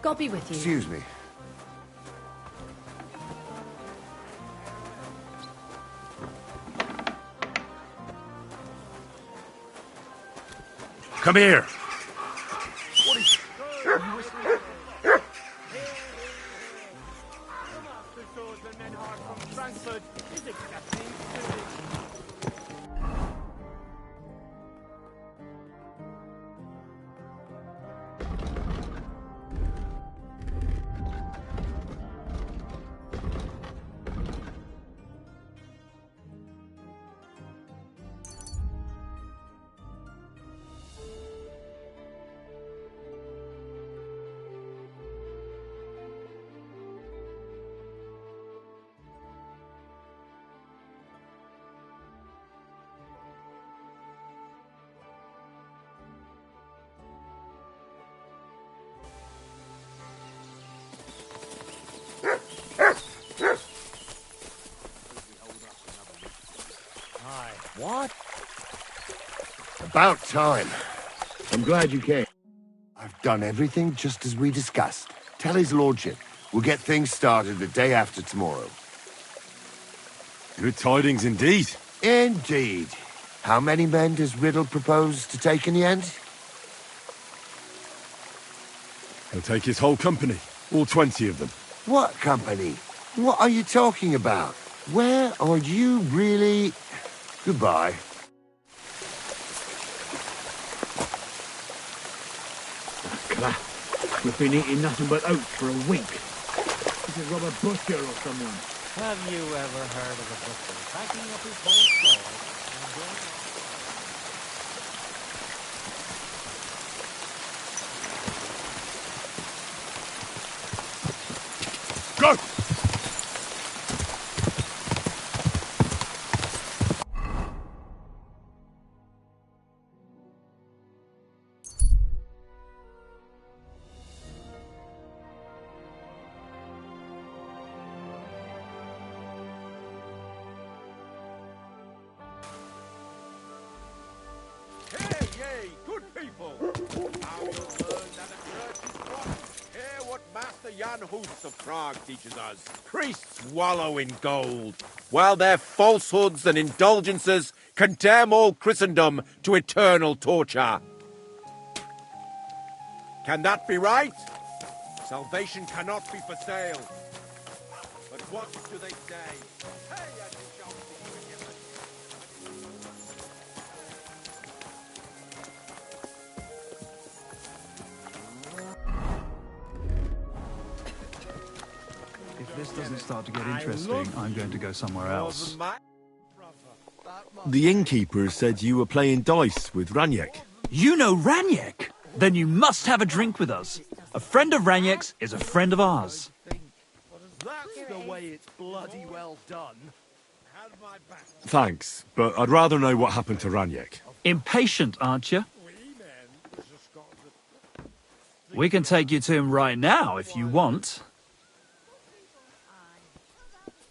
God be with you. Excuse me. Come here. What? About time. I'm glad you came. I've done everything just as we discussed. Tell his lordship. We'll get things started the day after tomorrow. Good tidings indeed. Indeed. How many men does Riddle propose to take in the end? He'll take his whole company. All 20 of them. What company? What are you talking about? Where are you really... Goodbye. We've been eating nothing but oats for a week. This is Robert Butcher or someone. Have you ever heard of a butcher packing up his whole store and going Go! Hey, good people! Now you'll learn that a church is one. Hear what Master Jan Hus of Prague teaches us. Priests wallow in gold, while their falsehoods and indulgences condemn all Christendom to eternal torture. Can that be right? Salvation cannot be for sale. But what do they say? Hey, as you shall be forgiven. If this doesn't start to get interesting, I'm going to go somewhere else. The innkeeper said you were playing dice with Raniek. You know Raniek? Then you must have a drink with us. A friend of Raniek's is a friend of ours. That's the way it's bloody well done. Thanks, but I'd rather know what happened to Raniek. Impatient, aren't you? We can take you to him right now if you want.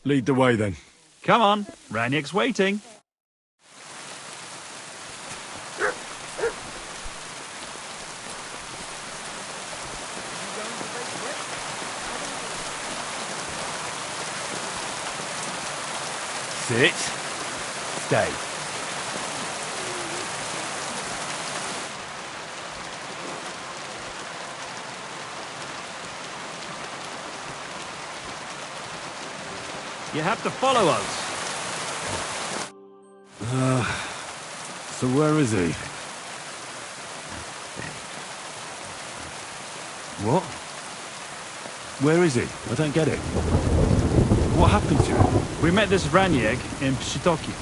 Lead the way then. Come on, Raniek's waiting. Sit. Stay. You have to follow us. So where is he? What? Where is he? I don't get it. What happened to him? We met this Raniek in Pshitoki.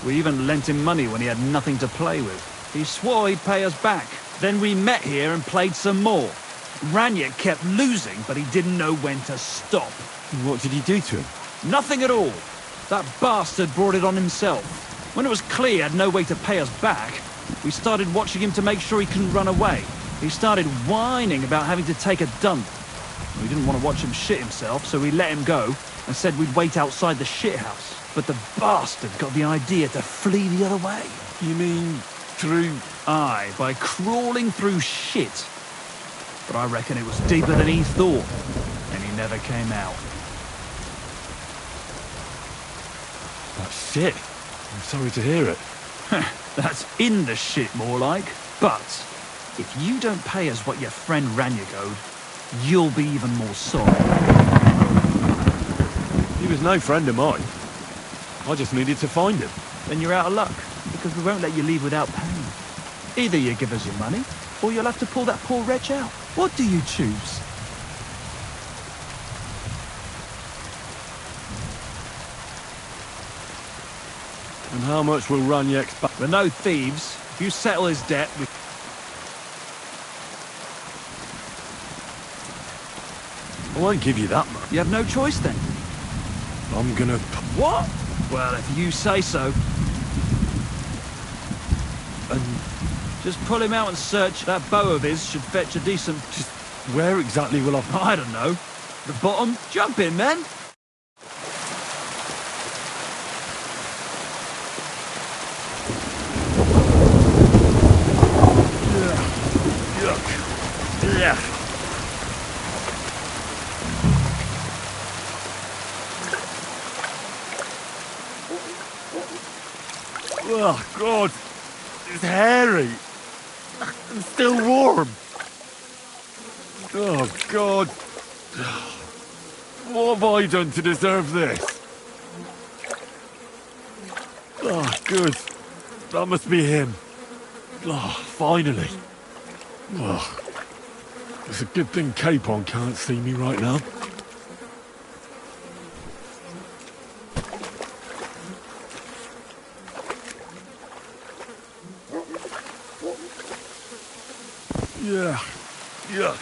We even lent him money when he had nothing to play with. He swore he'd pay us back. Then we met here and played some more. Raniek kept losing, but he didn't know when to stop. What did he do to him? Nothing at all. That bastard brought it on himself. When it was clear he had no way to pay us back, we started watching him to make sure he couldn't run away. He started whining about having to take a dump. We didn't want to watch him shit himself, so we let him go and said we'd wait outside the shithouse. But the bastard got the idea to flee the other way. You mean through... Aye, by crawling through shit. but I reckon it was deeper than he thought, and he never came out. That's shit. I'm sorry to hear it. That's in the shit, more like. But if you don't pay us what your friend Ranyagode, you'll be even more sorry. He was no friend of mine. I just needed to find him. Then you're out of luck, because we won't let you leave without paying. Either you give us your money, or you'll have to pull that poor wretch out. What do you choose? And how much will Ranyek's back? We're no thieves. If you settle his debt, we... I won't give you that much. You have no choice then. I'm gonna... What? Well, if you say so. And Just pull him out and search. That bow of his should fetch a decent... just where exactly will I... I don't know. The bottom? Jump in, men! Yeah. Oh, God. It's hairy. And still warm. Oh, God. What have I done to deserve this? Oh, good. That must be him. Oh, finally. Oh. It's a good thing Capon can't see me right now. Yeah. Yuck.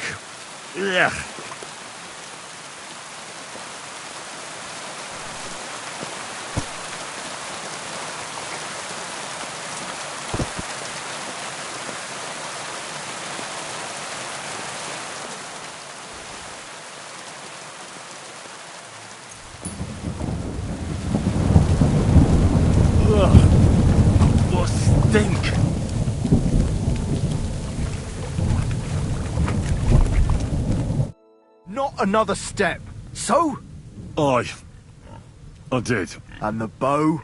Yeah. Ugh. What stink. Not another step. So? I did. And the bow?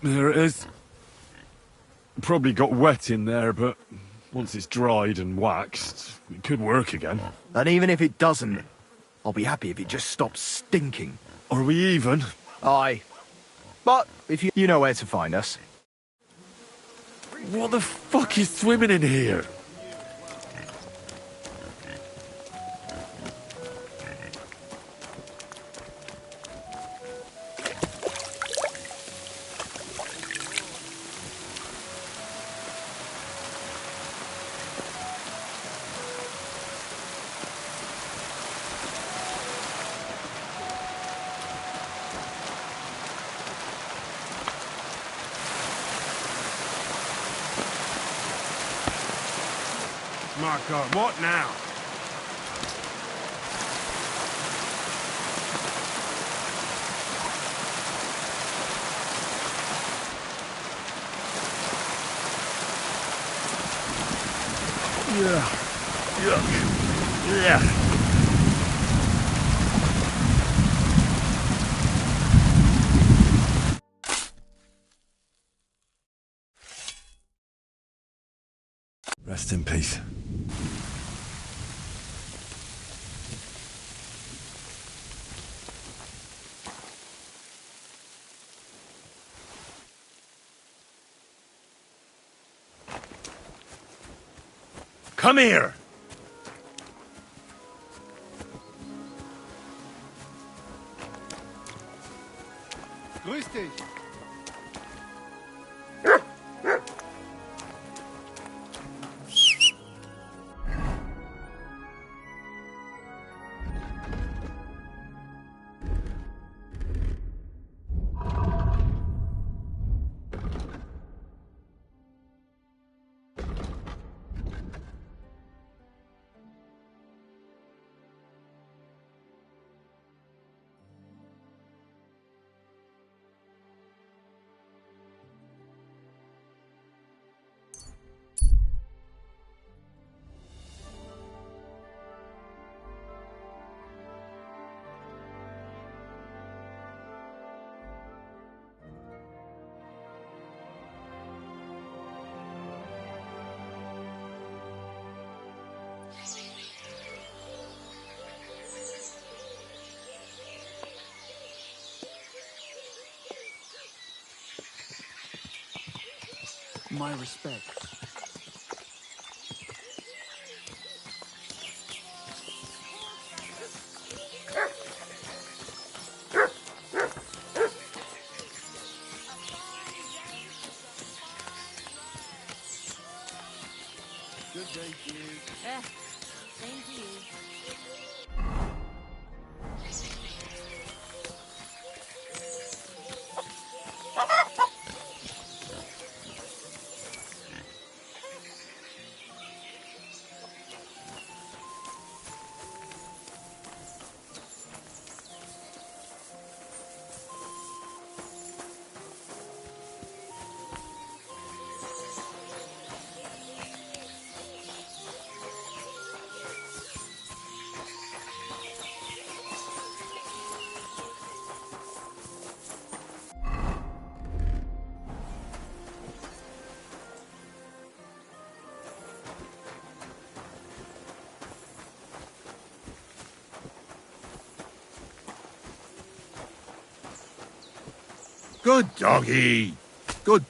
There it is. Probably got wet in there, but once it's dried and waxed, it could work again. And even if it doesn't, I'll be happy if it just stops stinking. Are we even? Aye. But if you know where to find us. What the fuck is swimming in here? My God, what now? Yeah. Yuck. Yeah. Rest in peace. Come here! Grüß dich. my respects. Good day to you. Same to you. Good doggy. Good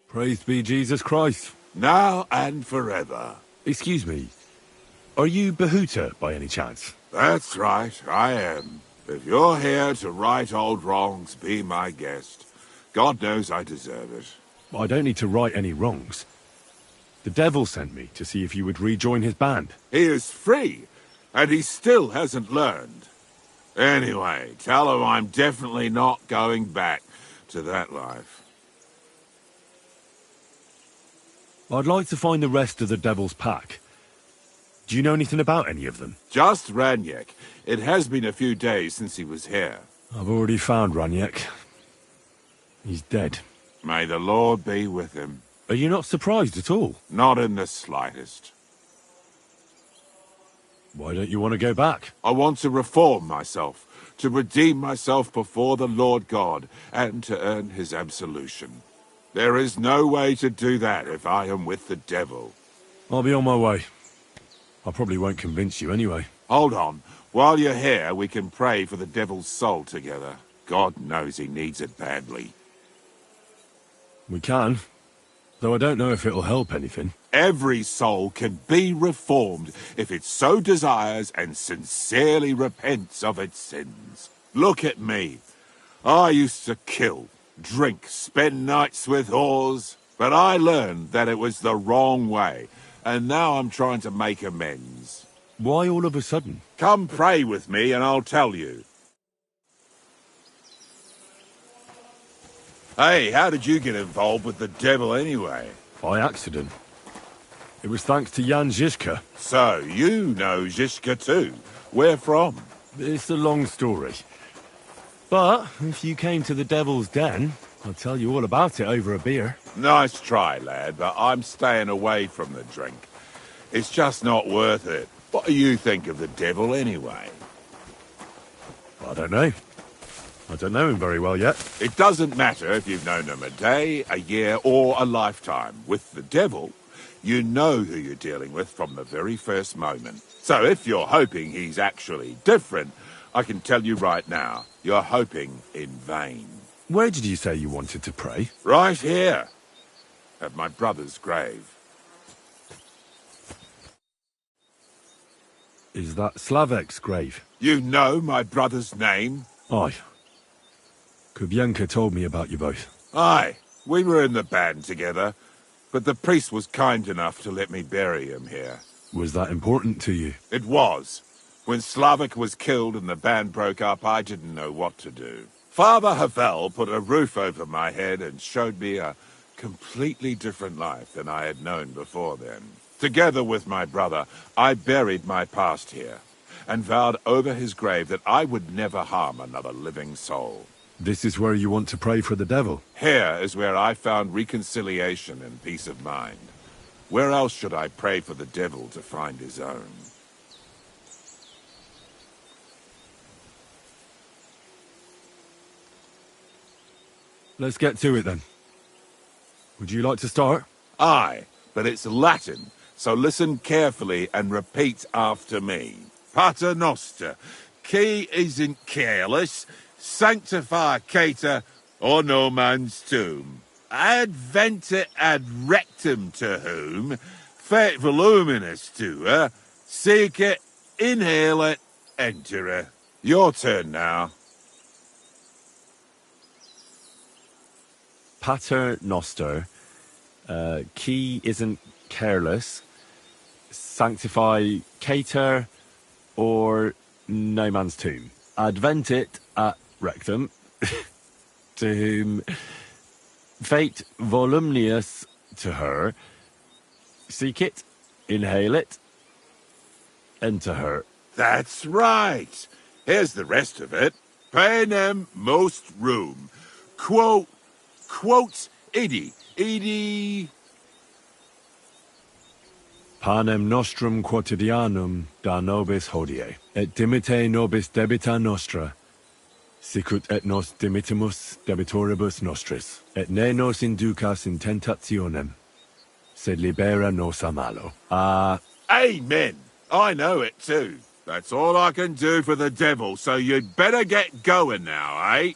Praised be Jesus Christ. now and forever. Excuse me. Are you Bahuta by any chance? That's right, I am. If you're here to right old wrongs, be my guest. God knows I deserve it. I don't need to right any wrongs. The devil sent me to see if you would rejoin his band. He is free, and he still hasn't learned. Anyway, tell him I'm definitely not going back to that life. I'd like to find the rest of the devil's pack. Do you know anything about any of them? Just Ranyek. It has been a few days since he was here. I've already found Ranyek. He's dead. May the Lord be with him. Are you not surprised at all? Not in the slightest. Why don't you want to go back? I want to reform myself, to redeem myself before the Lord God, and to earn his absolution. There is no way to do that if I am with the devil. I'll be on my way. I probably won't convince you anyway. Hold on. While you're here, we can pray for the devil's soul together. God knows he needs it badly. We can. Though I don't know if it'll help anything. Every soul can be reformed if it so desires and sincerely repents of its sins. Look at me. I used to kill, drink, spend nights with whores, but I learned that it was the wrong way, and now I'm trying to make amends. Why all of a sudden? Come pray with me and I'll tell you. Hey, how did you get involved with the devil anyway? By accident. It was thanks to Jan Žižka. So, you know Žižka too. Where from? It's a long story. But if you came to the Devil's Den, I'll tell you all about it over a beer. Nice try, lad, but I'm staying away from the drink. It's just not worth it. What do you think of the devil anyway? I don't know. I don't know him very well yet. It doesn't matter if you've known him a day, a year, or a lifetime. With the devil, you know who you're dealing with from the very first moment. So if you're hoping he's actually different, I can tell you right now, you're hoping in vain. Where did you say you wanted to pray? Right here, at my brother's grave. Is that Slavek's grave? You know my brother's name? Aye. Kubyanka told me about you both. Aye, we were in the band together, but the priest was kind enough to let me bury him here. Was that important to you? It was. When Slavek was killed and the band broke up, I didn't know what to do. Father Havel put a roof over my head and showed me a completely different life than I had known before then. Together with my brother, I buried my past here, and vowed over his grave that I would never harm another living soul. This is where you want to pray for the devil? Here is where I found reconciliation and peace of mind. Where else should I pray for the devil to find his own? Let's get to it then. Would you like to start? Aye, but it's Latin, so listen carefully and repeat after me. Pater Noster, qui is in careless, sanctify cater, or no man's tomb. Adventet ad rectum to whom, fet voluminous to her, seek it, inhale it, enter her. Your turn now. Pater Noster. Key isn't careless. Sanctify cater or no man's tomb. Adventit at rectum. To whom fate voluminous to her. Seek it, inhale it, enter her. That's right. Here's the rest of it. Panem most room. Quote, idi. Panem nostrum quotidianum da nobis hodie, et dimite nobis debita nostra, sicut et nos dimitimus debitoribus nostris, et ne nos inducas in tentationem, sed libera nos a malo. Amen. I know it too. That's all I can do for the devil, so you'd better get going now, eh?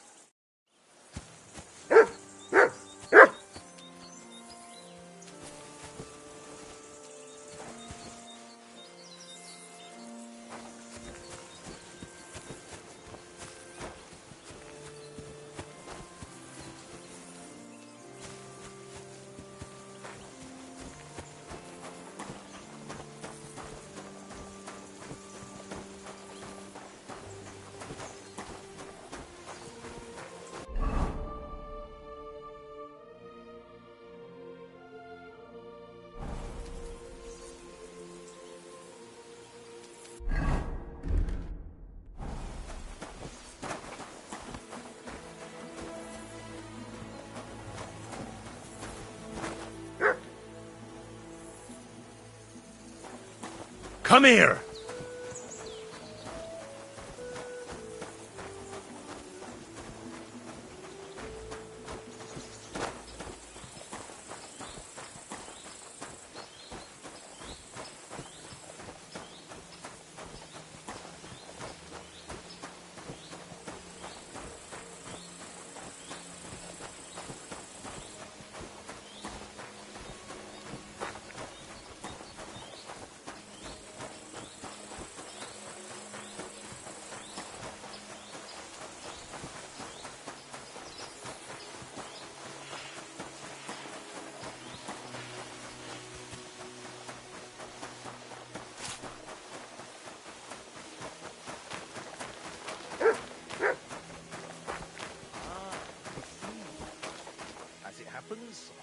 Come here!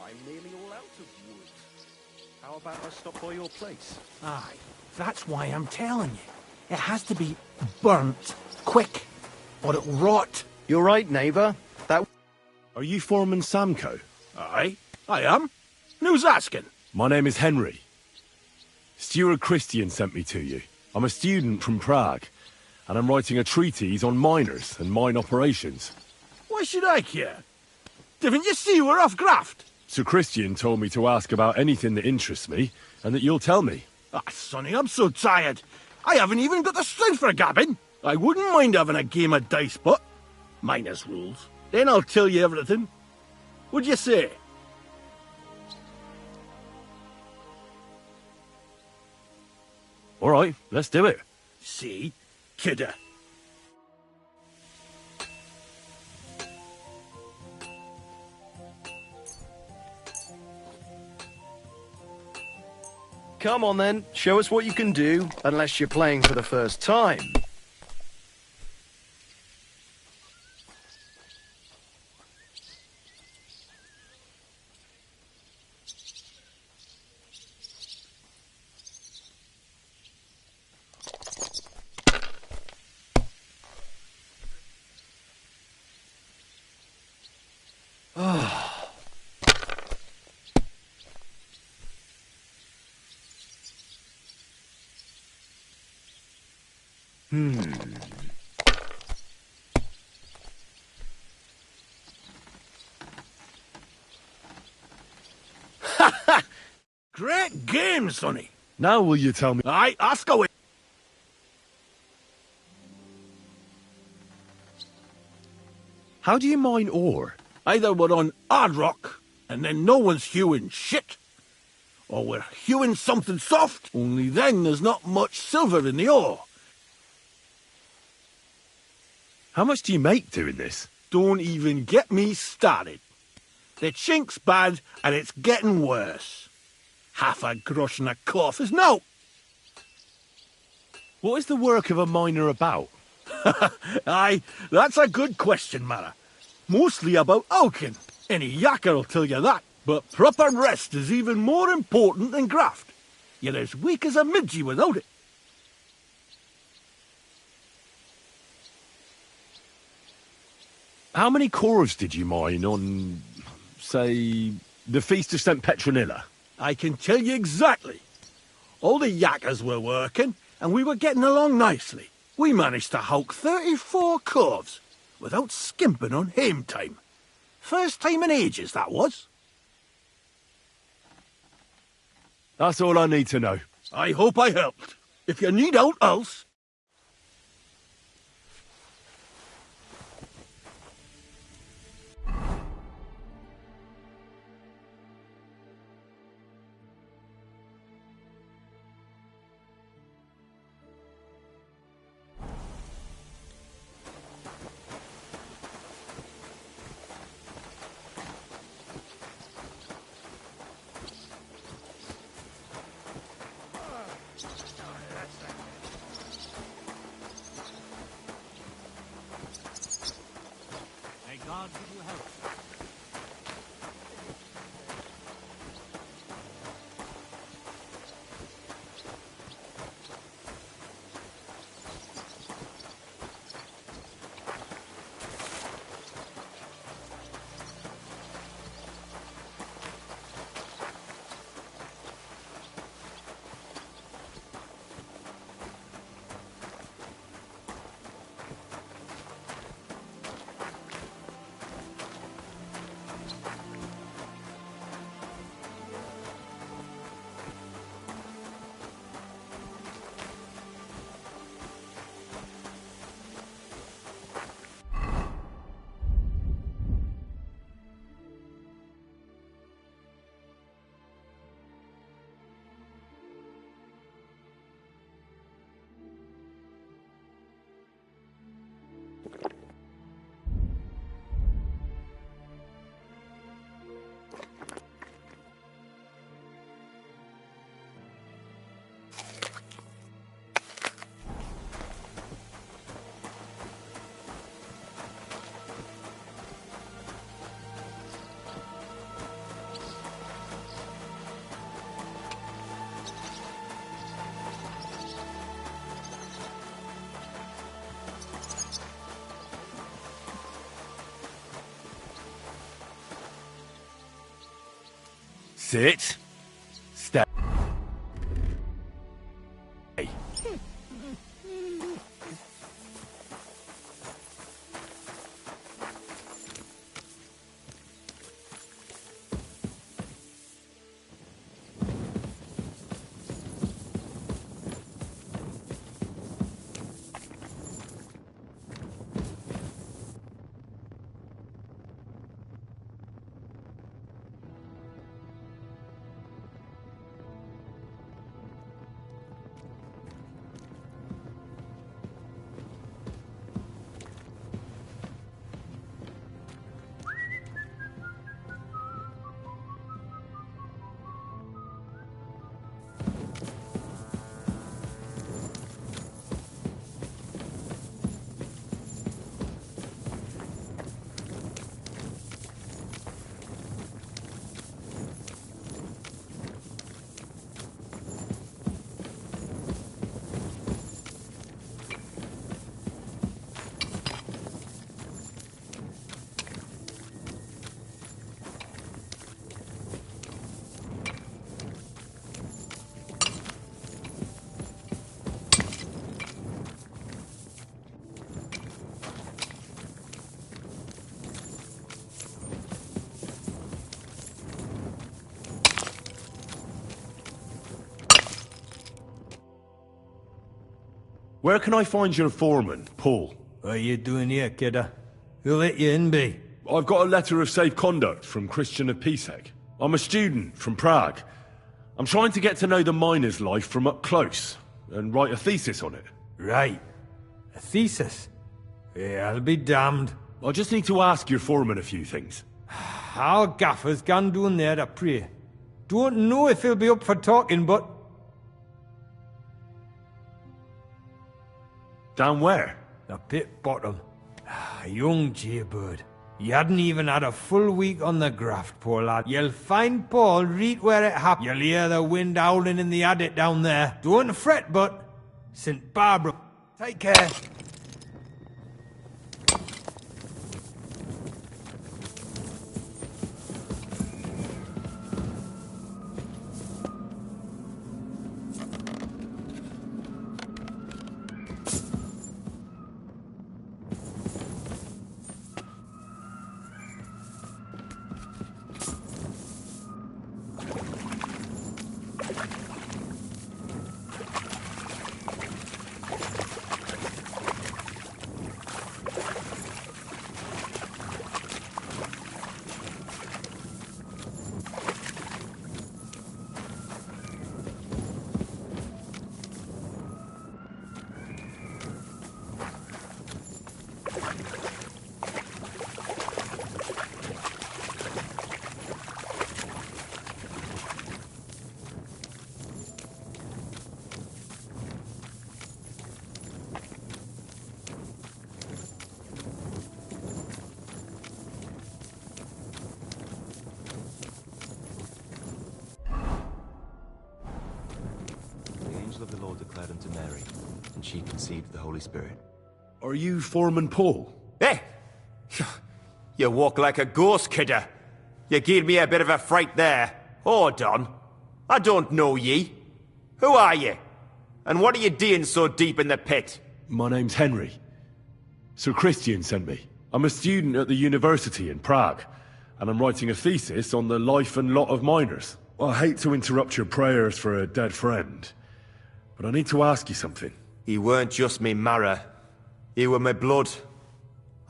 I'm nearly all out of wood. How about I stop by your place? Aye, that's why I'm telling you. It has to be burnt quick, or it'll rot. You're right, neighbour. Are you Foreman Samco? Aye, I am. Who's asking? My name is Henry. Stuart Christian sent me to you. I'm a student from Prague, and I'm writing a treatise on miners and mine operations. Why should I care? Didn't you see we're off graft? Sir Christian told me to ask about anything that interests me, and that you'll tell me. Ah, Sonny, I'm so tired. I haven't even got the strength for gabbing. I wouldn't mind having a game of dice, but minus rules. Then I'll tell you everything. What'd you say? All right, let's do it. See? Kidder. Come on then, show us what you can do, unless you're playing for the first time. Great game, Sonny. Now will you tell me... Aye, ask away. How do you mine ore? Either we're on hard rock, and then no one's hewing shit. Or we're hewing something soft, only then there's not much silver in the ore. How much do you make doing this? Don't even get me started. The chink's bad, and it's getting worse. Half a grosh and a cough is no. What is the work of a miner about? Aye, that's a good question, Mara. Mostly about oaken. Any yakker'll tell you that. But proper rest is even more important than graft. You're as weak as a midgie without it. How many cores did you mine on, say, the Feast of St. Petronilla? I can tell you exactly. All the yakkers were working, and we were getting along nicely. We managed to hulk 34 corves, without skimping on hame time. First time in ages, that was. That's all I need to know. I hope I helped. If you need out else... May God give you help. Sit. Stay. Where can I find your foreman, Paul? What are you doing here, kidder? Who let you in, be? I've got a letter of safe conduct from Christian of Pisek. I'm a student from Prague. I'm trying to get to know the miner's life from up close, and write a thesis on it. Right. A thesis? Yeah, I'll be damned. I just need to ask your foreman a few things. Our gaffer's gone down there to pray. Don't know if he'll be up for talking, but... Down where? The pit bottom. A young jaybird. He hadn't even had a full week on the graft, poor lad. You'll find Paul right where it happened. You'll hear the wind howling in the adit down there. Don't fret, but... St. Barbara. Take care. Of the Lord declared unto Mary, and she conceived the Holy Spirit. Are you Foreman Paul? Eh? You walk like a ghost, kidder. You gave me a bit of a fright there. Hold on. I don't know ye. Who are ye? And what are you doing so deep in the pit? My name's Henry. Sir Christian sent me. I'm a student at the university in Prague, and I'm writing a thesis on the life and lot of miners. I hate to interrupt your prayers for a dead friend, but I need to ask you something. He weren't just me marrow. He were my blood.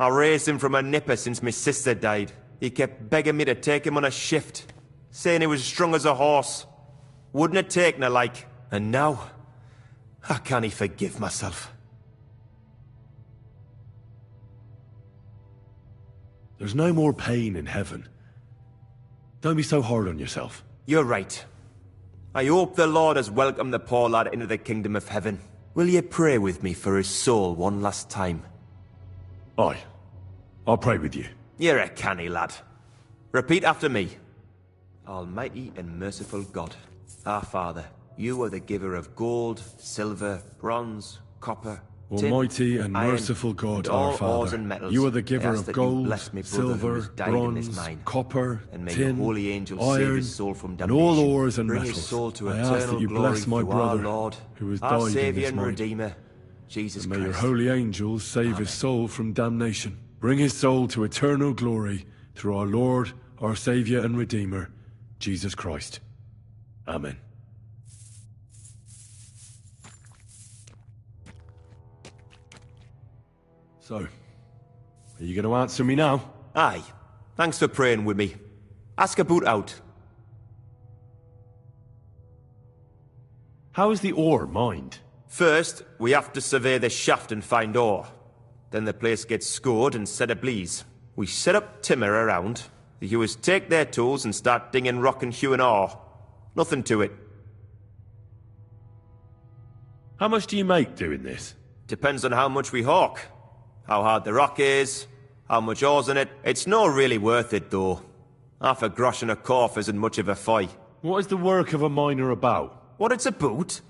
I raised him from a nipper since my sister died. He kept begging me to take him on a shift, saying he was strong as a horse. Wouldn't have taken her like. And now, I can't forgive myself. There's no more pain in heaven. Don't be so hard on yourself. You're right. I hope the Lord has welcomed the poor lad into the kingdom of heaven. Will you pray with me for his soul one last time? Aye. I'll pray with you. You're a canny lad. Repeat after me. Almighty and merciful God, our Father, you are the giver of gold, silver, bronze, copper, tin, Almighty and iron, merciful God, and all our ores Father, and metals. you are the giver I ask of that you gold, bless my brother who silver, has died in this bronze, mine. copper, And may tin, your holy angels save iron, his soul from and damnation. all ores and Bring metals. his soul to I eternal ask that you glory bless my through brother, our Lord, who has our died in Saviour this and mine. Redeemer, Jesus And may your Christ. holy angels save his soul from damnation. Bring his soul to eternal glory through our Lord, our Saviour and Redeemer, Jesus Christ. Amen. So, are you going to answer me now? Aye. Thanks for praying with me. Ask a boot out. How is the ore mined? First, we have to survey the shaft and find ore. Then the place gets scored and set ablaze. We set up timber around. The hewers take their tools and start dinging rock and hewing ore. Nothing to it. How much do you make doing this? Depends on how much we hawk. How hard the rock is, how much ore's in it. It's not really worth it, though. Half a grosh and a corf isn't much of a fight. What is the work of a miner about? What it's about?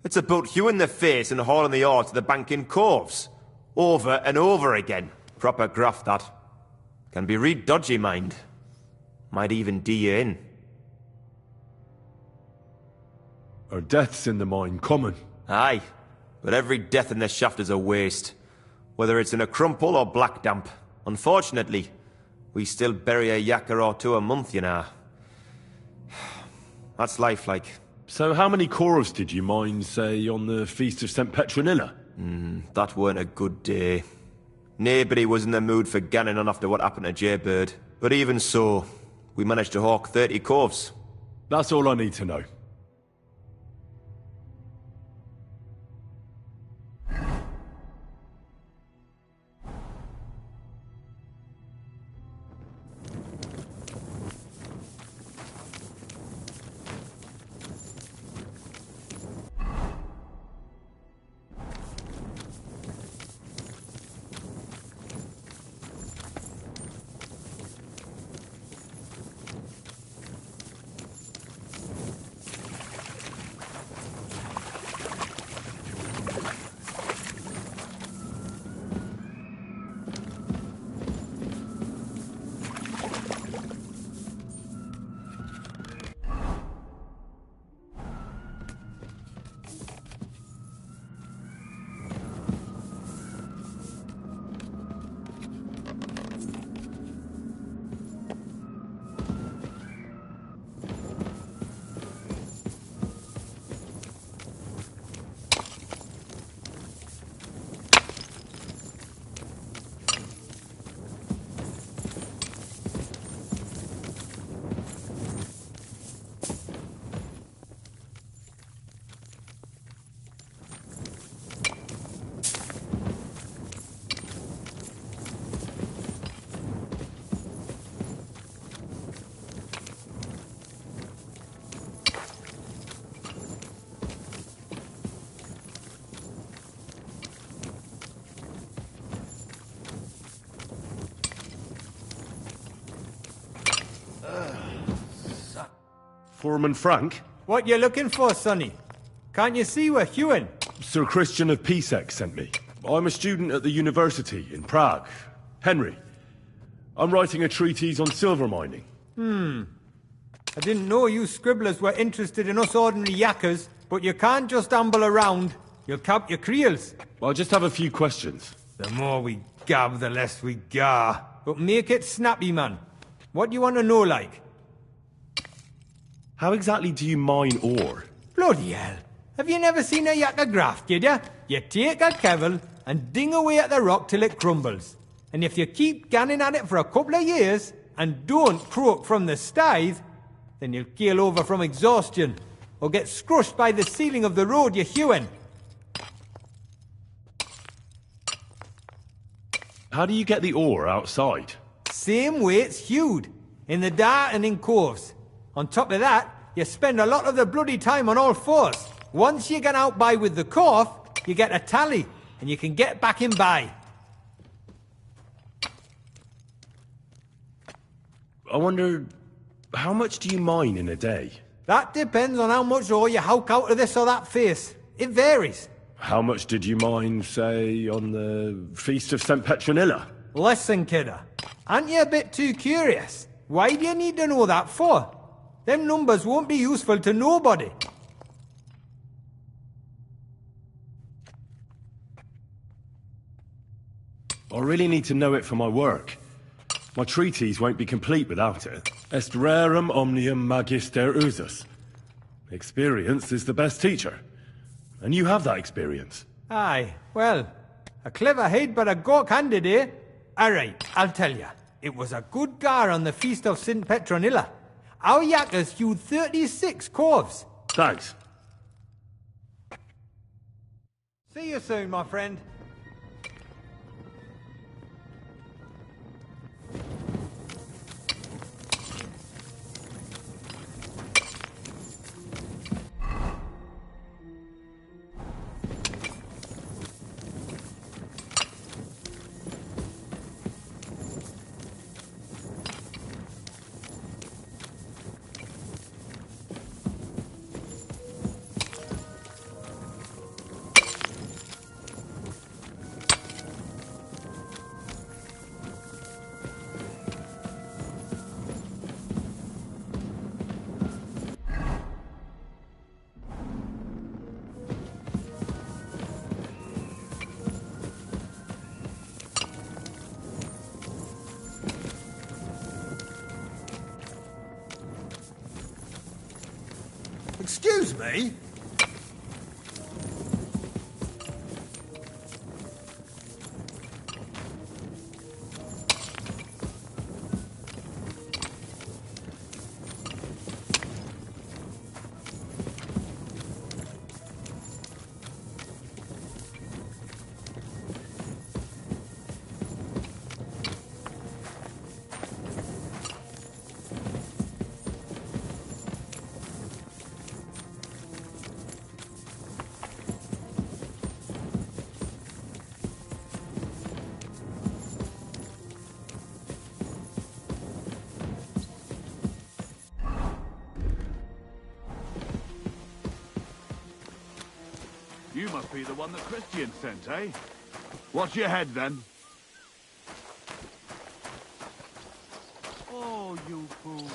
It's about hewing the face and hauling the ore to the bank in coves. Over and over again. Proper graft, that. Can be real dodgy, mind. Might even do you in. Are deaths in the mine common? Aye, but every death in the shaft is a waste. Whether it's in a crumple or black damp. Unfortunately, we still bury a yakker or two a month, you know. That's life, like. So how many corves did you mine, say, on the Feast of St. Petronilla? That weren't a good day. Nobody was in the mood for ganning on after what happened to Jaybird. But even so, we managed to hawk 30 corves. That's all I need to know. Foreman Frank? What you looking for, Sonny? Can't you see we're hewing? Sir Christian of Pisek sent me. I'm a student at the university in Prague. Henry. I'm writing a treatise on silver mining. I didn't know you scribblers were interested in us ordinary yakkers, but you can't just amble around. You'll cap your creels. I just have a few questions. The more we gab, the less we gar. But make it snappy, man. What do you want to know, like? How exactly do you mine ore? Bloody hell. Have you never seen a yakker graft, did ya? You take a kevel and ding away at the rock till it crumbles. And if you keep ganning at it for a couple of years, and don't croak from the stithe, then you'll keel over from exhaustion, or get scrushed by the ceiling of the road you're hewing. How do you get the ore outside? Same way it's hewed, in the dark and in coves. On top of that, you spend a lot of the bloody time on all fours. Once you get out by with the corf, you get a tally, and you can get back in by. I wonder, how much do you mine in a day? That depends on how much ore you howk out of this or that face. It varies. How much did you mine, say, on the Feast of St. Petronilla? Listen, kidder. Aren't you a bit too curious? Why do you need to know that for? Them numbers won't be useful to nobody. I really need to know it for my work. My treatise won't be complete without it. Est rerum omnium magister usus. Experience is the best teacher. And you have that experience. Aye, well, a clever head but a gawk-handed, eh? Alright, I'll tell ya. It was a good gar on the Feast of St. Petronilla. Our yakkers hewed 36 corves. Thanks. See you soon, my friend. Excuse me? You must be the one that Christian sent, eh? What's your head, then? Oh, you fool.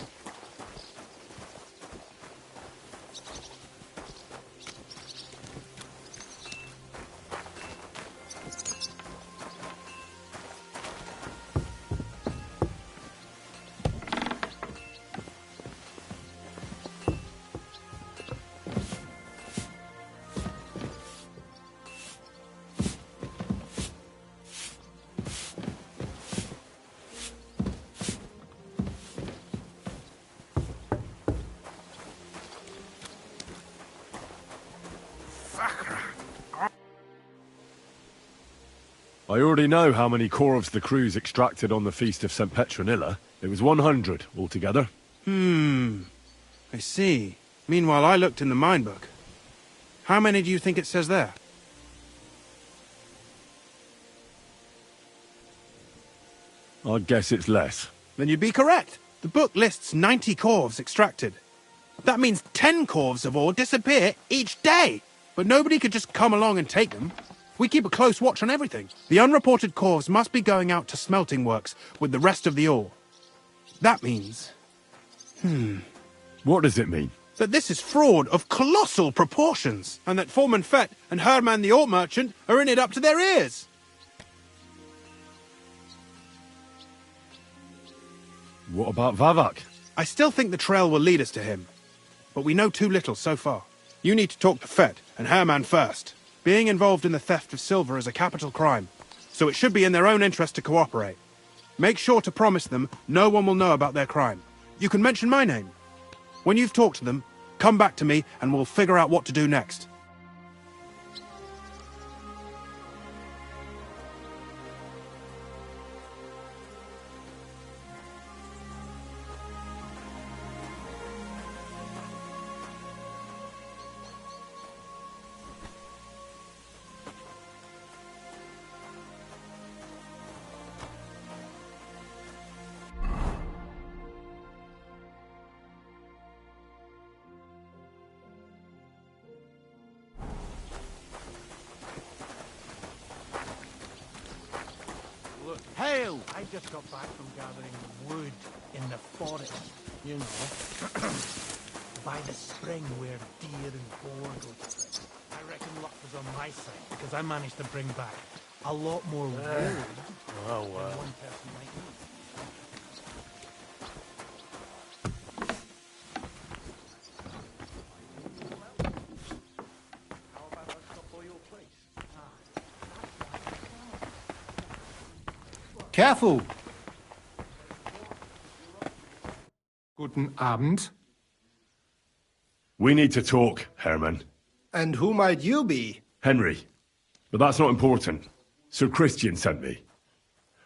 I already know how many corvs the crews extracted on the Feast of St. Petronilla. It was 100 altogether. I see. Meanwhile, I looked in the mine book. How many do you think it says there? I'd guess it's less. Then you'd be correct. The book lists 90 corvs extracted. That means 10 corvs of ore disappear each day. But nobody could just come along and take them. We keep a close watch on everything. The unreported corvs must be going out to smelting works with the rest of the ore. That means... What does it mean? that this is fraud of colossal proportions, and that Foreman Fett and Herman the ore merchant are in it up to their ears. What about Vavak? I still think the trail will lead us to him, but we know too little so far. You need to talk to Fett and Herman first. Being involved in the theft of silver is a capital crime, so it should be in their own interest to cooperate. Make sure to promise them no one will know about their crime. You can mention my name. When you've talked to them, come back to me and we'll figure out what to do next. Hail! I just got back from gathering wood in the forest. You know, by the spring where deer and boar go to drink. I reckon luck was on my side because I managed to bring back a lot more wood than one person might need. Careful! Guten Abend. We need to talk, Herman. And who might you be? Henry. But that's not important. Sir Christian sent me.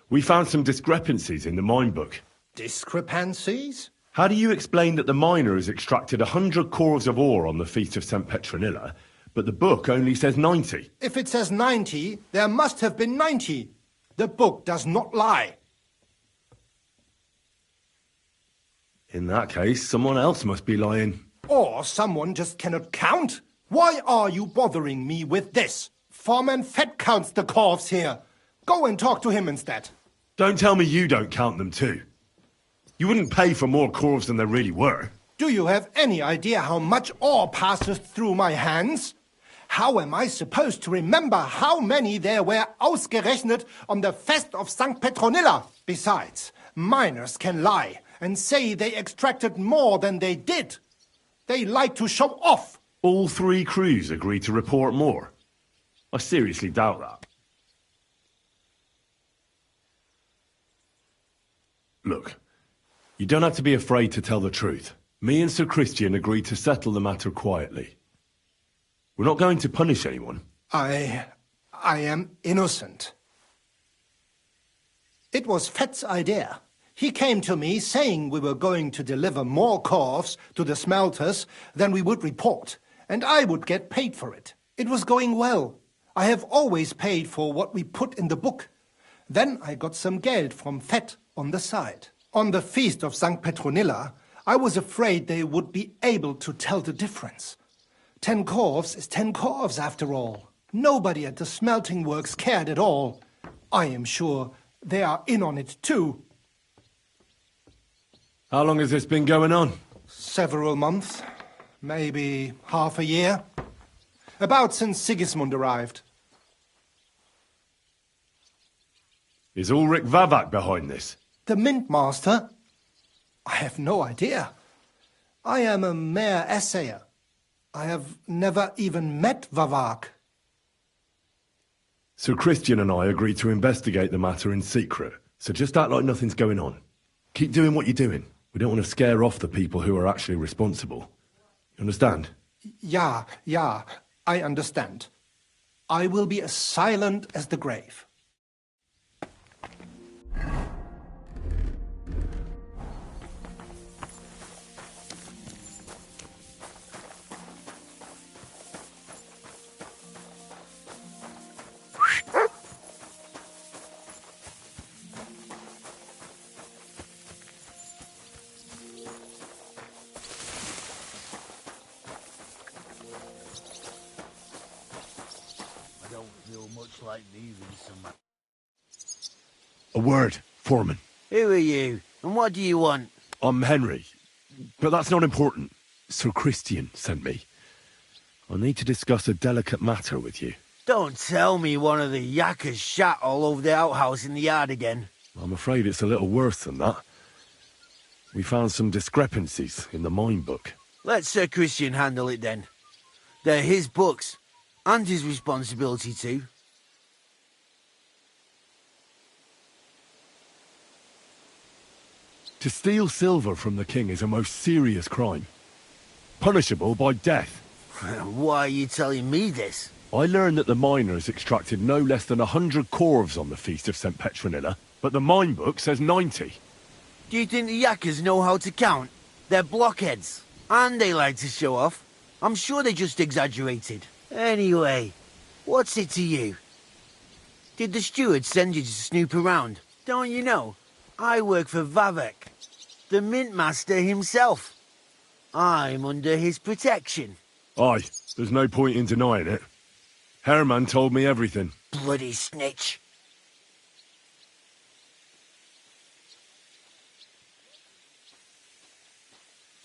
We found some discrepancies in the mine book. Discrepancies? How do you explain that the miner has extracted 100 corves of ore on the Feast of St. Petronilla, but the book only says 90? If it says 90, there must have been 90. The book does not lie. In that case, someone else must be lying. Or someone just cannot count. Why are you bothering me with this? Foreman Fett counts the corves here. Go and talk to him instead. Don't tell me you don't count them too. You wouldn't pay for more corves than there really were. Do you have any idea how much ore passes through my hands? How am I supposed to remember how many there were ausgerechnet on the Fest of St. Petronilla? Besides, miners can lie and say they extracted more than they did. They like to show off. All three crews agreed to report more. I seriously doubt that. Look, you don't have to be afraid to tell the truth. Me and Sir Christian agreed to settle the matter quietly. We're not going to punish anyone. I am innocent. It was Fett's idea. He came to me saying we were going to deliver more corves to the smelters than we would report, and I would get paid for it. It was going well. I have always paid for what we put in the book. Then I got some geld from Fett on the side. On the Feast of St. Petronilla, I was afraid they would be able to tell the difference. 10 corves is 10 corves after all. Nobody at the smelting works cared at all. I am sure they are in on it too. How long has this been going on? Several months. Maybe half a year. About since Sigismund arrived. Is Ulrich Vavak behind this? The Mint Master? I have no idea. I am a mere assayer. I have never even met Vavak. Sir Christian and I agreed to investigate the matter in secret, so just act like nothing's going on. Keep doing what you're doing. We don't want to scare off the people who are actually responsible. You understand? Yeah, I understand. I will be as silent as the grave. Like leaving somewhere. A word, Foreman. Who are you? And what do you want? I'm Henry, but that's not important. Sir Christian sent me. I need to discuss a delicate matter with you. Don't tell me one of the yakkers shat all over the outhouse in the yard again. I'm afraid it's a little worse than that. We found some discrepancies in the mine book. Let Sir Christian handle it then. They're his books, and his responsibility too. To steal silver from the king is a most serious crime. Punishable by death. Why are you telling me this? I learned that the miners extracted no less than 100 corves on the Feast of St. Petronilla, but the mine book says 90. Do you think the yakkers know how to count? They're blockheads, and they like to show off. I'm sure they just exaggerated. Anyway, what's it to you? Did the steward send you to snoop around? Don't you know? I work for Vavak, the Mint Master himself. I'm under his protection. Aye, there's no point in denying it. Herman told me everything. Bloody snitch.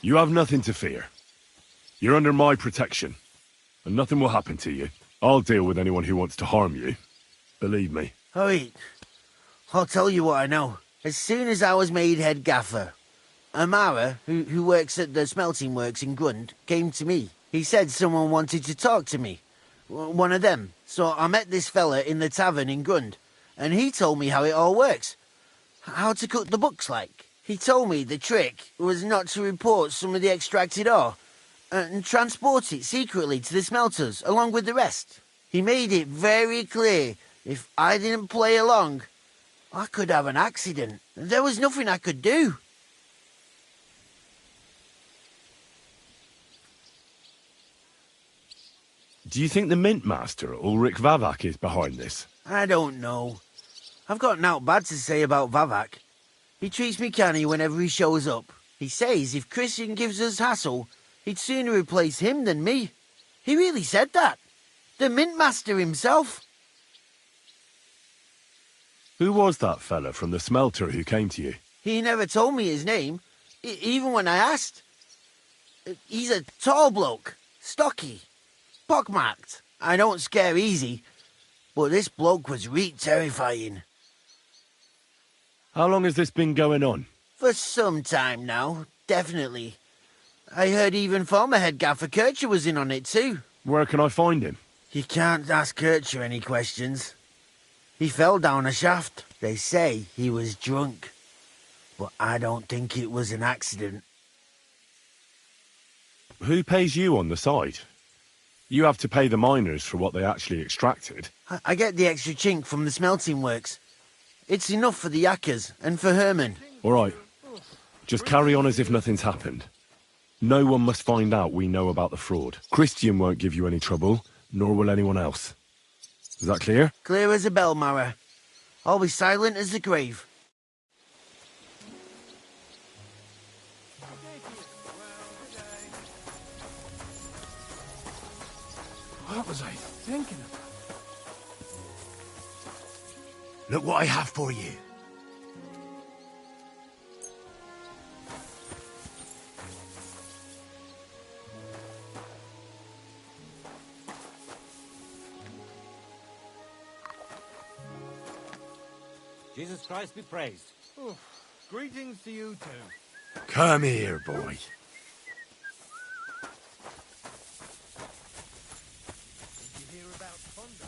You have nothing to fear. You're under my protection, and nothing will happen to you. I'll deal with anyone who wants to harm you. Believe me. Wait, I'll tell you what I know. As soon as I was made head gaffer, Amara, who works at the smelting works in Grund, came to me. He said someone wanted to talk to me. One of them. So I met this fella in the tavern in Grund, and he told me how it all works. How to cook the books like. He told me the trick was not to report some of the extracted ore, and transport it secretly to the smelters, along with the rest. He made it very clear, if I didn't play along, I could have an accident. There was nothing I could do. Do you think the Mint Master, Ulrich Vavak, is behind this? I don't know. I've got naught bad to say about Vavak. He treats me canny whenever he shows up. He says if Christian gives us hassle, he'd sooner replace him than me. He really said that. The Mint Master himself. Who was that fella from the smelter who came to you? He never told me his name, even when I asked. He's a tall bloke, stocky, pockmarked. I don't scare easy, but this bloke was reet terrifying. How long has this been going on? For some time now, definitely. I heard even former head gaffer Kircher was in on it too. Where can I find him? You can't ask Kircher any questions. He fell down a shaft. They say he was drunk, but I don't think it was an accident. Who pays you on the side? You have to pay the miners for what they actually extracted. I get the extra chink from the smelting works. It's enough for the yakkers and for Herman. All right. Just carry on as if nothing's happened. No one must find out we know about the fraud. Christian won't give you any trouble, nor will anyone else. Is that clear? Clear as a bell, Mara. I'll be silent as the grave. What was I thinking of? Look what I have for you. Jesus Christ be praised. Greetings to you too. Come here, boy. Did you hear about thunder?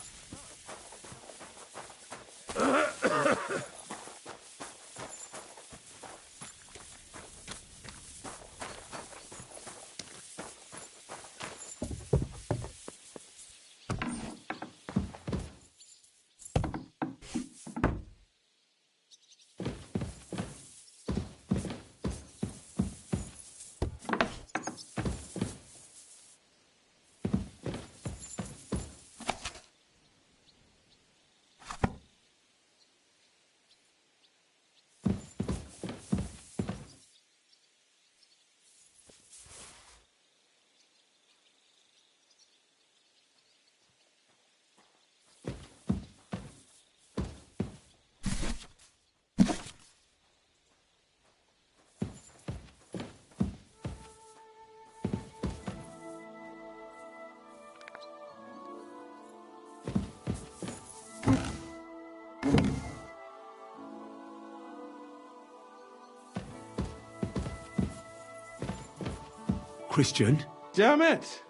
Christian? Damn it!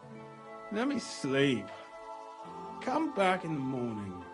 Let me sleep. Come back in the morning.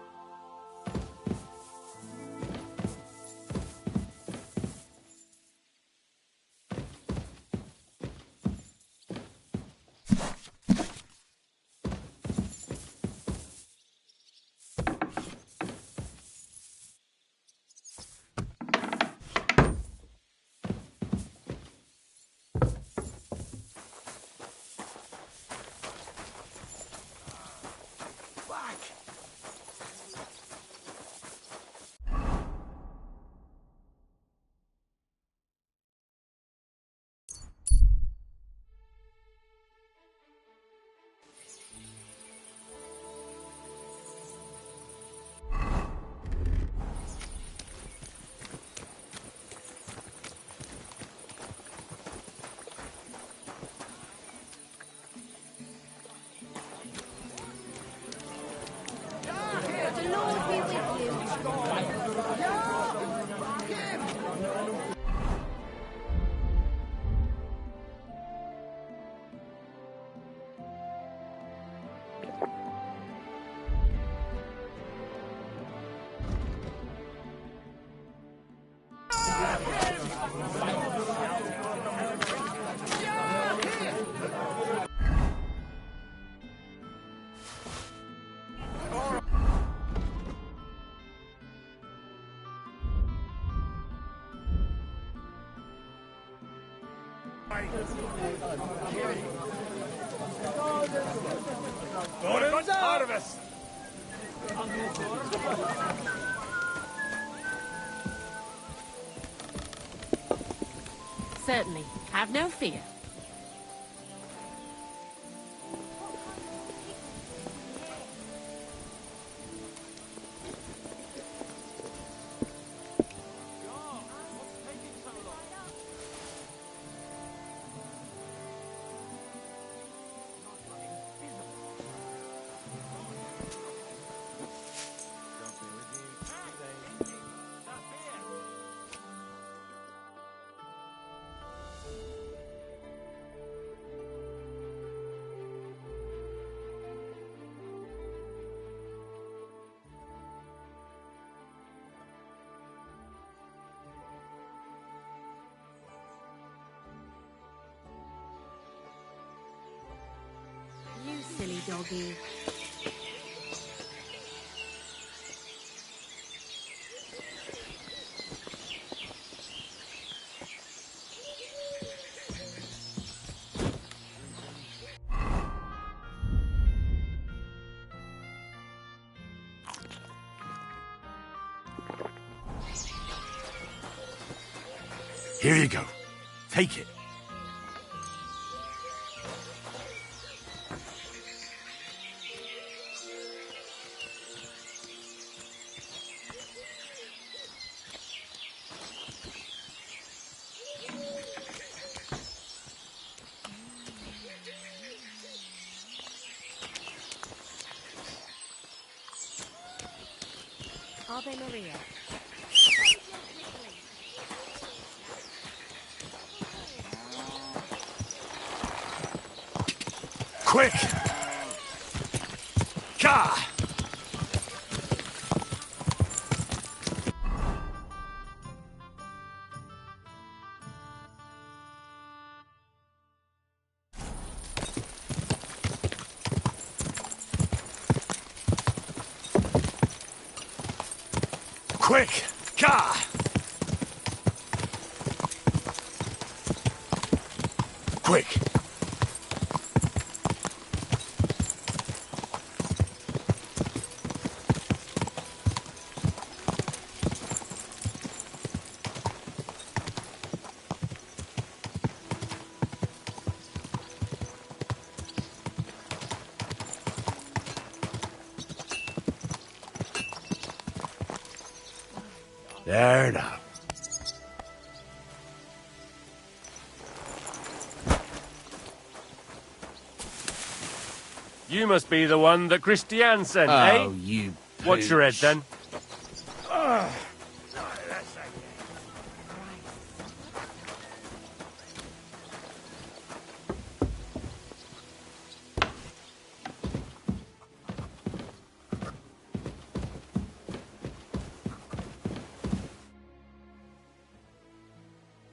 Out of us! Certainly. Have no fear. You silly doggy. Here you go. Take it. Ave Maria. Quick! Ka! Quick! Ka! Quick! There now. You must be the one that Christiane sent, Oh, eh? you What's your head, pooch. then?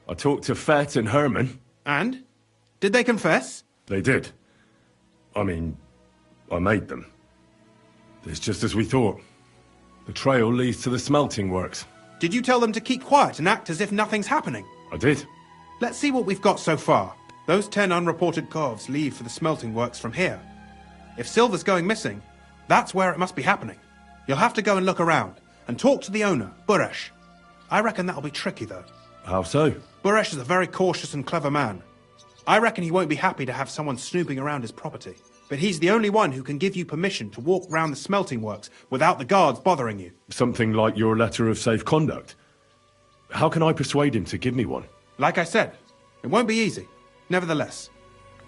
I talked to Fett and Herman. And? Did they confess? They did. I mean, I made them. It's just as we thought. The trail leads to the smelting works. Did you tell them to keep quiet and act as if nothing's happening? I did. Let's see what we've got so far. Those 10 unreported corves leave for the smelting works from here. If silver's going missing, that's where it must be happening. You'll have to go and look around, and talk to the owner, Buresh. I reckon that'll be tricky, though. How so? Buresh is a very cautious and clever man. I reckon he won't be happy to have someone snooping around his property. But he's the only one who can give you permission to walk round the smelting works without the guards bothering you. Something like your letter of safe conduct. How can I persuade him to give me one? Like I said, it won't be easy. Nevertheless,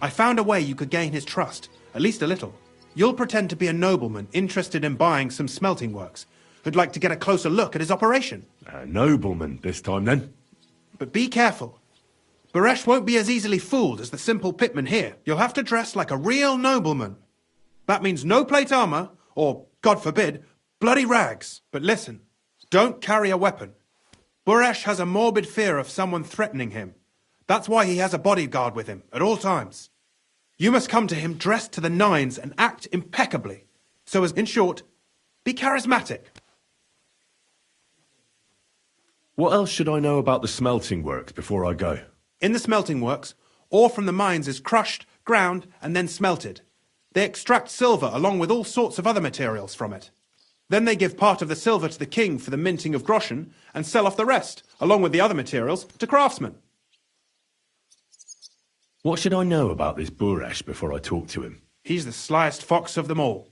I found a way you could gain his trust, at least a little. You'll pretend to be a nobleman interested in buying some smelting works, who'd like to get a closer look at his operation. A nobleman this time, then? But be careful. Buresh won't be as easily fooled as the simple pitman here. You'll have to dress like a real nobleman. That means no plate armor, or, God forbid, bloody rags. But listen, don't carry a weapon. Buresh has a morbid fear of someone threatening him. That's why he has a bodyguard with him at all times. You must come to him dressed to the nines and act impeccably. So as, in short, be charismatic. What else should I know about the smelting works before I go? In the smelting works, ore from the mines is crushed, ground, and then smelted. They extract silver along with all sorts of other materials from it. Then they give part of the silver to the king for the minting of groschen and sell off the rest, along with the other materials, to craftsmen. What should I know about this Buresh before I talk to him? He's the slyest fox of them all.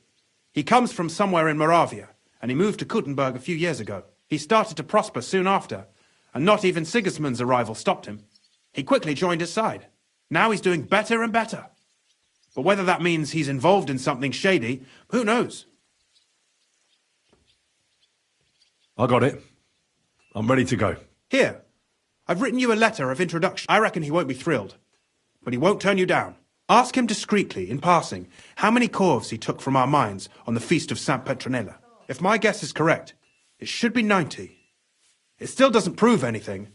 He comes from somewhere in Moravia, and he moved to Kuttenberg a few years ago. He started to prosper soon after, and not even Sigismund's arrival stopped him. He quickly joined his side. Now he's doing better and better. But whether that means he's involved in something shady, who knows? I got it. I'm ready to go. Here, I've written you a letter of introduction. I reckon he won't be thrilled, but he won't turn you down. Ask him discreetly, in passing, how many corves he took from our mines on the feast of Saint Petronella. If my guess is correct, it should be 90. It still doesn't prove anything,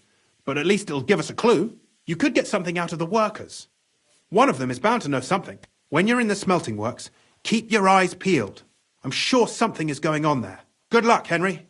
but at least it'll give us a clue. You could get something out of the workers. One of them is bound to know something. When you're in the smelting works, keep your eyes peeled. I'm sure something is going on there. Good luck, Henry.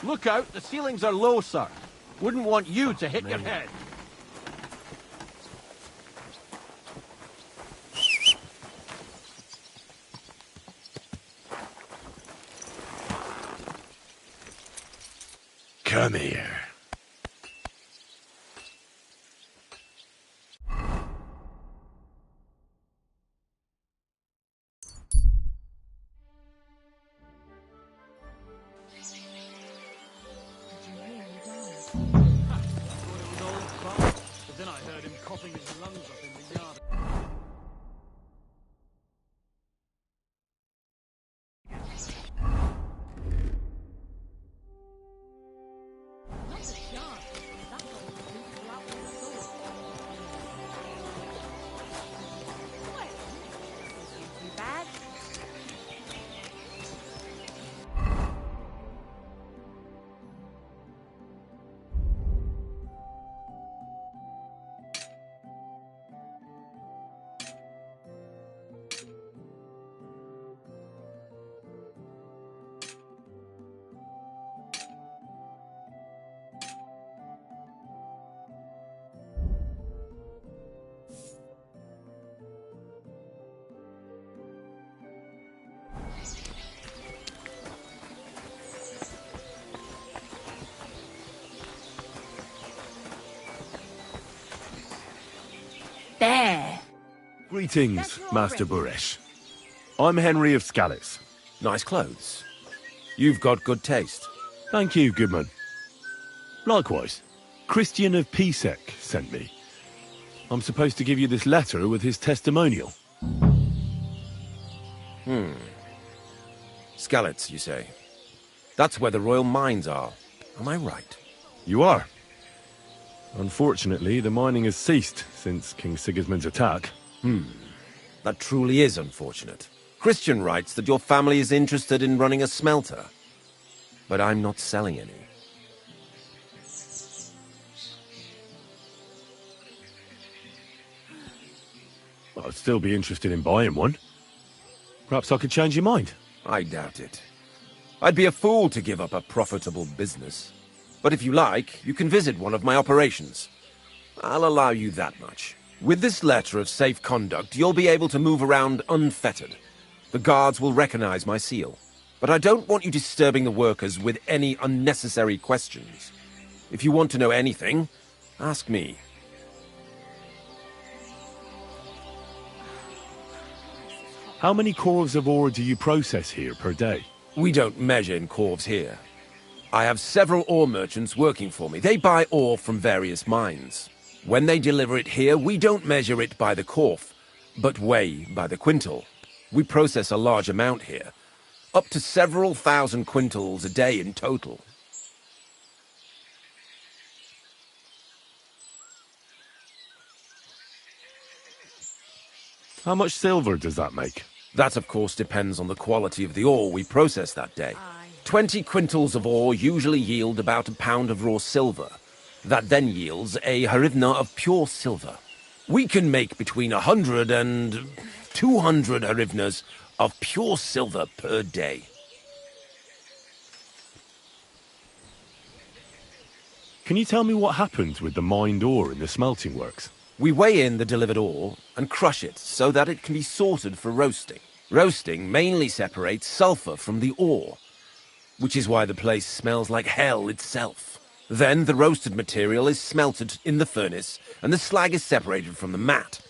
Look out, the ceilings are low, sir. Wouldn't want you to hit your head. Come here. But then I heard him coughing his lungs up in the yard. There. Greetings, Master Buresh. I'm Henry of Scallis. Nice clothes. You've got good taste. Thank you, Goodman. Likewise, Christian of Pisek sent me. I'm supposed to give you this letter with his testimonial. Skalitz, you say? That's where the royal mines are. Am I right? You are. Unfortunately, the mining has ceased since King Sigismund's attack. That truly is unfortunate. Christian writes that your family is interested in running a smelter. But I'm not selling any. I'd still be interested in buying one. Perhaps I could change your mind. I doubt it. I'd be a fool to give up a profitable business. But if you like, you can visit one of my operations. I'll allow you that much. With this letter of safe conduct, you'll be able to move around unfettered. The guards will recognize my seal. But I don't want you disturbing the workers with any unnecessary questions. If you want to know anything, ask me. How many corves of ore do you process here per day? We don't measure in corves here. I have several ore merchants working for me. They buy ore from various mines. When they deliver it here, we don't measure it by the corf, but weigh by the quintal. We process a large amount here, up to several thousand quintals a day in total. How much silver does that make? That, of course, depends on the quality of the ore we process that day. 20 quintals of ore usually yield about a pound of raw silver. That then yields a hryvnia of pure silver. We can make between 100 and 200 hryvnias of pure silver per day. Can you tell me what happens with the mined ore in the smelting works? We weigh in the delivered ore and crush it so that it can be sorted for roasting. Roasting mainly separates sulfur from the ore, which is why the place smells like hell itself. Then the roasted material is smelted in the furnace and the slag is separated from the matte.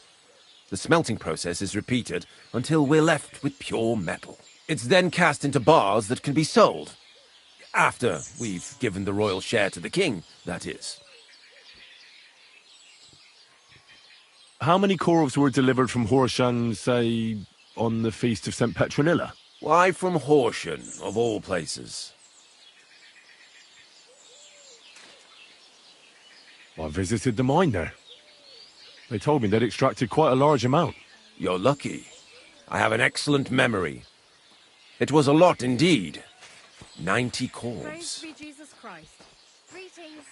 The smelting process is repeated until we're left with pure metal. It's then cast into bars that can be sold. After we've given the royal share to the king, that is. How many corves were delivered from Horshan, say, on the Feast of St. Petronilla? Why from Horsham, of all places? I visited the mine there. They told me they'd extracted quite a large amount. You're lucky. I have an excellent memory. It was a lot indeed. 90 corves. Praise be Jesus Christ. Greetings.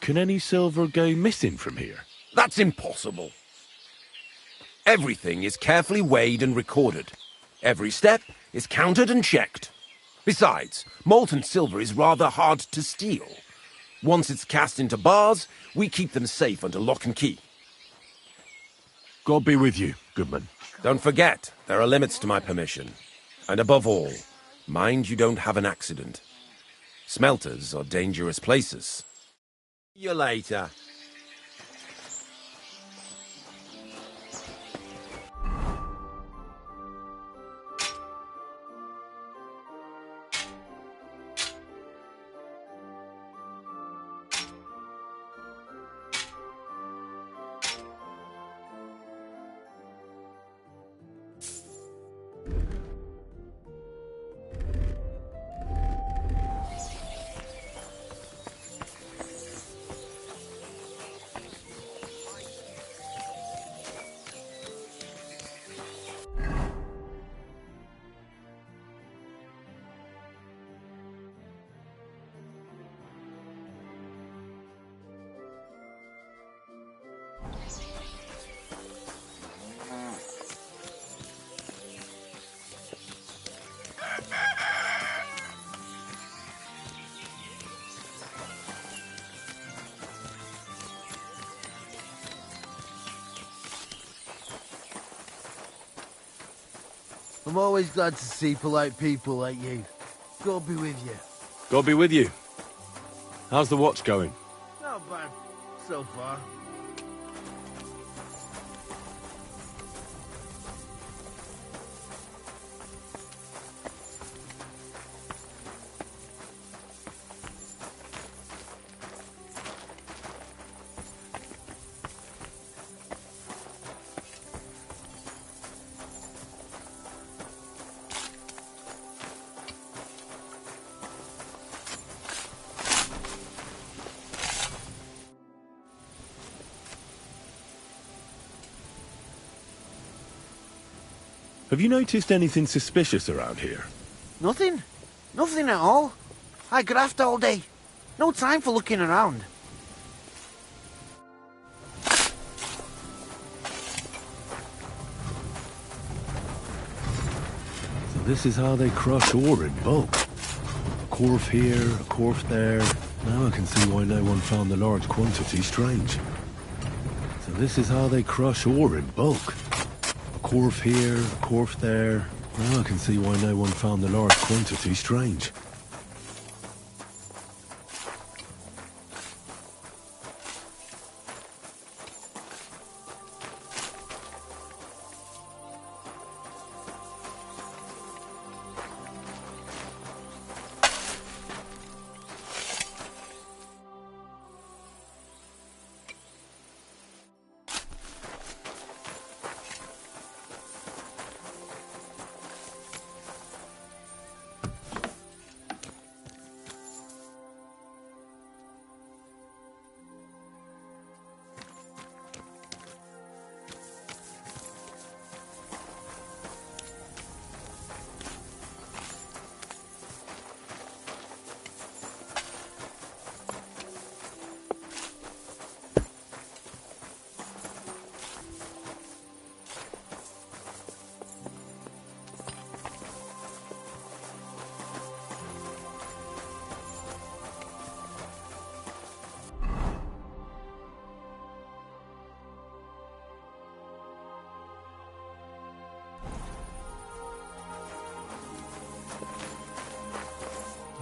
Can any silver go missing from here? That's impossible. Everything is carefully weighed and recorded. Every step is counted and checked. Besides, molten silver is rather hard to steal. Once it's cast into bars, we keep them safe under lock and key. God be with you, Goodman. Don't forget, there are limits to my permission. And above all, mind you don't have an accident. Smelters are dangerous places. See you later. I'm always glad to see polite people like you. God be with you. God be with you. How's the watch going? Not bad, so far. Have you noticed anything suspicious around here? Nothing. Nothing at all. I graft all day. No time for looking around. So this is how they crush ore in bulk. A corf here, a corf there. Now I can see why no one found the large quantity strange. So this is how they crush ore in bulk. A corf here, a corf there. Now I can see why no one found the large quantity strange.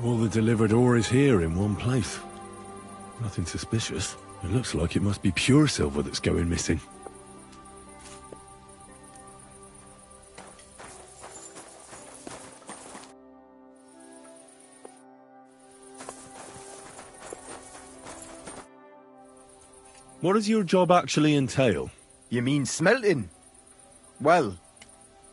All the delivered ore is here in one place. Nothing suspicious. It looks like it must be pure silver that's going missing. What does your job actually entail? You mean smelting? Well,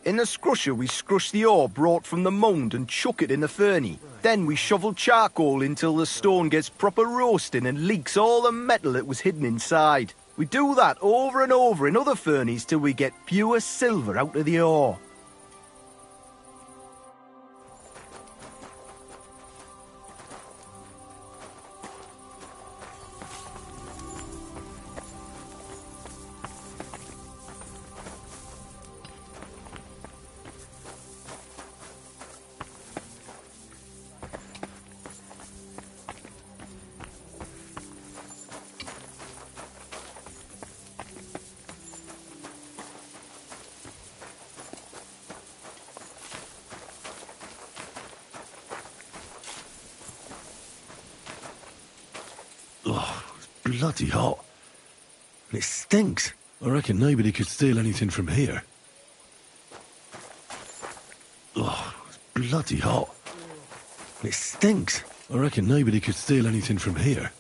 in the scrusher we scrush the ore brought from the mound and chuck it in the furnace. Then we shovel charcoal until the stone gets proper roasting and leaks all the metal that was hidden inside. We do that over and over in other furnaces till we get pure silver out of the ore. bloody hot. And it stinks. I reckon nobody could steal anything from here. Oh, it's bloody hot. And it stinks. I reckon nobody could steal anything from here.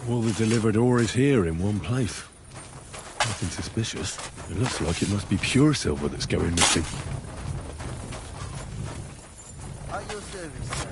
All the delivered ore is here in one place. Nothing suspicious. It looks like it must be pure silver that's going missing. At your service, sir.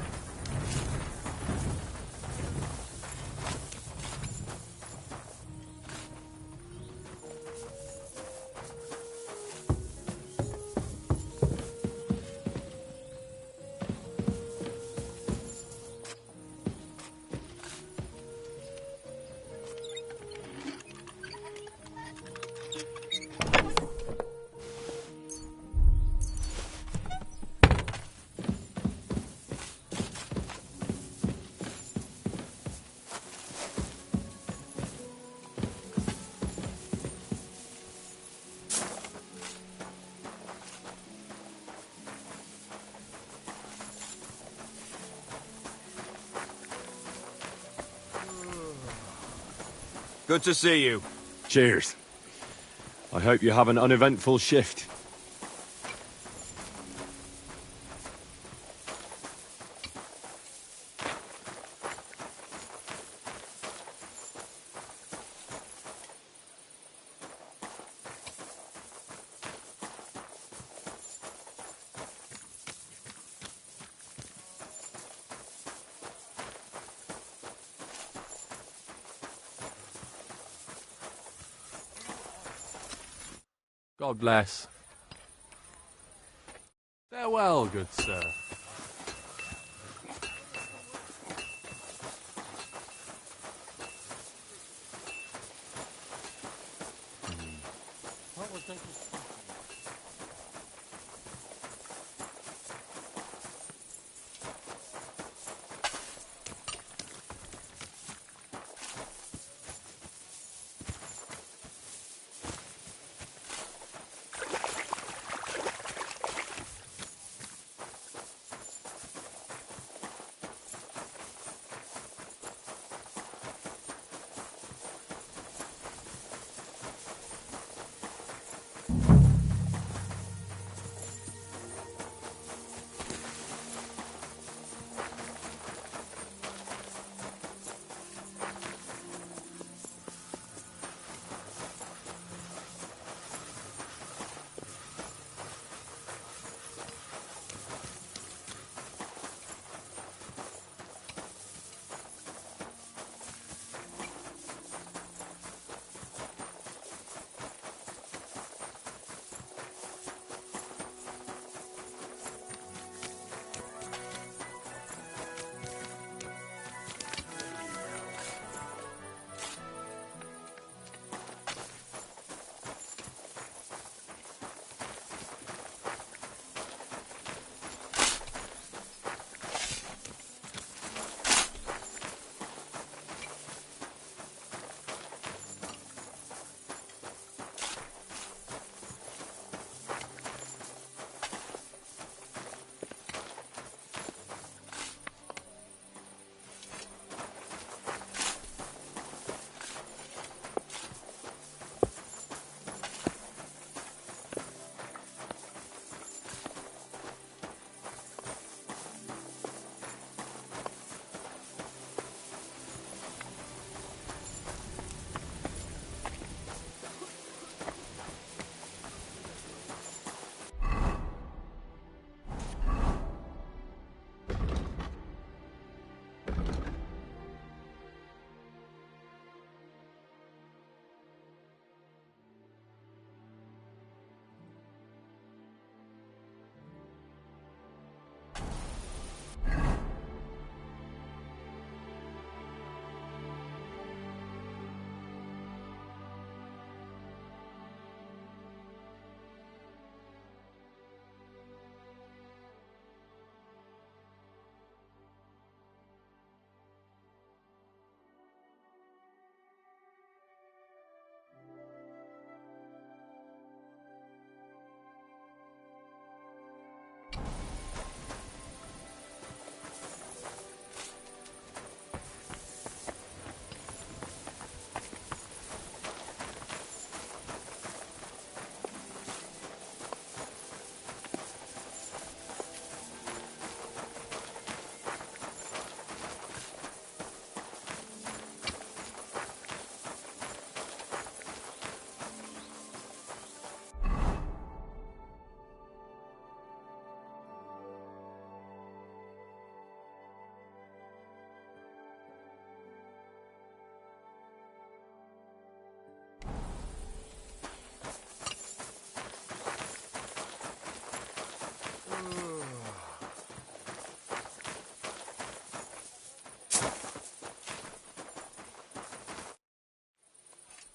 Good to see you. Cheers. I hope you have an uneventful shift. God bless. Farewell, good sir. What was that?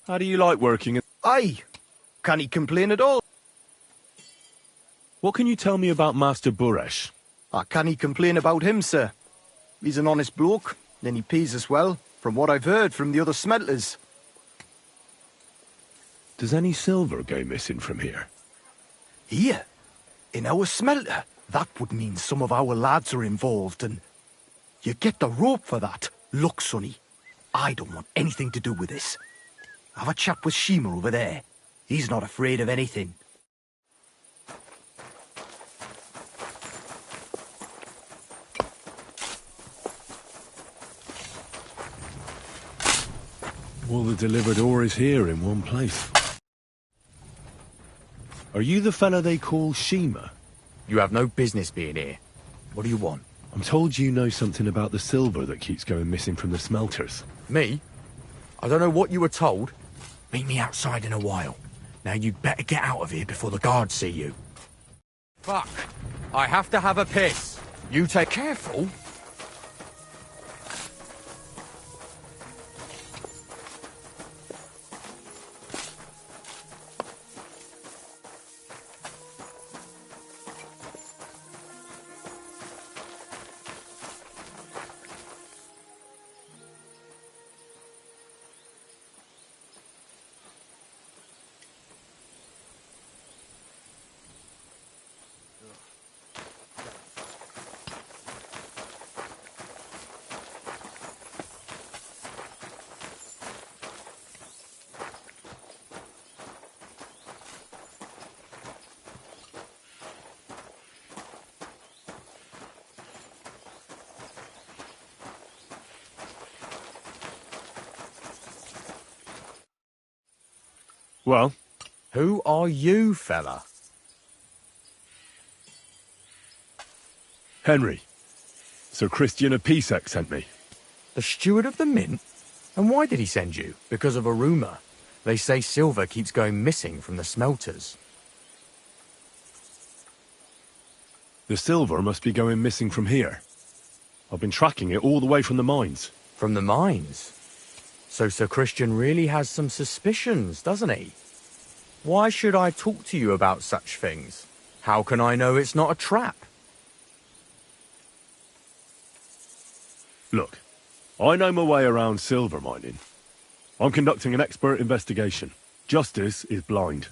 How do you like working? Aye. Can he complain at all? What can you tell me about Master Buresh? Can he complain about him, sir? He's an honest bloke, and he pays us well, from what I've heard from the other smelters. Does any silver go missing from here? Here? In our smelter? That would mean some of our lads are involved, and you get the rope for that. Look, Sonny, I don't want anything to do with this. Have a chat with Shima over there. He's not afraid of anything. All the delivered ore is here in one place. Are you the fella they call Shima? You have no business being here. What do you want? I'm told you know something about the silver that keeps going missing from the smelters. Me? I don't know what you were told. Meet me outside in a while. Now you'd better get out of here before the guards see you. Fuck. I have to have a piss. You take careful. Well? Who are you, fella? Henry. Sir Christian of Pisek sent me. The steward of the mint? And why did he send you? Because of a rumour. They say silver keeps going missing from the smelters. The silver must be going missing from here. I've been tracking it all the way from the mines. From the mines? So Sir Christian really has some suspicions, doesn't he? Why should I talk to you about such things? How can I know it's not a trap? Look, I know my way around silver mining. I'm conducting an expert investigation. Justice is blind.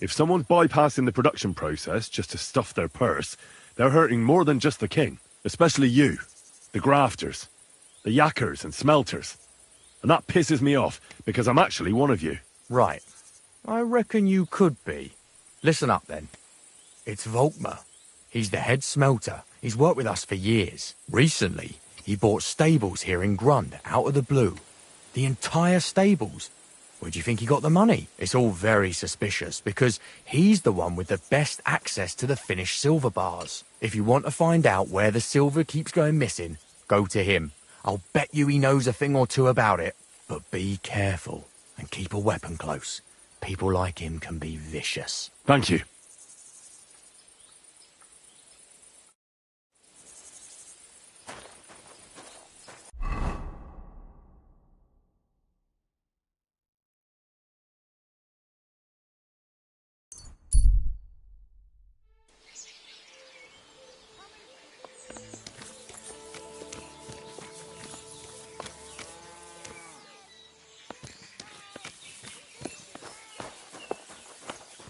If someone's bypassing the production process just to stuff their purse, they're hurting more than just the king. Especially you, the grafters, the yackers and smelters. And that pisses me off, because I'm actually one of you. Right. I reckon you could be. Listen up, then. It's Volkmar. He's the head smelter. He's worked with us for years. Recently, he bought stables here in Grund, out of the blue. The entire stables. Where do you think he got the money? It's all very suspicious, because he's the one with the best access to the finished silver bars. If you want to find out where the silver keeps going missing, go to him. I'll bet you he knows a thing or two about it. But be careful, and keep a weapon close. People like him can be vicious. Thank you.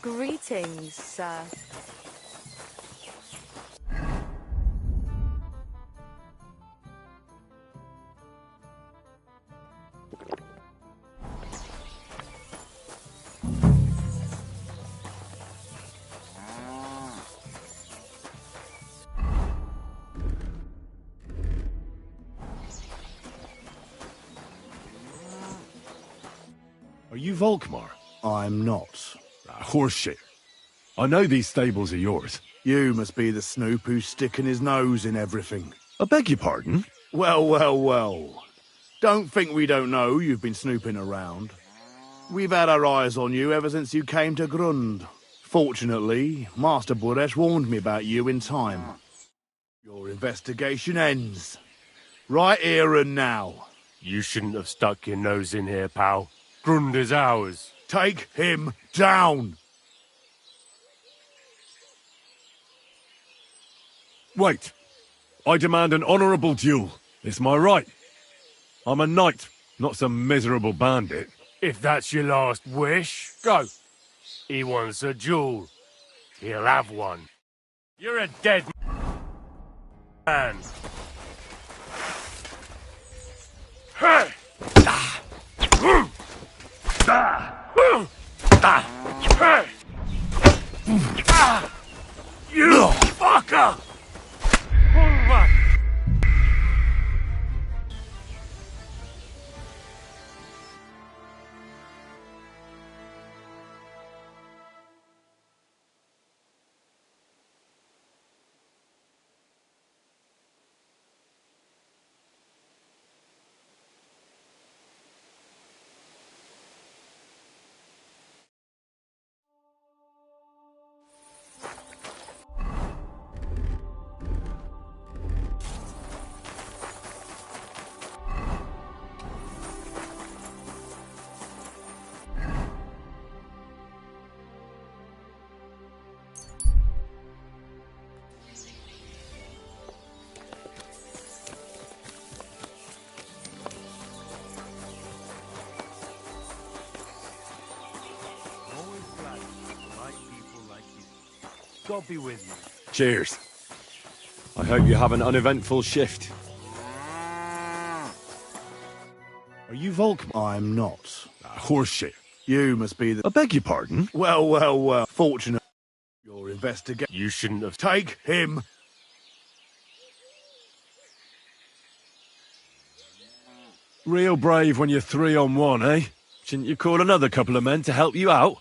Greetings, sir. Are you Volkmar? I'm not. Horseshit. I know these stables are yours. You must be the snoop who's sticking his nose in everything. I beg your pardon? Well, well, well. Don't think we don't know you've been snooping around. We've had our eyes on you ever since you came to Grund. Fortunately, Master Buresh warned me about you in time. Your investigation ends. Right here and now. You shouldn't have stuck your nose in here, pal. Grund is ours. Take him down! Wait. I demand an honourable duel. It's my right. I'm a knight, not some miserable bandit. If that's your last wish, go. He wants a duel. He'll have one. You're a dead man. You fucker! God be with you. Cheers. I hope you have an uneventful shift. Are you Volk? I'm not. Horseshit. You must be the... I beg your pardon? Well. Fortunate. Your investigation. You shouldn't have... Take him! Real brave when you're 3-on-1, eh? Shouldn't you call another couple of men to help you out?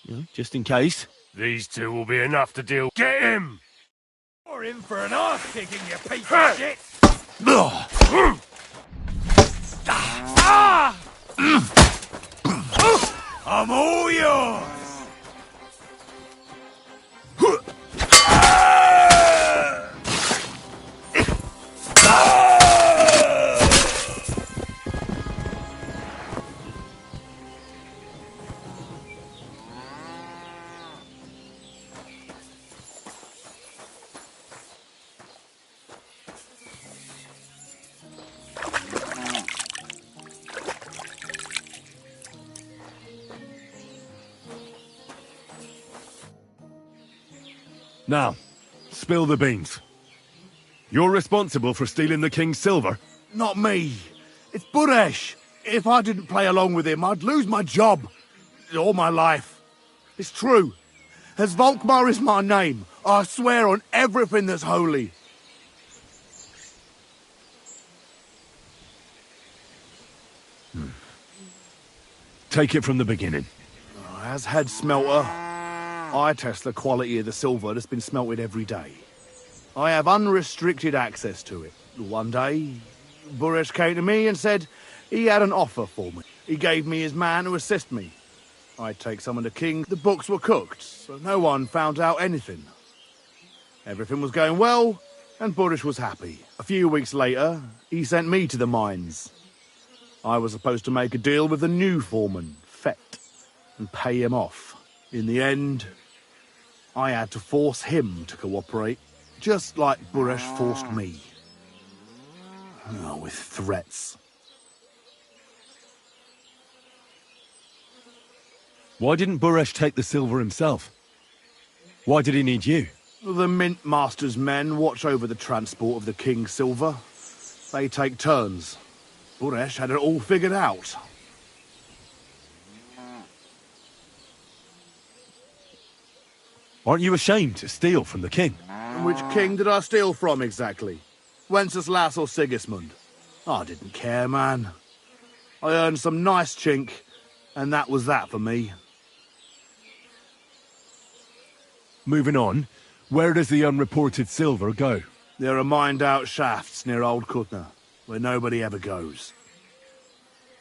You know, just in case. These two will be enough to deal. Get him! You're in for an arse-kicking, you piece of shit! I'm all yours! Now, spill the beans. You're responsible for stealing the king's silver? Not me. It's Buresh. If I didn't play along with him, I'd lose my job. All my life. It's true. As Volkmar is my name, I swear on everything that's holy. Take it from the beginning. As head smelter, I test the quality of the silver that's been smelted every day. I have unrestricted access to it. One day, Buresh came to me and said he had an offer for me. He gave me his man to assist me. I'd take some of the king. The books were cooked, so no one found out anything. Everything was going well, and Buresh was happy. A few weeks later, he sent me to the mines. I was supposed to make a deal with the new foreman, Fett, and pay him off. In the end, I had to force him to cooperate, just like Buresh forced me. Oh, with threats. Why didn't Buresh take the silver himself? Why did he need you? The Mint Master's men watch over the transport of the king's silver. They take turns. Buresh had it all figured out. Aren't you ashamed to steal from the king? And which king did I steal from exactly? Wenceslas or Sigismund? I didn't care, man. I earned some nice chink, and that was that for me. Moving on, where does the unreported silver go? There are mined-out shafts near Old Kutna, where nobody ever goes.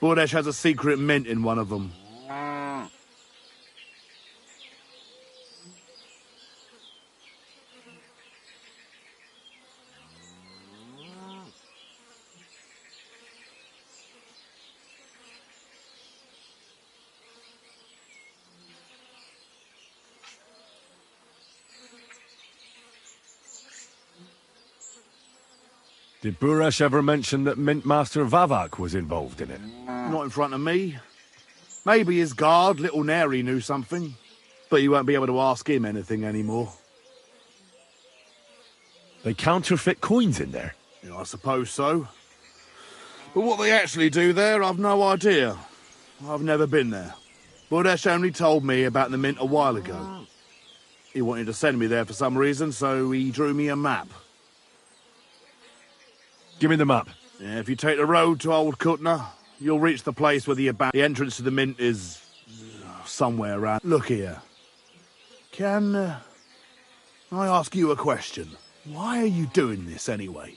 Buresh has a secret mint in one of them. Did Buresh ever mention that Mint Master Vavak was involved in it? Not in front of me. Maybe his guard, Little Neri, knew something. But you won't be able to ask him anything anymore. They counterfeit coins in there? Yeah, I suppose so. But what they actually do there, I've no idea. I've never been there. Buresh only told me about the mint a while ago. He wanted to send me there for some reason, so he drew me a map. Give me the map. Yeah, if you take the road to Old Kutna, you'll reach the place where the entrance to the mint is somewhere around. Look here. Can I ask you a question? Why are you doing this anyway?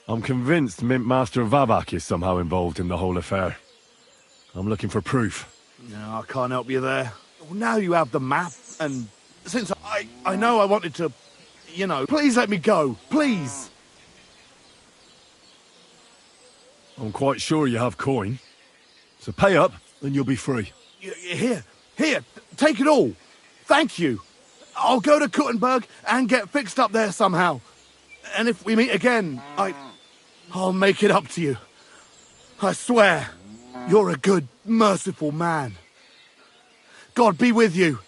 I'm convinced Mint Master Vavak is somehow involved in the whole affair. I'm looking for proof. No, I can't help you there. Well, now you have the map, and since I know I wanted to, you know, please let me go, please. I'm quite sure you have coin. So pay up, and you'll be free. Here, take it all. Thank you. I'll go to Kuttenberg and get fixed up there somehow. And if we meet again, I'll make it up to you. I swear, you're a good, merciful man. God be with you.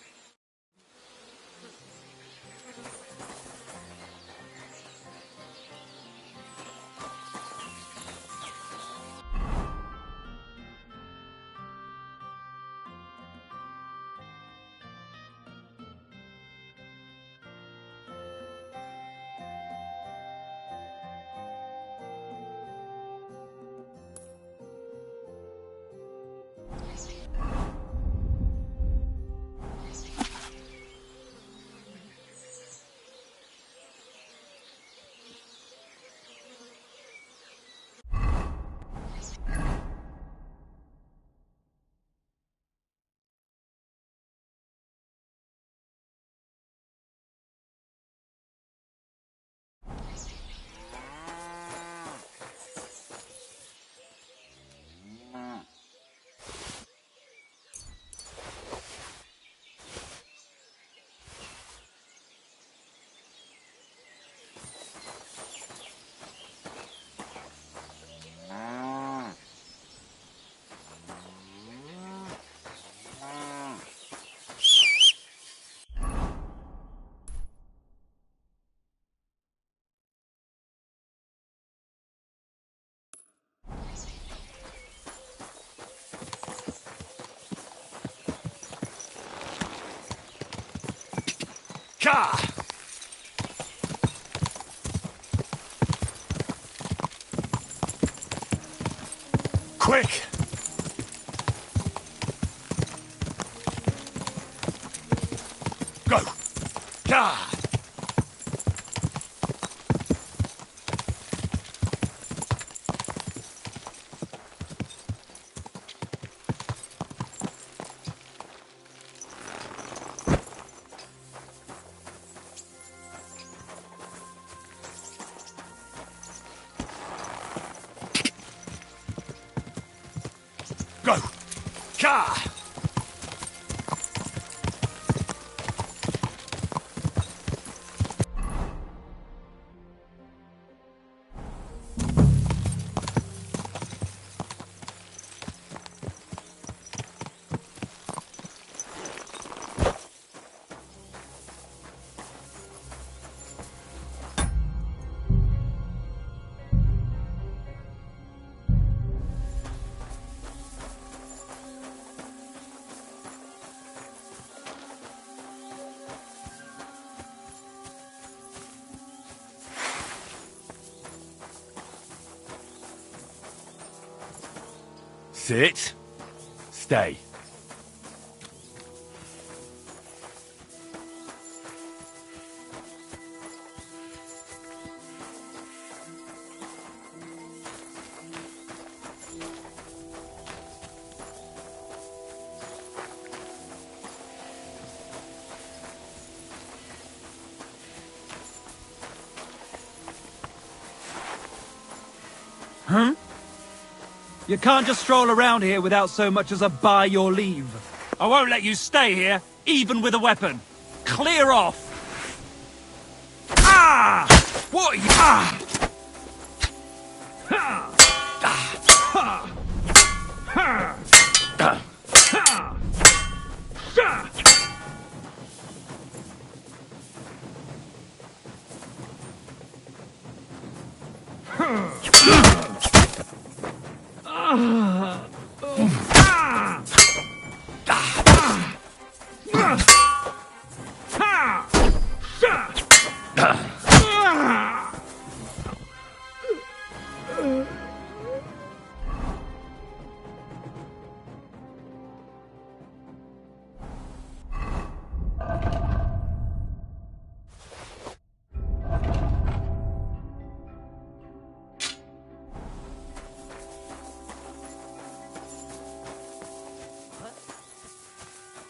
Ka! Quick! Go! Ka! Go! Ka! Sit. Stay. Huh? You can't just stroll around here without so much as a by your leave. I won't let you stay here, even with a weapon. Clear off! What? Ah!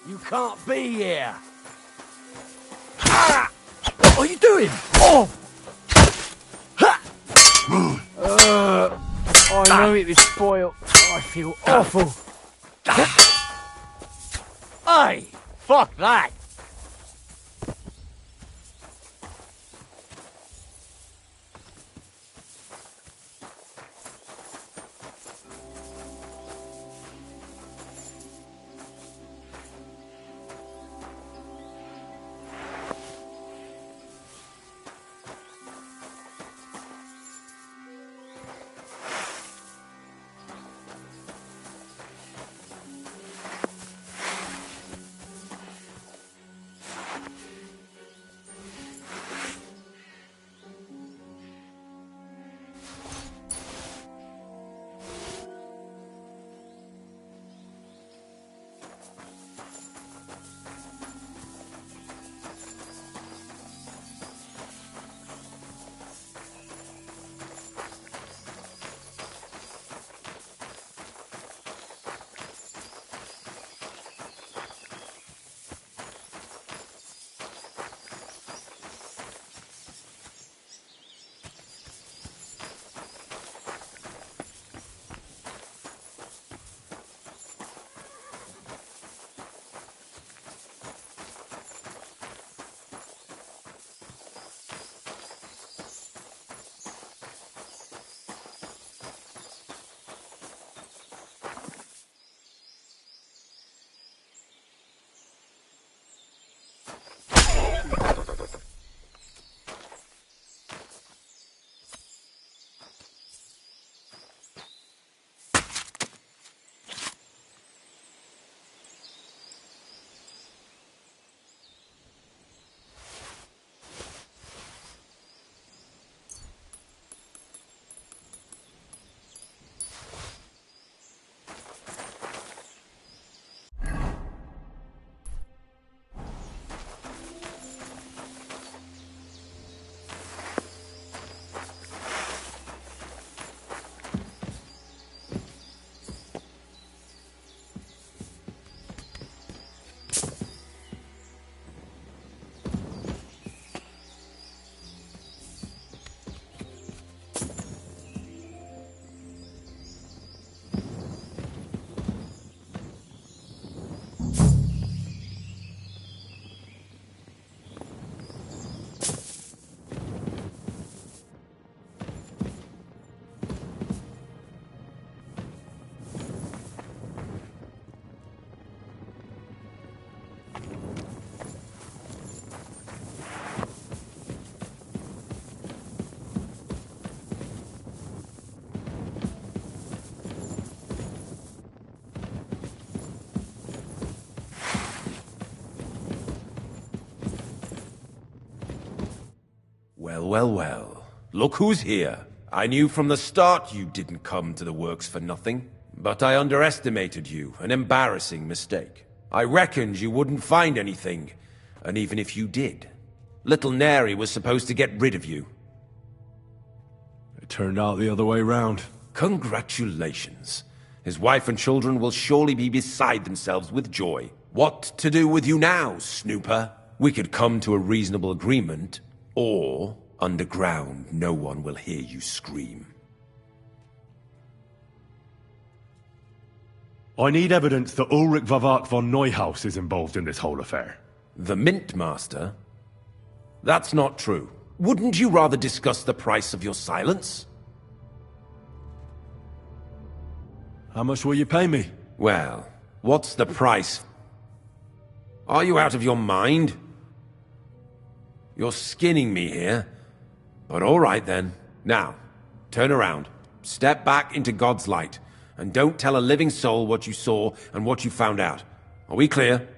You can't be here. What are you doing? Oh! I know it was spoiled. I feel awful. Hey, fuck that. Well. Look who's here. I knew from the start you didn't come to the works for nothing. But I underestimated you, an embarrassing mistake. I reckoned you wouldn't find anything, and even if you did, little Neri was supposed to get rid of you. It turned out the other way round. Congratulations. His wife and children will surely be beside themselves with joy. What to do with you now, snooper? We could come to a reasonable agreement, or underground no one will hear you scream. I need evidence that Ulrich Vavak von Neuhaus is involved in this whole affair. The Mint Master? That's not true. Wouldn't you rather discuss the price of your silence? How much will you pay me? Well, what's the price? Are you out of your mind? You're skinning me here. But all right then. Now, turn around. Step back into God's light. And don't tell a living soul what you saw and what you found out. Are we clear?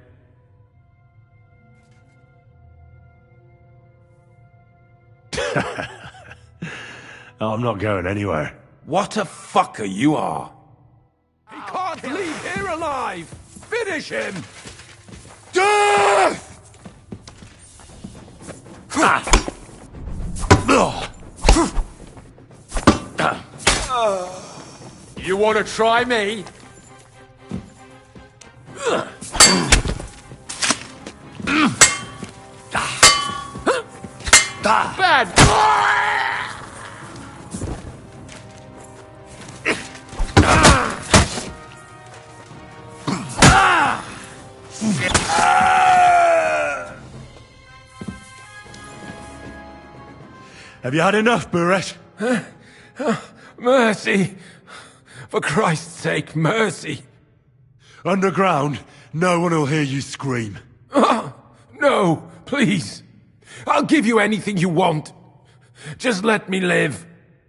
I'm not going anywhere. What a fucker you are! He can't leave here alive! Finish him! Death! You want to try me? Bad! Have you had enough, Buret? Mercy! For Christ's sake, mercy! Underground, no one will hear you scream. No, please! I'll give you anything you want. Just let me live.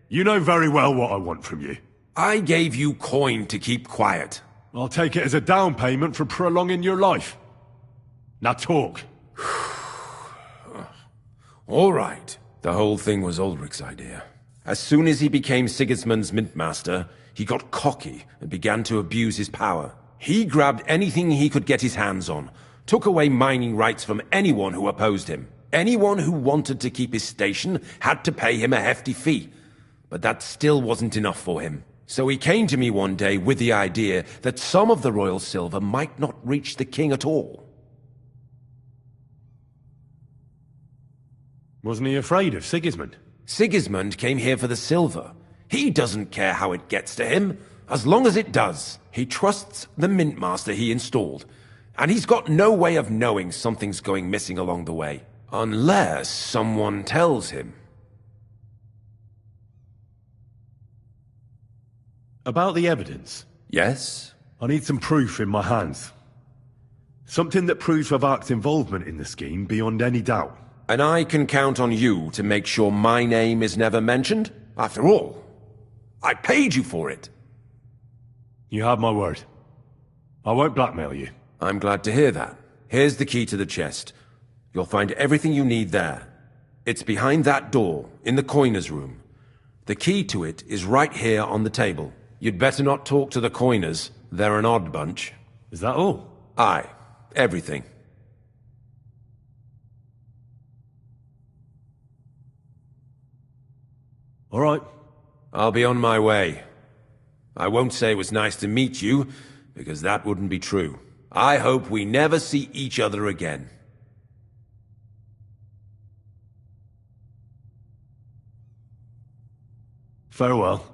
You know very well what I want from you. I gave you coin to keep quiet. I'll take it as a down payment for prolonging your life. Now talk. All right. The whole thing was Ulrich's idea. As soon as he became Sigismund's mintmaster, he got cocky and began to abuse his power. He grabbed anything he could get his hands on, took away mining rights from anyone who opposed him. Anyone who wanted to keep his station had to pay him a hefty fee. But that still wasn't enough for him. So he came to me one day with the idea that some of the royal silver might not reach the king at all. Wasn't he afraid of Sigismund? Sigismund came here for the silver. He doesn't care how it gets to him, as long as it does. He trusts the mintmaster he installed, and he's got no way of knowing something's going missing along the way. Unless someone tells him. About the evidence? Yes? I need some proof in my hands. Something that proves Vavark's involvement in the scheme beyond any doubt. And I can count on you to make sure my name is never mentioned? After all, I paid you for it. You have my word. I won't blackmail you. I'm glad to hear that. Here's the key to the chest. You'll find everything you need there. It's behind that door, in the coiner's room. The key to it is right here on the table. You'd better not talk to the coiners. They're an odd bunch. Is that all? Aye. Everything. All right. I'll be on my way. I won't say it was nice to meet you, because that wouldn't be true. I hope we never see each other again. Farewell.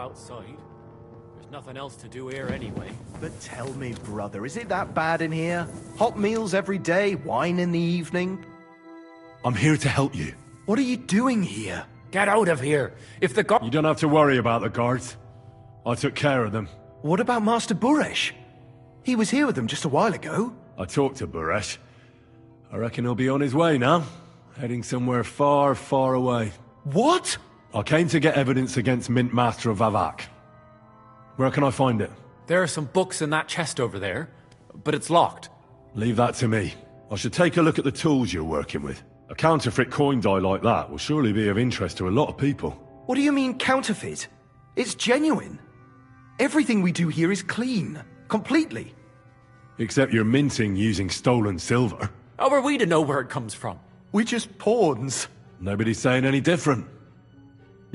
outside. There's nothing else to do here anyway. But tell me, brother, is it that bad in here? Hot meals every day, wine in the evening? I'm here to help you. What are you doing here? Get out of here! If the guard... You don't have to worry about the guards. I took care of them. What about Master Buresh? He was here with them just a while ago. I talked to Buresh. I reckon he'll be on his way now. Heading somewhere far, far away. What? I came to get evidence against Mint Master of Vavak. Where can I find it? There are some books in that chest over there, but it's locked. Leave that to me. I should take a look at the tools you're working with. A counterfeit coin die like that will surely be of interest to a lot of people. What do you mean counterfeit? It's genuine. Everything we do here is clean. Completely. Except you're minting using stolen silver. How are we to know where it comes from? We're just pawns. Nobody's saying any different.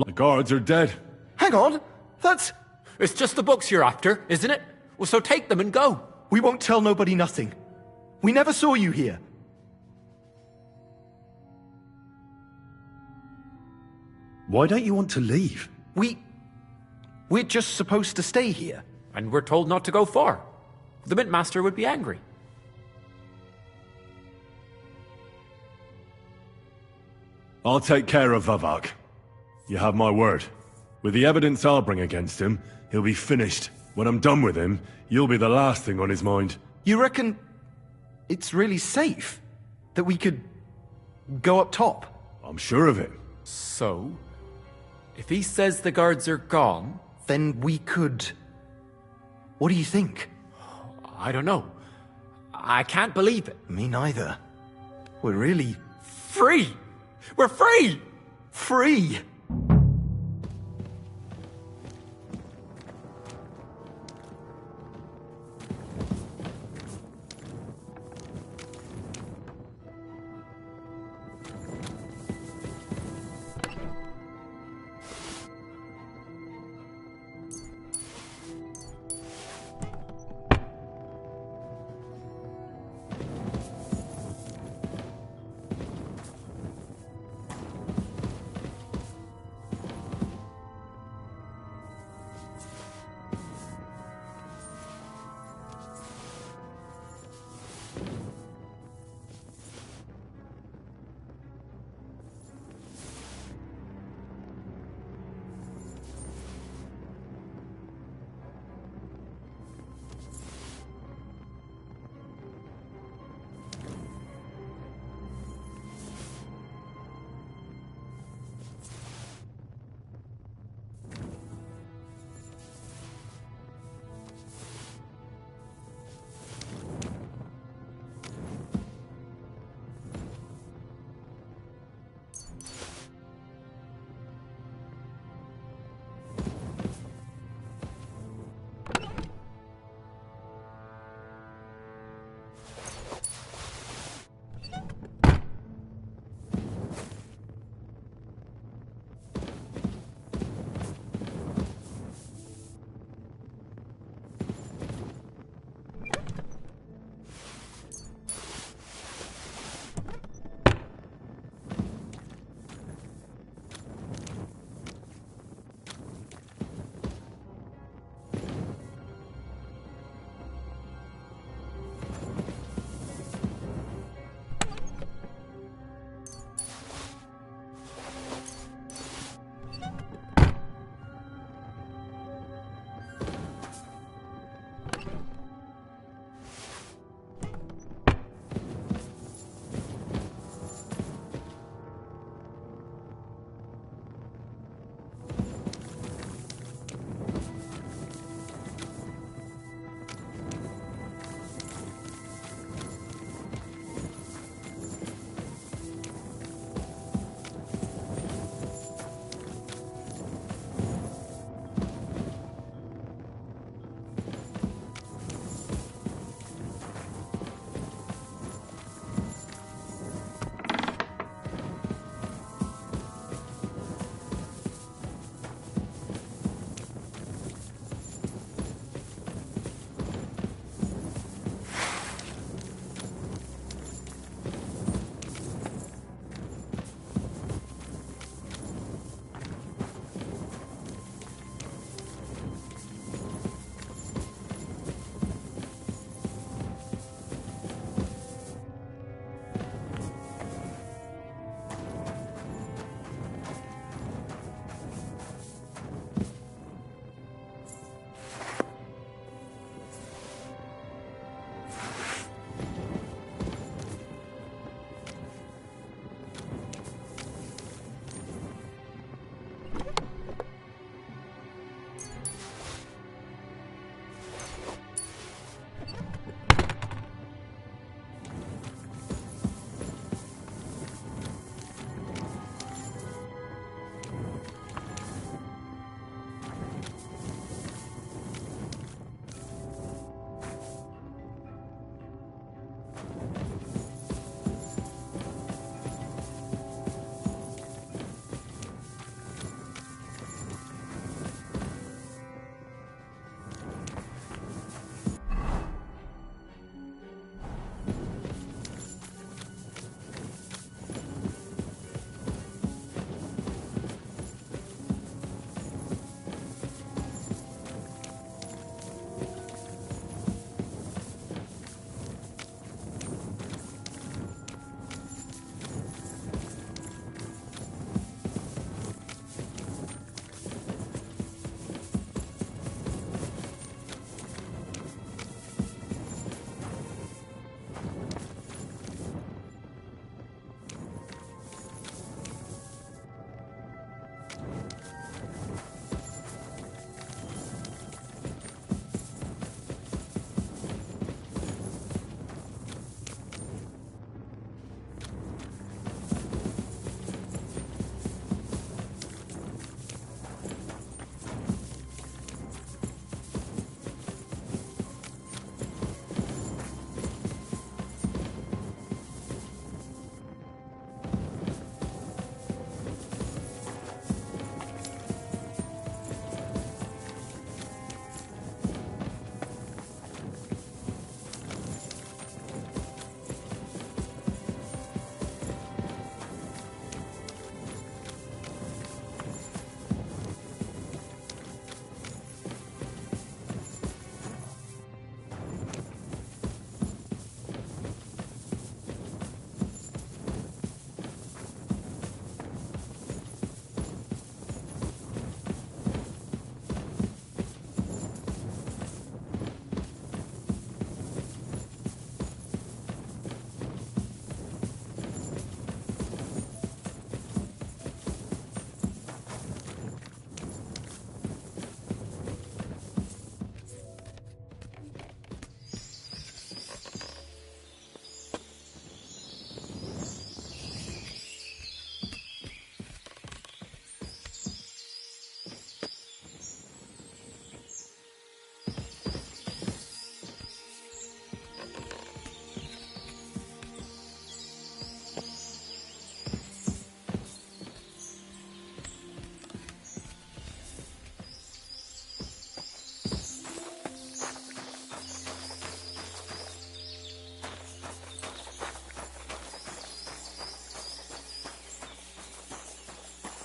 The guards are dead. Hang on! That's... It's just the books you're after, isn't it? Well, so take them and go. We won't tell nobody nothing. We never saw you here. Why don't you want to leave? We're just supposed to stay here. And we're told not to go far. The Mint Master would be angry. I'll take care of Vavak. You have my word. With the evidence I'll bring against him, he'll be finished. When I'm done with him, you'll be the last thing on his mind. You reckon it's really safe? That we could go up top? I'm sure of it. So, if he says the guards are gone... Then we could... What do you think? I don't know. I can't believe it. Me neither. We're really... Free! We're free! Free!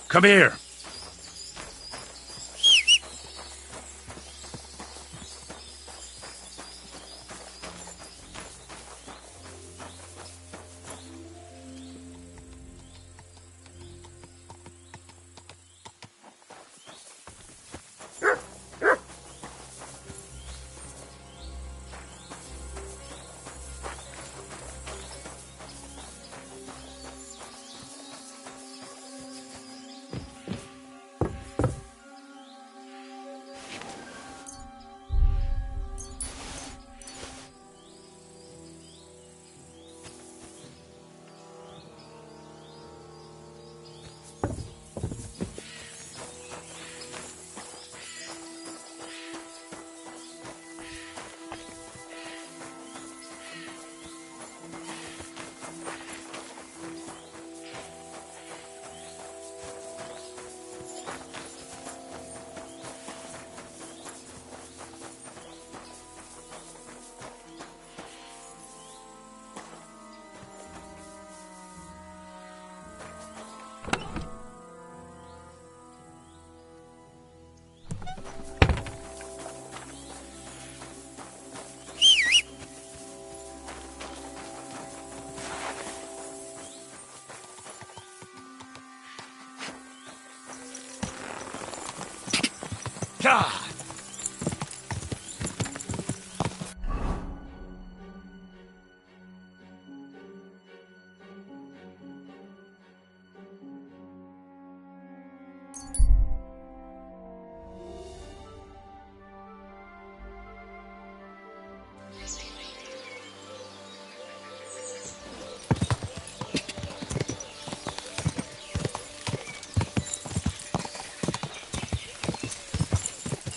Come here. God!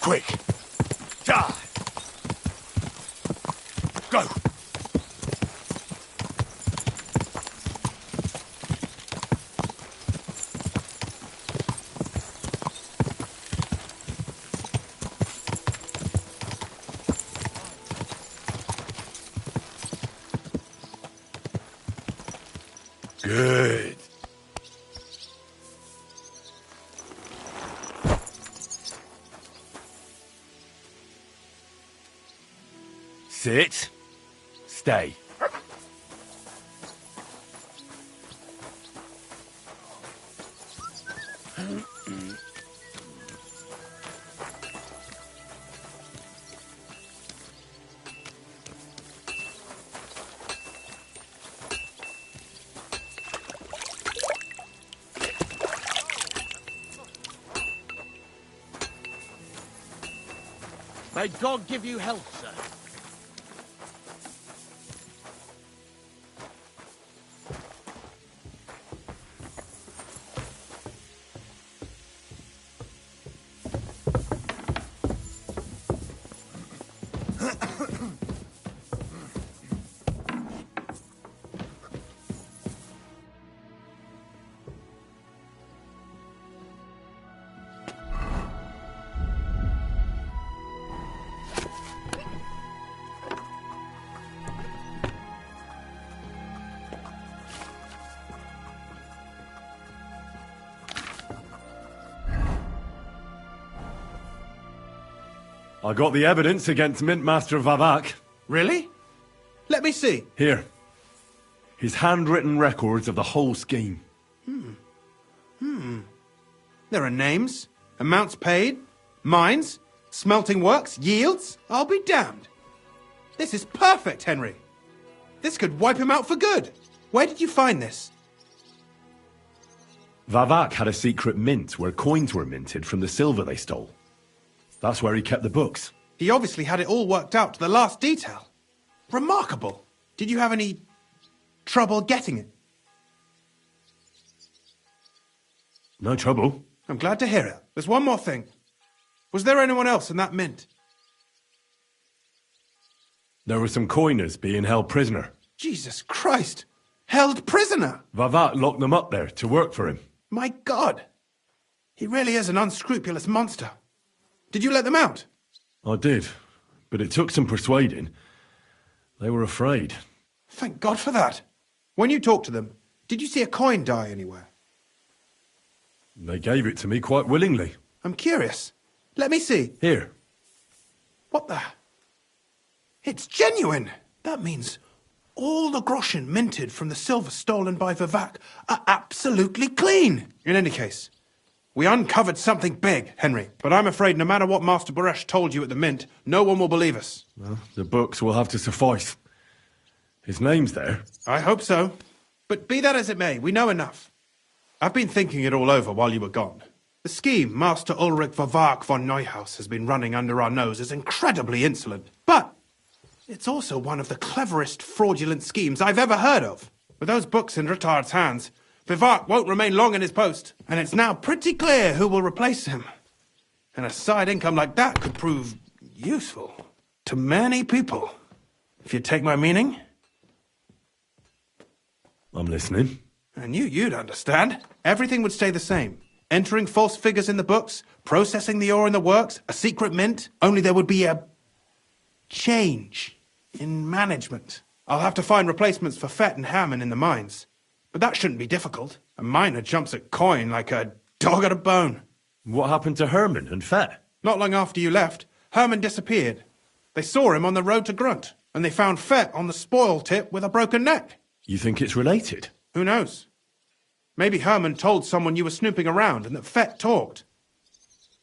Quick! Die! Go! Good. Sit. Stay. May God give you health, sir. I got the evidence against Mintmaster Vavak. Really? Let me see. Here. His handwritten records of the whole scheme. There are names, amounts paid, mines, smelting works, yields. I'll be damned. This is perfect, Henry. This could wipe him out for good. Where did you find this? Vavak had a secret mint where coins were minted from the silver they stole. That's where he kept the books. He obviously had it all worked out to the last detail. Remarkable. Did you have any trouble getting it? No trouble. I'm glad to hear it. There's one more thing. Was there anyone else in that mint? There were some coiners being held prisoner. Jesus Christ! Held prisoner! Vavak locked them up there to work for him. My God! He really is an unscrupulous monster. Did you let them out? I did, but it took some persuading. They were afraid. Thank God for that. When you talked to them, did you see a coin die anywhere? They gave it to me quite willingly. I'm curious. Let me see. Here. What the? It's genuine! That means all the groschen minted from the silver stolen by Vivek are absolutely clean! In any case, we uncovered something big, Henry. But I'm afraid no matter what Master Buresh told you at the mint, no one will believe us. Well, the books will have to suffice. His name's there. I hope so. But be that as it may, we know enough. I've been thinking it all over while you were gone. The scheme Master Ulrich Vivek von Neuhaus has been running under our nose is incredibly insolent. But it's also one of the cleverest fraudulent schemes I've ever heard of. With those books in Retard's hands, Vivek won't remain long in his post, and it's now pretty clear who will replace him. And a side income like that could prove useful to many people. If you take my meaning. I'm listening. I knew you'd understand. Everything would stay the same. Entering false figures in the books, processing the ore in the works, a secret mint, only there would be a change in management. I'll have to find replacements for Fett and Hammond in the mines. But that shouldn't be difficult. A miner jumps at coin like a dog at a bone. What happened to Herman and Fett? Not long after you left, Herman disappeared. They saw him on the road to Grunt, and they found Fett on the spoil tip with a broken neck. You think it's related? Who knows? Maybe Herman told someone you were snooping around and that Fett talked.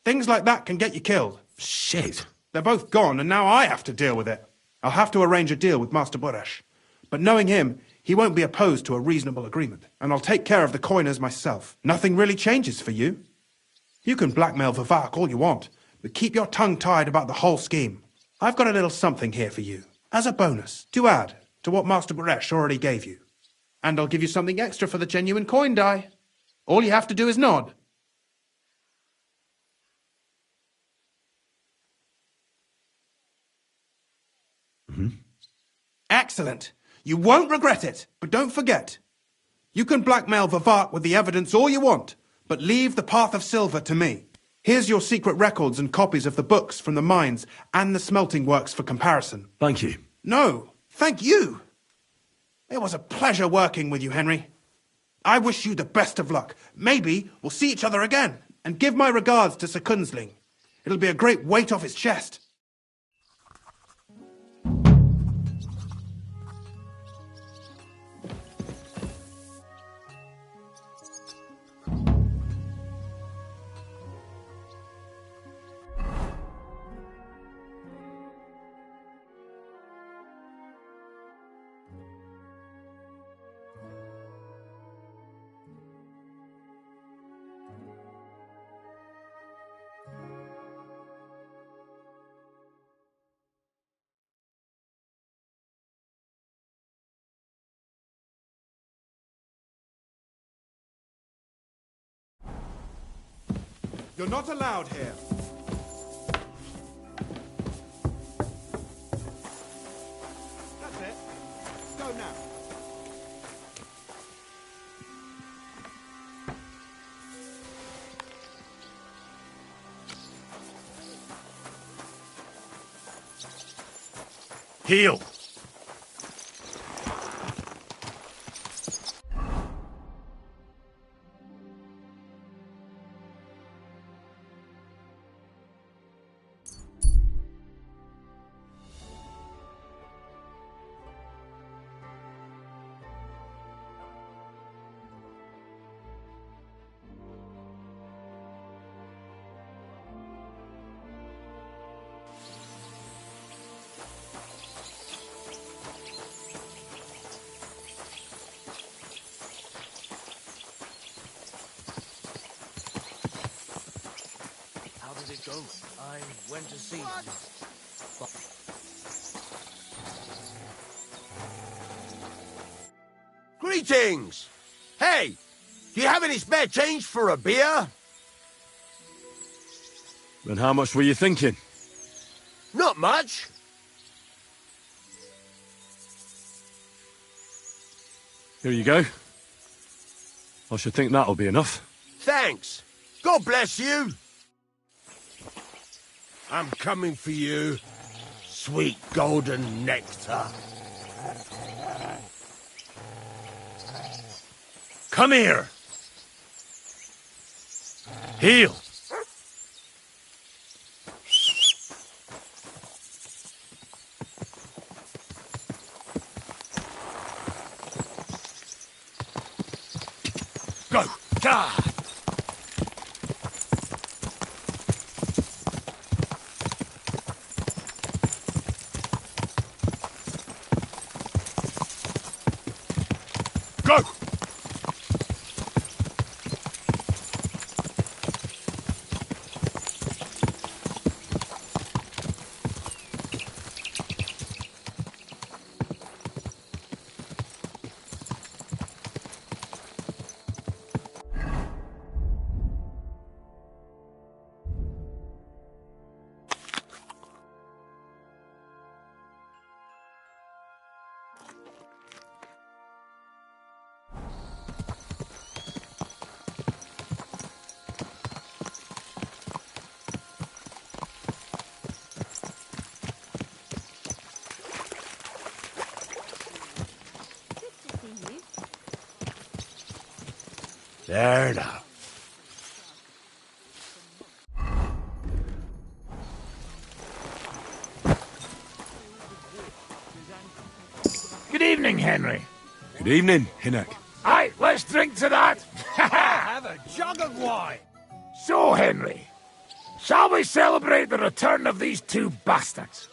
Things like that can get you killed. Shit. They're both gone, and now I have to deal with it. I'll have to arrange a deal with Master Buresh. But knowing him, he won't be opposed to a reasonable agreement. And I'll take care of the coiners myself. Nothing really changes for you. You can blackmail Vivek all you want, but keep your tongue tied about the whole scheme. I've got a little something here for you, as a bonus, to add to what Master Buresh already gave you. And I'll give you something extra for the genuine coin die. All you have to do is nod. Excellent. You won't regret it, but don't forget. You can blackmail Vivek with the evidence all you want, but leave the Path of Silver to me. Here's your secret records and copies of the books from the mines and the smelting works for comparison. Thank you. No, thank you. It was a pleasure working with you, Henry. I wish you the best of luck. Maybe we'll see each other again. And give my regards to Sir Kunzling. It'll be a great weight off his chest. You're not allowed here. That's it. Go now. Heal. Did it go? I went to see. Greetings! Hey, do you have any spare change for a beer? And how much were you thinking? Not much. Here you go. I should think that'll be enough. Thanks. God bless you. I'm coming for you, sweet golden nectar. Come here. Heal! Go! God! Go! There now. Good evening, Henry. Good evening, Hinnock. Aye, let's drink to that. Have a jug of wine. So, Henry, shall we celebrate the return of these two bastards?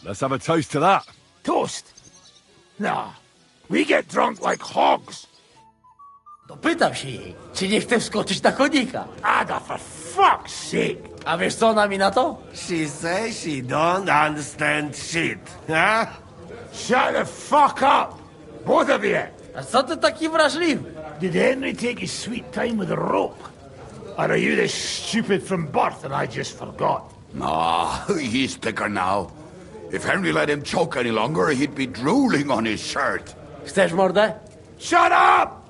Let's have a toast to that. Toast? Nah, we get drunk like hogs. Dopytam się jej, czy nie chce wskoczyć na konika. Ada, for fuck's sake. A wiesz co ona mi na to? She says she don't understand shit, huh? Shut the fuck up, both of you. A co ty taki wrażliwy? Did Henry take his sweet time with a rope? Or are you this stupid from birth and I just forgot? No, he's thicker now. If Henry let him choke any longer, he'd be drooling on his shirt. Chcesz mordę? Shut up!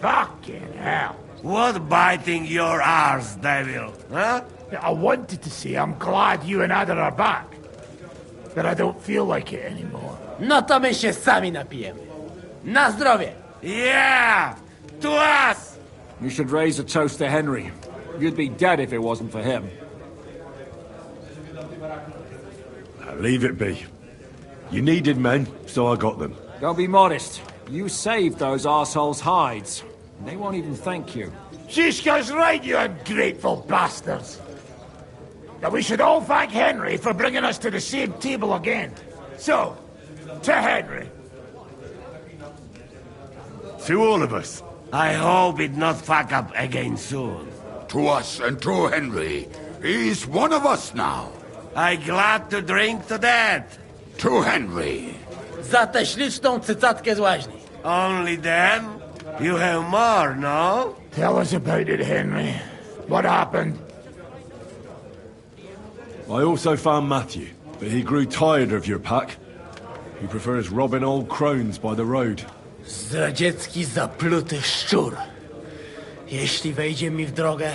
Fucking hell. What biting your arse, devil, huh? I wanted to say I'm glad you and Ada are back. But I don't feel like it anymore. No to my się sami napijemy. Na zdrowie! Yeah! To us! You should raise a toast to Henry. You'd be dead if it wasn't for him. Leave it be. You needed men, so I got them. Don't be modest. You saved those arseholes' hides. They won't even thank you. Shishka's right, you ungrateful bastards. That we should all thank Henry for bringing us to the same table again. So, to Henry. To all of us. I hope it not fuck up again soon. To us and to Henry. He's one of us now. I glad to drink to that. To Henry. Za tę śliczną cycatkę z łaźni. Only them? You have more, no? Tell us about it, Henry. What happened? I also found Matthew, but he grew tired of your pack. He prefers robbing old crones by the road. Zdradziecki, zapluty szczur. Jeśli wejdzie mi w drogę,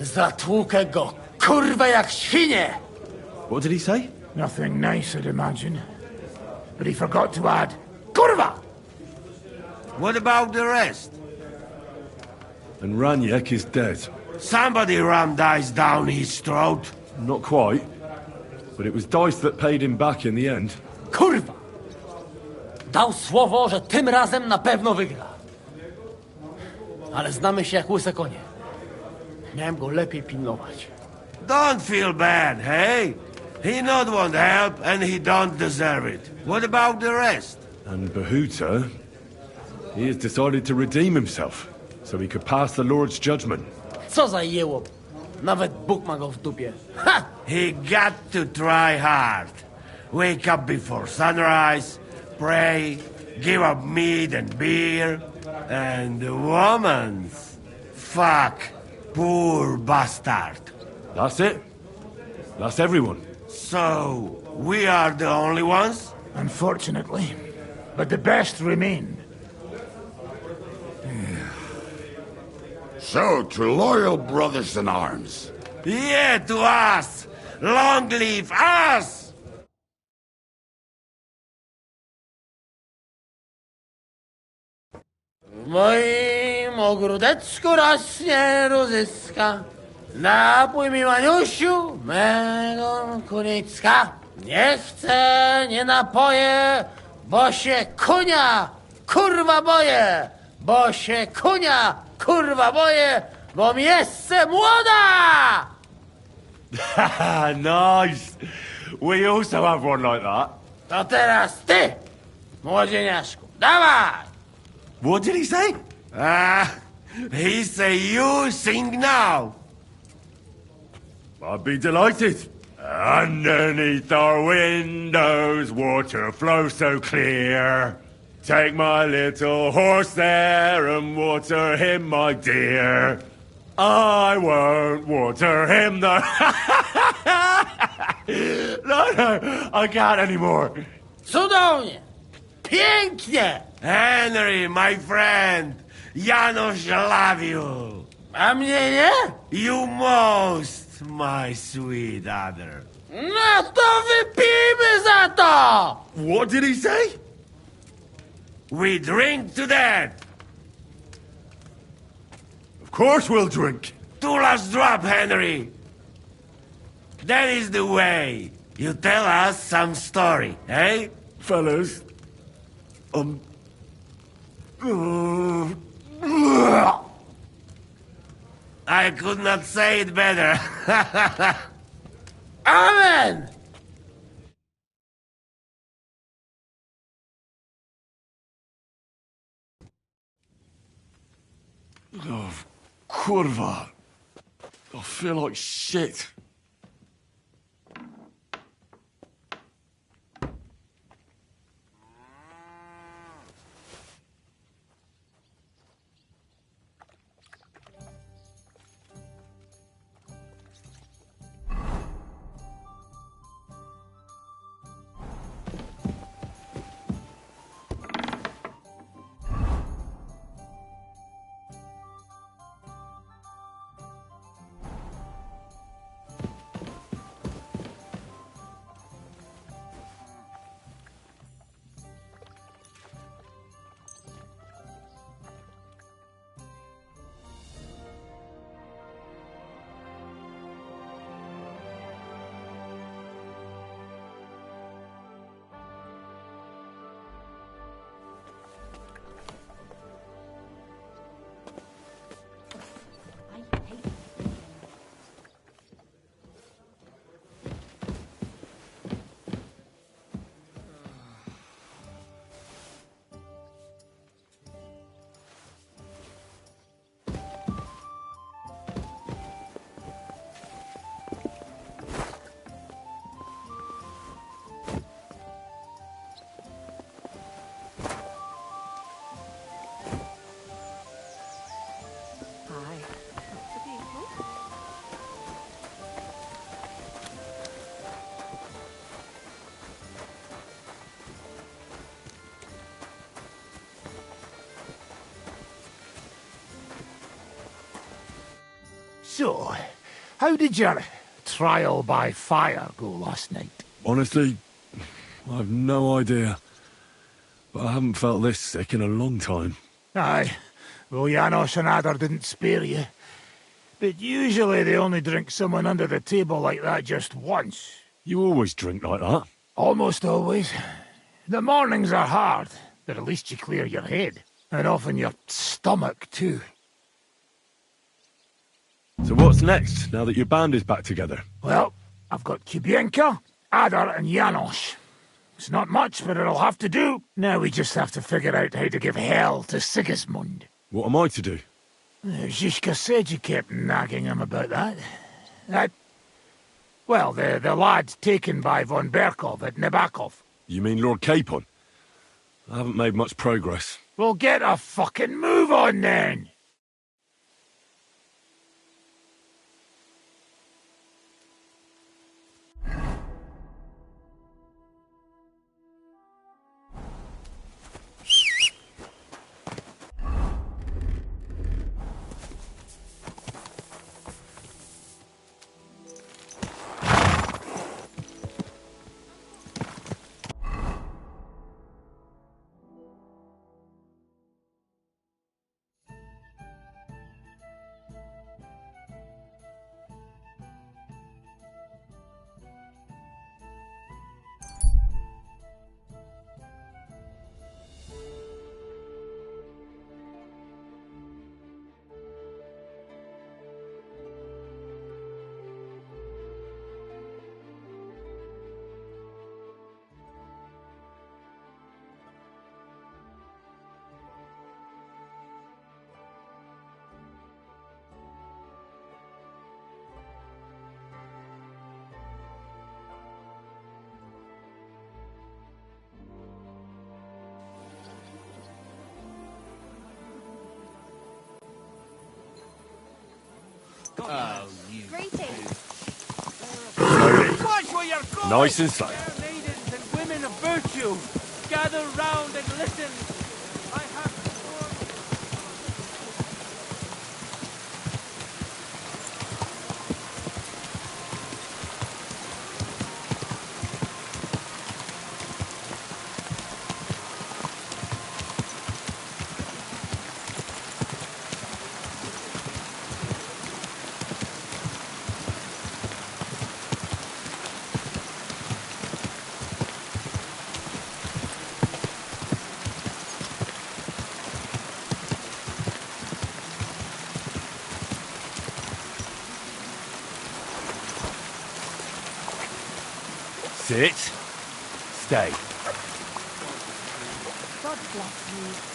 zatłukę go, kurwa, jak świnie! What did he say? Nothing nice, I'd imagine. But he forgot to add, kurwa! What about the rest? And Raniek is dead. Somebody rammed dice down his throat. Not quite. But it was dice that paid him back in the end. Kurwa! Dał słowo, że tym razem na pewno wygra. Ale znamy się jak łyse konie. Miałem go lepiej pilnować. Don't feel bad, hey? He not want help and he don't deserve it. What about the rest? And Bahuta, he has decided to redeem himself, so he could pass the Lord's judgment. Co za jełop. Nawet Bóg ma go w dupie. Ha! He got to try hard. Wake up before sunrise, pray, give up meat and beer, and the woman's. Fuck, poor bastard. That's it. That's everyone. So, we are the only ones? Unfortunately. But the best remain. So, to loyal brothers in arms. Yeah, to us! Long live us! W moim tym ogródeczku rośnie różyska. Napój mi, Maniusiu, mego kunicka. Nie chcę, nie napoję, bo się kunia, kurwa boję. Bo się kunia, kurwa boję, bo mi jeszcze młoda! Nice. We also have one like that. To teraz ty, młodzieniaszku, dawaj! What did he say? He say you sing now. I'd be delighted. Underneath our windows, water flows so clear. Take my little horse there and water him, my dear. I won't water him, though. No, I can't anymore. Cudownie! Pięknie! Henry, my friend! Janusz love you! A mnie nie? You most, my sweet other. No to wypijmy za to! What did he say? We drink to that! Of course we'll drink. Two last drop, Henry! That is the way. You tell us some story, eh? Fellas, I could not say it better. Amen! Oh, kurwa. I feel like shit. So, how did your trial by fire go last night? Honestly, I've no idea. But I haven't felt this sick in a long time. Aye. Well, Janos and Adder didn't spare you. But usually they only drink someone under the table like that just once. You always drink like that? Almost always. The mornings are hard, but at least you clear your head. And often your stomach, too. So what's next, now that your band is back together? Well, I've got Kubienka, Adder and Janos. It's not much, but it'll have to do. Now we just have to figure out how to give hell to Sigismund. What am I to do? Zizka said you kept nagging him about that. Well, the lad taken by von Berkov at Nebakov. You mean Lord Capon? I haven't made much progress. Well, get a fucking move on, then! Oh, you. Greetings. Watch where you're going! Nice and slow. Fair maidens and women of virtue, gather round and listen. I have Sit. Stay. God bless you.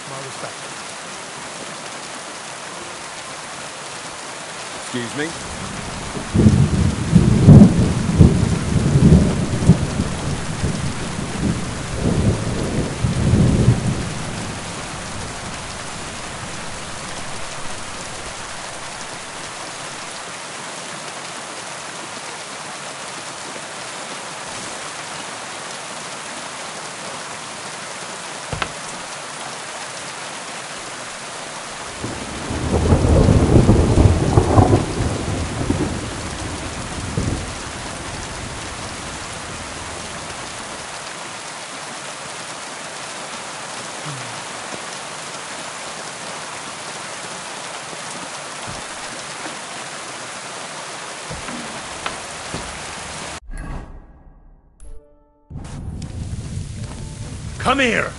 My respect. Excuse me. Come here!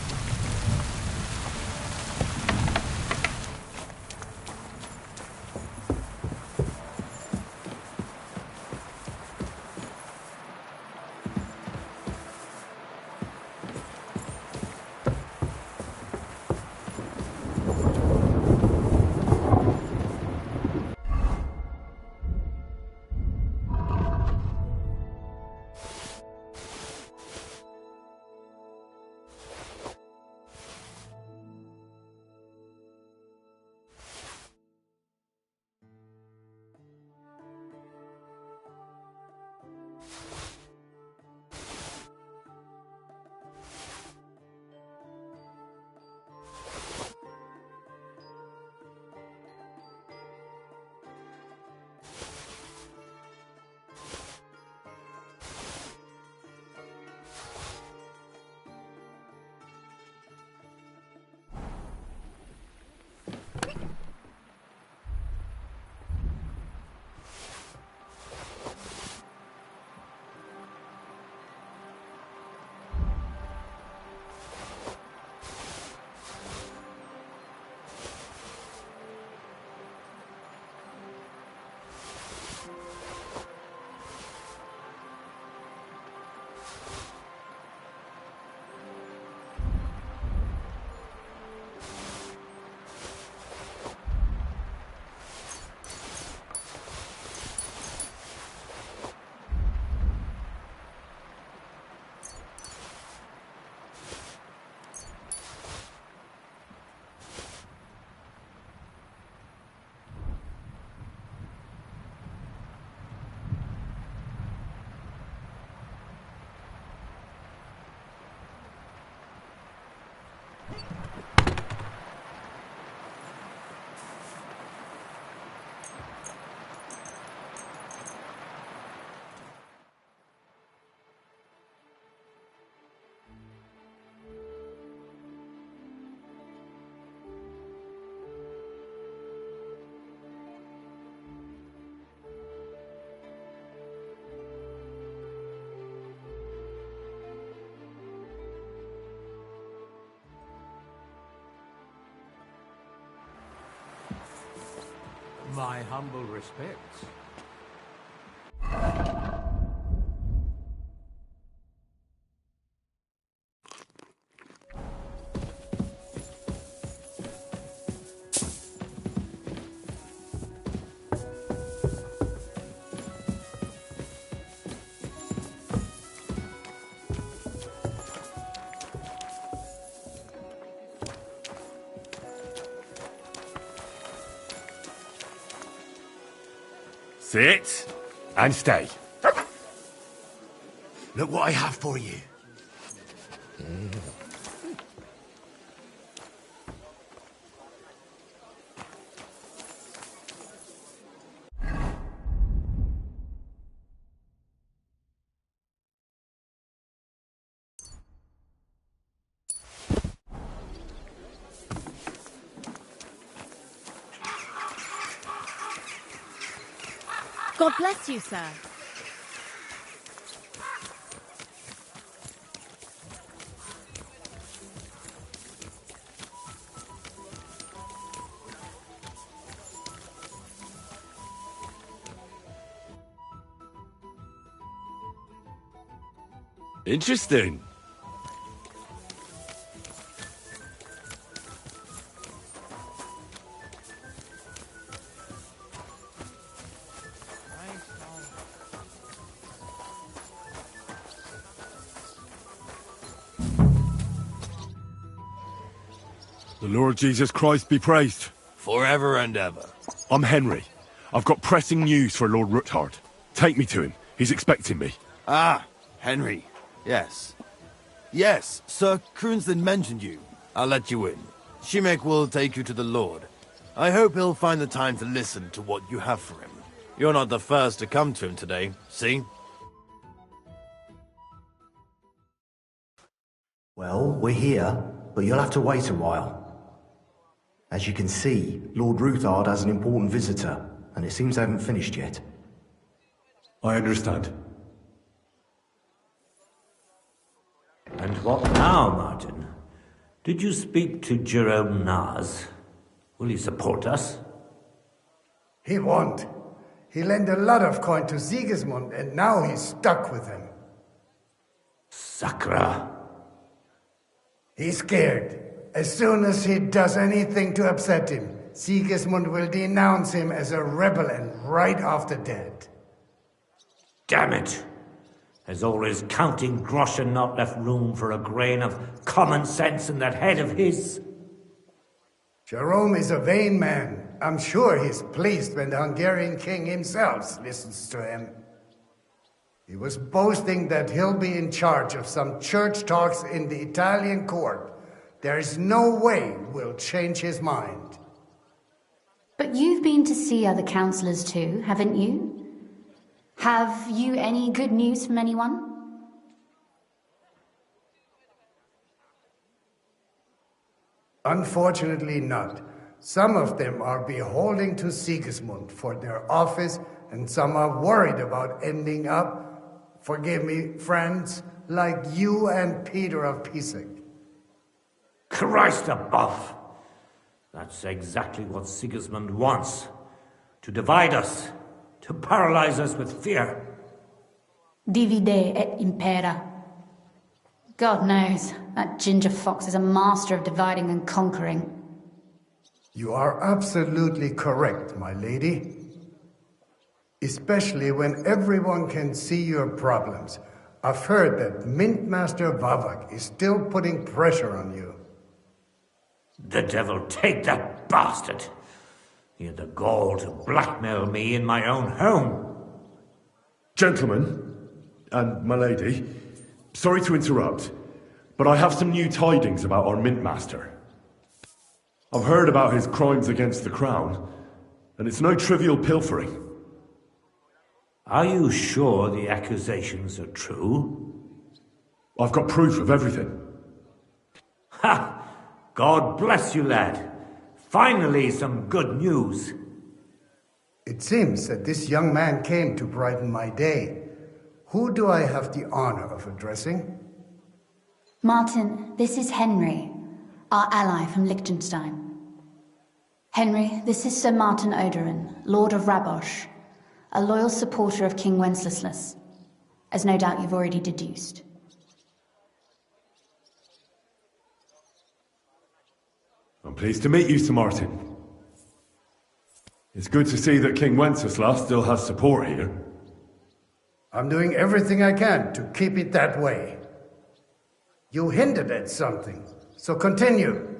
My humble respects. Sit and stay. Look what I have for you. God bless you, sir. Interesting. The Lord Jesus Christ be praised. Forever and ever. I'm Henry. I've got pressing news for Lord Ruthard. Take me to him. He's expecting me. Ah, Henry. Yes. Yes, Sir Crunston mentioned you. I'll let you in. Shimek will take you to the Lord. I hope he'll find the time to listen to what you have for him. You're not the first to come to him today, see? Well, we're here, but you'll have to wait a while. As you can see, Lord Ruthard has an important visitor, and it seems they haven't finished yet. I understand. And what now, Martin? Did you speak to Jerome Nars? Will he support us? He won't. He lent a lot of coin to Sigismund, and now he's stuck with him. Massacre. He's scared. As soon as he does anything to upset him, Sigismund will denounce him as a rebel and right off the dead. Damn it! Has all his counting groschen not left room for a grain of common sense in that head of his? Jerome is a vain man. I'm sure he's pleased when the Hungarian king himself listens to him. He was boasting that he'll be in charge of some church talks in the Italian court. There's no way we'll change his mind. But you've been to see other councillors too, haven't you? Have you any good news from anyone? Unfortunately not. Some of them are beholden to Sigismund for their office, and some are worried about ending up, forgive me, friends, like you and Peter of Pisek. Christ above! That's exactly what Sigismund wants. To divide us. To paralyze us with fear. Divide et impera. God knows, that ginger fox is a master of dividing and conquering. You are absolutely correct, my lady. Especially when everyone can see your problems. I've heard that Mint Master Vavak is still putting pressure on you. The devil take that bastard! He had the gall to blackmail me in my own home. Gentlemen, and my lady, sorry to interrupt, but I have some new tidings about our Mint Master. I've heard about his crimes against the crown, and it's no trivial pilfering. Are you sure the accusations are true? I've got proof of everything. Ha! God bless you, lad. Finally, some good news. It seems that this young man came to brighten my day. Who do I have the honor of addressing? Martin, this is Henry, our ally from Liechtenstein. Henry, this is Sir Martin Odoran, Lord of Rabosh, a loyal supporter of King Wenceslas, as no doubt you've already deduced. I'm pleased to meet you, Sir Martin. It's good to see that King Wenceslas still has support here. I'm doing everything I can to keep it that way. You hinted at something, so continue.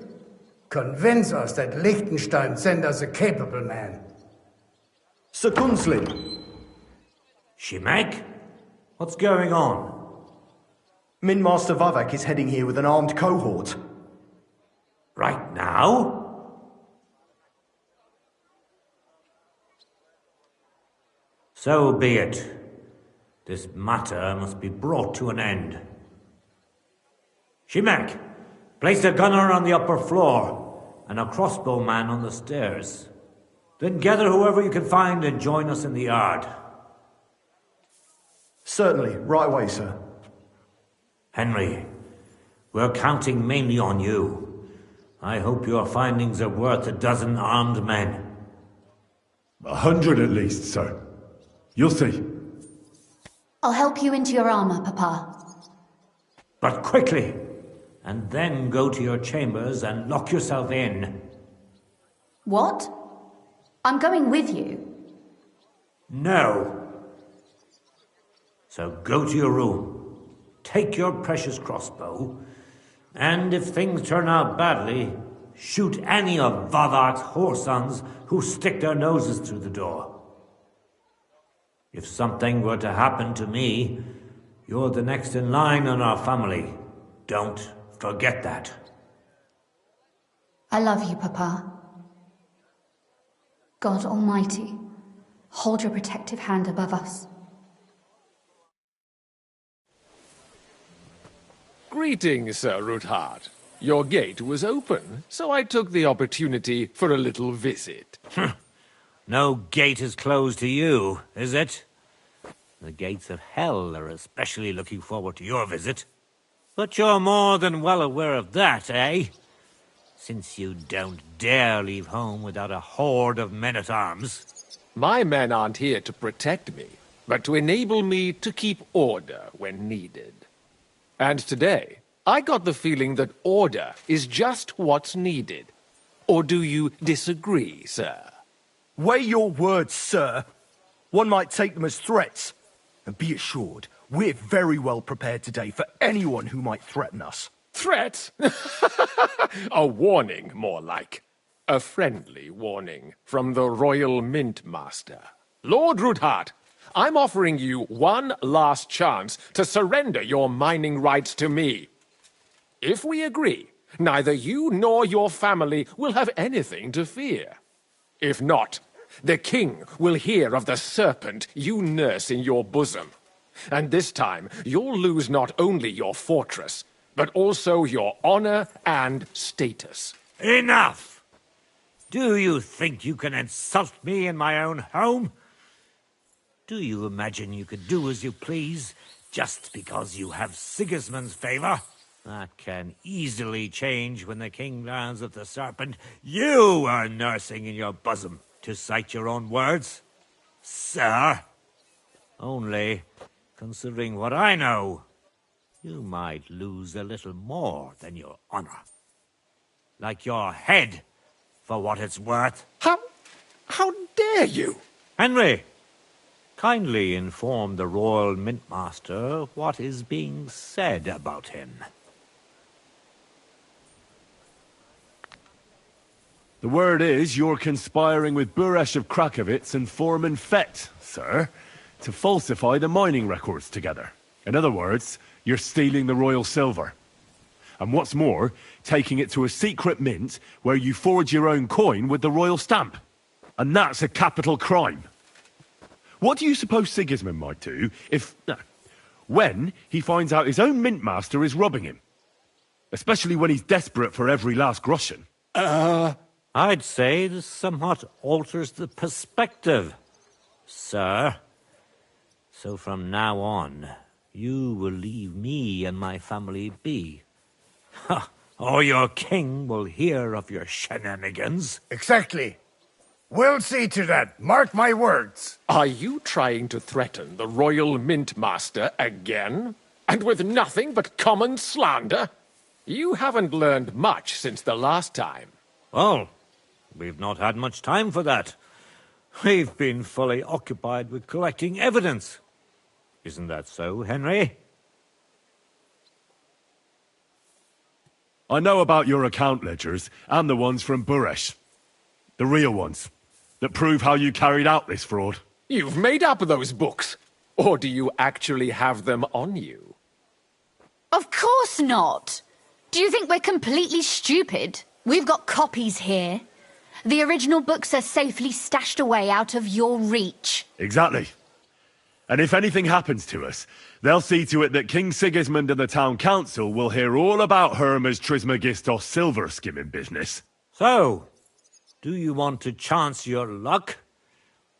Convince us that Liechtenstein sent us a capable man. Sir Gunslin. Shimek? What's going on? Min Master Vavak is heading here with an armed cohort. Right now? So be it. This matter must be brought to an end. Shimek, place a gunner on the upper floor and a crossbowman on the stairs. Then gather whoever you can find and join us in the yard. Certainly, right away, sir. Henry, we're counting mainly on you. I hope your findings are worth a dozen armed men. 100 at least, sir. You'll see. I'll help you into your armor, Papa. But quickly, and then go to your chambers and lock yourself in. What? I'm going with you. No. So go to your room, take your precious crossbow, and if things turn out badly, shoot any of Vavak's whoresons who stick their noses through the door. If something were to happen to me, you're the next in line in our family. Don't forget that. I love you, Papa. God Almighty, hold your protective hand above us. Greetings, Sir Ruthard. Your gate was open, so I took the opportunity for a little visit. No gate is closed to you, is it? The gates of hell are especially looking forward to your visit. But you're more than well aware of that, eh? Since you don't dare leave home without a horde of men-at-arms. My men aren't here to protect me, but to enable me to keep order when needed. And today, I got the feeling that order is just what's needed. Or do you disagree, sir? Weigh your words, sir. One might take them as threats. And be assured, we're very well prepared today for anyone who might threaten us. Threat? A warning, more like. A friendly warning from the Royal Mint Master. Lord Ruthard, I'm offering you one last chance to surrender your mining rights to me. If we agree, neither you nor your family will have anything to fear. If not, the king will hear of the serpent you nurse in your bosom. And this time, you'll lose not only your fortress, but also your honor and status. Enough! Do you think you can insult me in my own home? Do you imagine you could do as you please, just because you have Sigismund's favor? That can easily change when the king learns of the serpent you are nursing in your bosom, to cite your own words. Sir, only, considering what I know, you might lose a little more than your honor. Like your head, for what it's worth. How dare you? Henry, kindly inform the Royal Mintmaster what is being said about him. The word is you're conspiring with Buresh of Krakowitz and Foreman Fett, sir, to falsify the mining records together. In other words, you're stealing the royal silver. And what's more, taking it to a secret mint where you forge your own coin with the royal stamp. And that's a capital crime. What do you suppose Sigismund might do when he finds out his own mint master is robbing him? Especially when he's desperate for every last groschen. I'd say this somewhat alters the perspective, sir. So from now on, you will leave me and my family be. Ha! or your king will hear of your shenanigans. Exactly. We'll see to that. Mark my words. Are you trying to threaten the Royal Mint Master again? And with nothing but common slander? You haven't learned much since the last time. Well, we've not had much time for that. We've been fully occupied with collecting evidence. Isn't that so, Henry? I know about your account ledgers and the ones from Buresh. The real ones, that prove how you carried out this fraud. You've made up those books. Or do you actually have them on you? Of course not. Do you think we're completely stupid? We've got copies here. The original books are safely stashed away out of your reach. Exactly. And if anything happens to us, they'll see to it that King Sigismund and the town council will hear all about Hermes Trismegistos silver skimming business. So, do you want to chance your luck,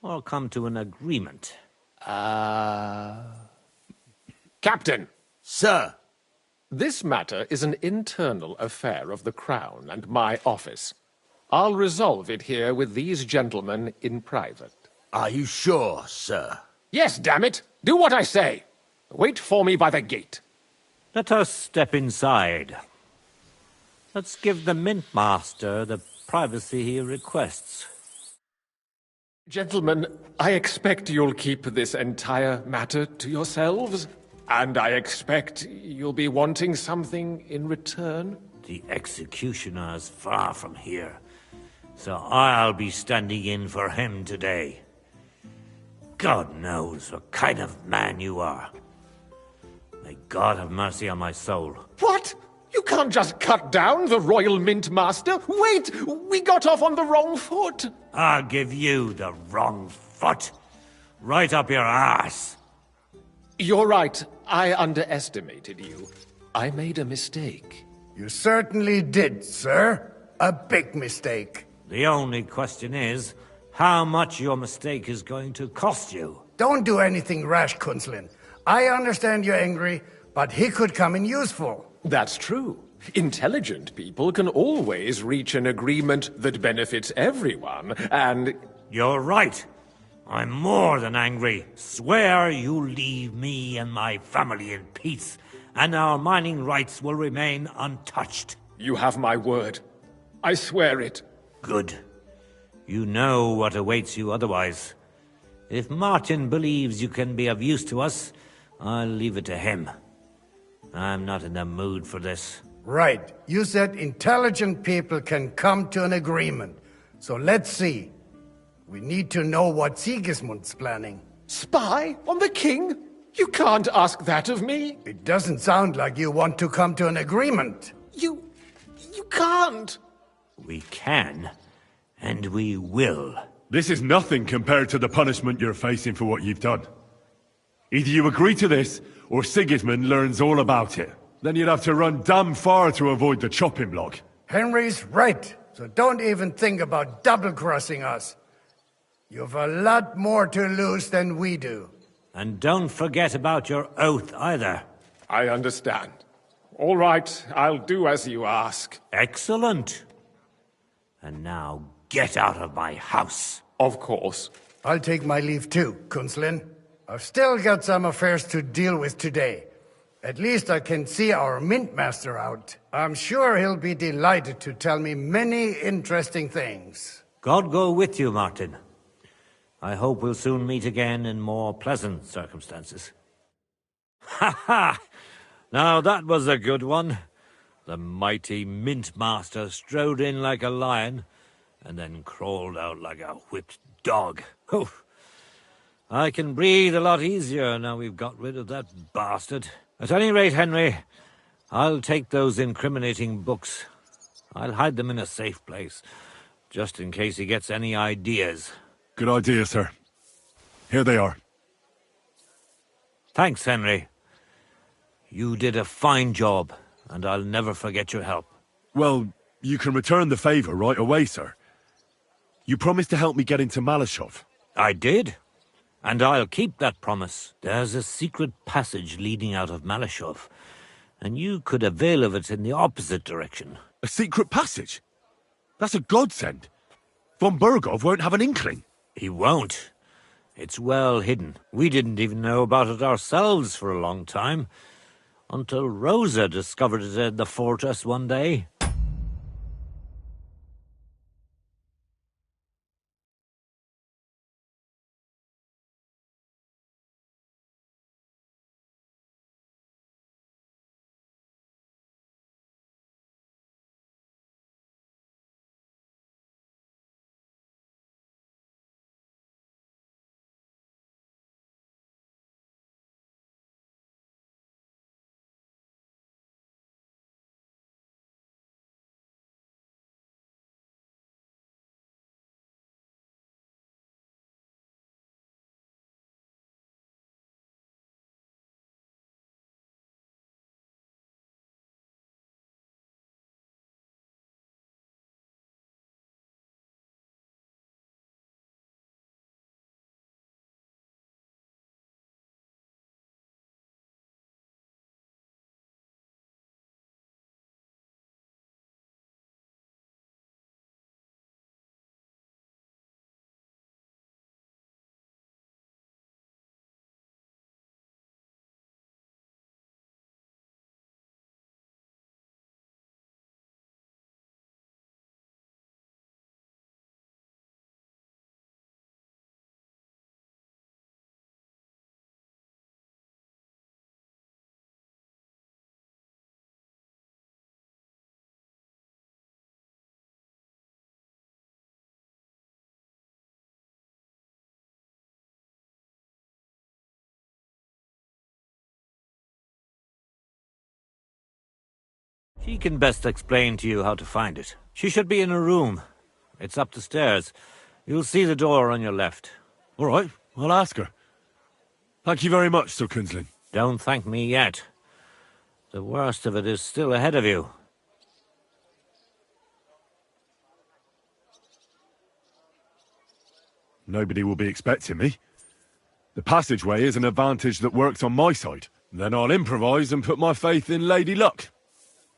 or come to an agreement? Captain! Sir! This matter is an internal affair of the Crown and my office. I'll resolve it here with these gentlemen in private. Are you sure, sir? Yes, damn it! Do what I say! Wait for me by the gate. Let us step inside. Let's give the Mint Master the privacy he requests. Gentlemen, I expect you'll keep this entire matter to yourselves. And I expect you'll be wanting something in return? The executioner is far from here, so I'll be standing in for him today. God knows what kind of man you are. May God have mercy on my soul. What? You can't just cut down the Royal Mint Master? Wait! We got off on the wrong foot! I'll give you the wrong foot. Right up your ass. You're right. I underestimated you. I made a mistake. You certainly did, sir. A big mistake. The only question is, how much your mistake is going to cost you. Don't do anything rash, Kunslin. I understand you're angry, but he could come in useful. That's true. Intelligent people can always reach an agreement that benefits everyone, and... You're right. I'm more than angry. Swear you leave me and my family in peace, and our mining rights will remain untouched. You have my word. I swear it. Good. You know what awaits you otherwise. If Martin believes you can be of use to us, I'll leave it to him. I'm not in the mood for this. Right. You said intelligent people can come to an agreement. So let's see. We need to know what Sigismund's planning. Spy on the king? You can't ask that of me. It doesn't sound like you want to come to an agreement. You can't. We can, and we will. This is nothing compared to the punishment you're facing for what you've done. Either you agree to this, or Sigismund learns all about it. Then you'd have to run damn far to avoid the chopping block. Henry's right, so don't even think about double-crossing us. You've a lot more to lose than we do. And don't forget about your oath either. I understand. All right, I'll do as you ask. Excellent. And now get out of my house. Of course. I'll take my leave too, Kunslin. I've still got some affairs to deal with today. At least I can see our Mint Master out. I'm sure he'll be delighted to tell me many interesting things. God go with you, Martin. I hope we'll soon meet again in more pleasant circumstances. Ha ha! Now that was a good one. The mighty Mint Master strode in like a lion, and then crawled out like a whipped dog. Oof. I can breathe a lot easier now we've got rid of that bastard. At any rate, Henry, I'll take those incriminating books. I'll hide them in a safe place, just in case he gets any ideas. Good idea, sir. Here they are. Thanks, Henry. You did a fine job, and I'll never forget your help. Well, you can return the favor right away, sir. You promised to help me get into Maleshov. I did, and I'll keep that promise. There's a secret passage leading out of Maleshov, and you could avail of it in the opposite direction. A secret passage? That's a godsend. Von Burgov won't have an inkling. He won't. It's well hidden. We didn't even know about it ourselves for a long time, until Rosa discovered it in the fortress one day. She can best explain to you how to find it. She should be in a room. It's up the stairs. You'll see the door on your left. All right, I'll ask her. Thank you very much, Sir Kunzlin. Don't thank me yet. The worst of it is still ahead of you. Nobody will be expecting me. The passageway is an advantage that works on my side. Then I'll improvise and put my faith in Lady Luck.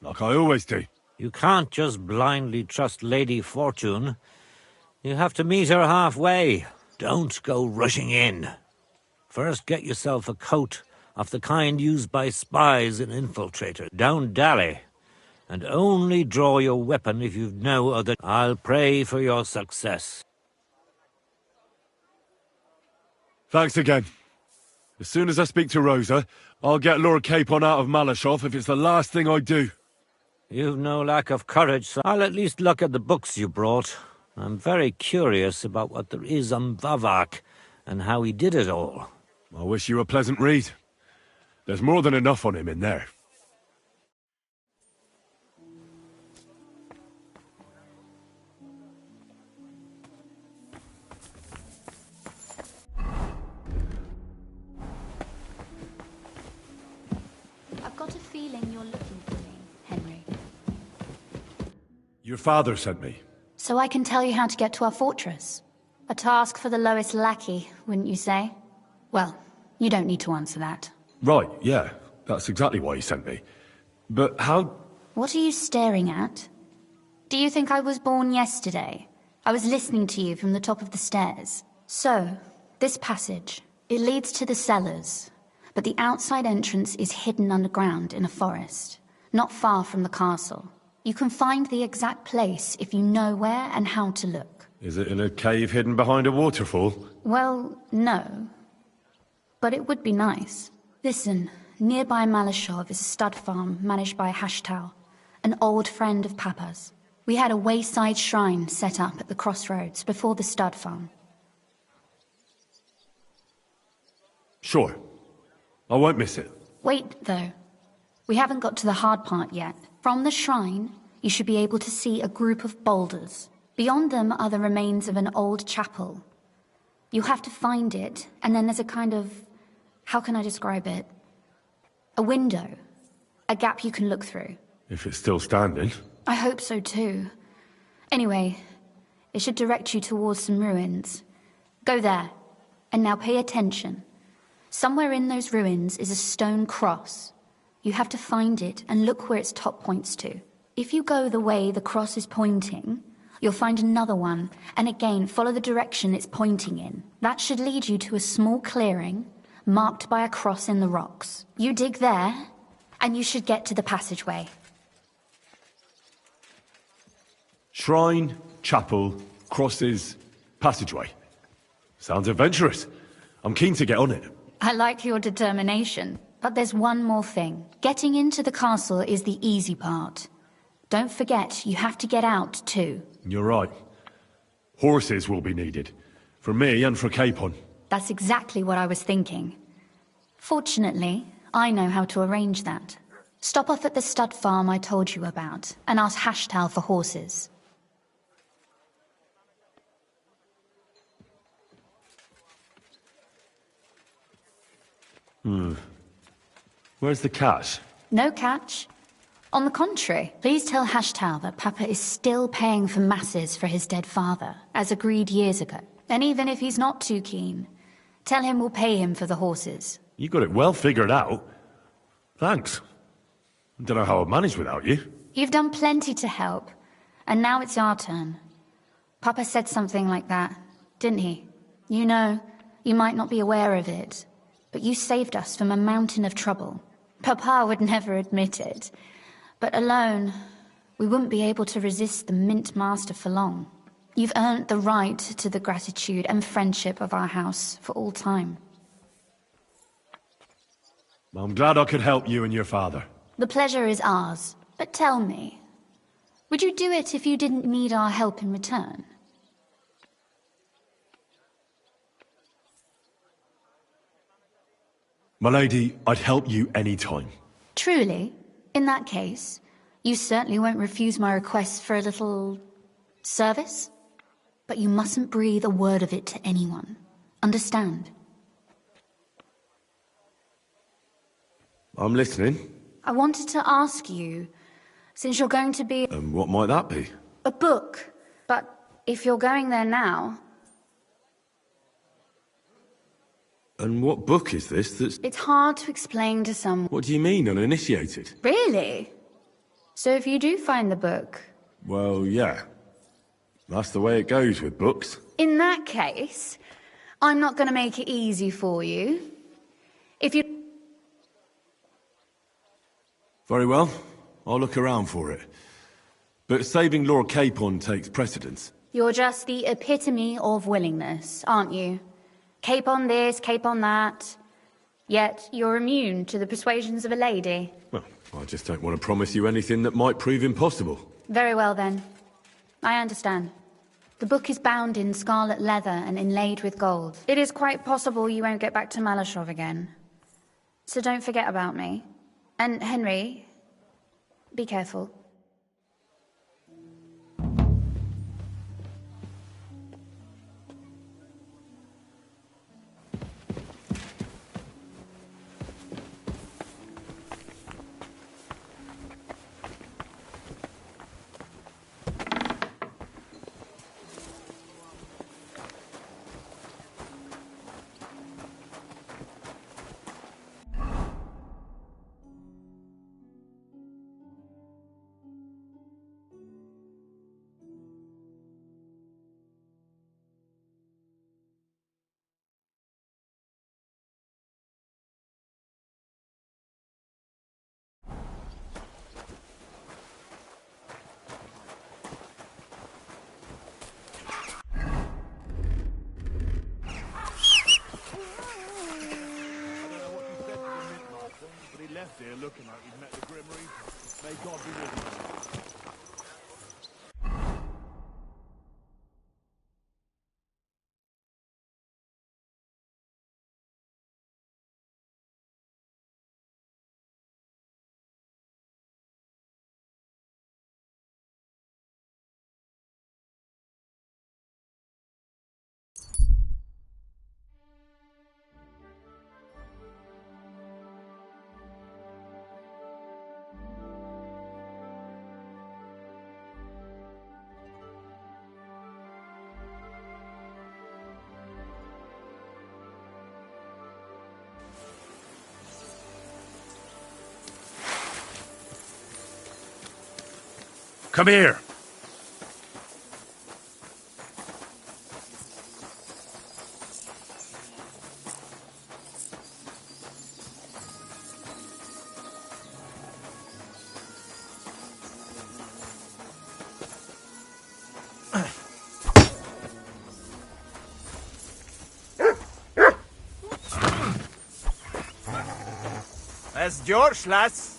Like I always do. You can't just blindly trust Lady Fortune. You have to meet her halfway. Don't go rushing in. First get yourself a coat of the kind used by spies and infiltrators. Don't dally. And only draw your weapon if you've no other. I'll pray for your success. Thanks again. As soon as I speak to Rosa, I'll get Lord Capon out of Maleshov if it's the last thing I do. You've no lack of courage, so I'll at least look at the books you brought. I'm very curious about what there is on Vavak and how he did it all. I wish you a pleasant read. There's more than enough on him in there. I've got a feeling you're looking for me, Henry. Your father sent me. So I can tell you how to get to our fortress. A task for the lowest lackey, wouldn't you say? Well, you don't need to answer that. Right, yeah. That's exactly why he sent me. But how... What are you staring at? Do you think I was born yesterday? I was listening to you from the top of the stairs. So, this passage, it leads to the cellars, but the outside entrance is hidden underground in a forest, not far from the castle. You can find the exact place if you know where and how to look. Is it in a cave hidden behind a waterfall? Well, no. But it would be nice. Listen, nearby Maleshov is a stud farm managed by Hashtal, an old friend of Papa's. We had a wayside shrine set up at the crossroads before the stud farm. Sure. I won't miss it. Wait, though. We haven't got to the hard part yet. From the shrine, you should be able to see a group of boulders. Beyond them are the remains of an old chapel. You'll have to find it, and then there's a kind of... how can I describe it? A window. A gap you can look through. If it's still standing. I hope so too. Anyway, it should direct you towards some ruins. Go there. And now pay attention. Somewhere in those ruins is a stone cross. You have to find it and look where its top points to. If you go the way the cross is pointing, you'll find another one, and again follow the direction it's pointing in. That should lead you to a small clearing, marked by a cross in the rocks. You dig there, and you should get to the passageway. Shrine, chapel, crosses, passageway. Sounds adventurous. I'm keen to get on it. I like your determination, but there's one more thing. Getting into the castle is the easy part. Don't forget, you have to get out too. You're right. Horses will be needed. For me and for Capon. That's exactly what I was thinking. Fortunately, I know how to arrange that. Stop off at the stud farm I told you about, and ask Hashtal for horses. Where's the catch? No catch. On the contrary, please tell Hashtal that Papa is still paying for masses for his dead father, as agreed years ago. And even if he's not too keen, tell him we'll pay him for the horses. You got it well figured out. Thanks. Don't know how I'd manage without you. You've done plenty to help, and now it's our turn. Papa said something like that, didn't he? You know, you might not be aware of it, but you saved us from a mountain of trouble. Papa would never admit it, but alone, we wouldn't be able to resist the Mint Master for long. You've earned the right to the gratitude and friendship of our house for all time. I'm glad I could help you and your father. The pleasure is ours, but tell me, would you do it if you didn't need our help in return? My lady, I'd help you any time. Truly? In that case, you certainly won't refuse my request for a little service? But you mustn't breathe a word of it to anyone. Understand? I'm listening. I wanted to ask you, since you're going to be... And what might that be? A book. But if you're going there now... And what book is this that's... It's hard to explain to someone. What do you mean, uninitiated? Really? So if you do find the book... Well, yeah. That's the way it goes with books. In that case, I'm not going to make it easy for you. If you... Very well. I'll look around for it. But saving Lord Capon takes precedence. You're just the epitome of willingness, aren't you? Capon this, Capon that. Yet you're immune to the persuasions of a lady. Well, I just don't want to promise you anything that might prove impossible. Very well, then. I understand. The book is bound in scarlet leather and inlaid with gold. It is quite possible you won't get back to Maleshov again. So don't forget about me. And Henry, be careful. Here looking like he'd met the Grim Reaper. May God be with him. Come here. That's George, lads.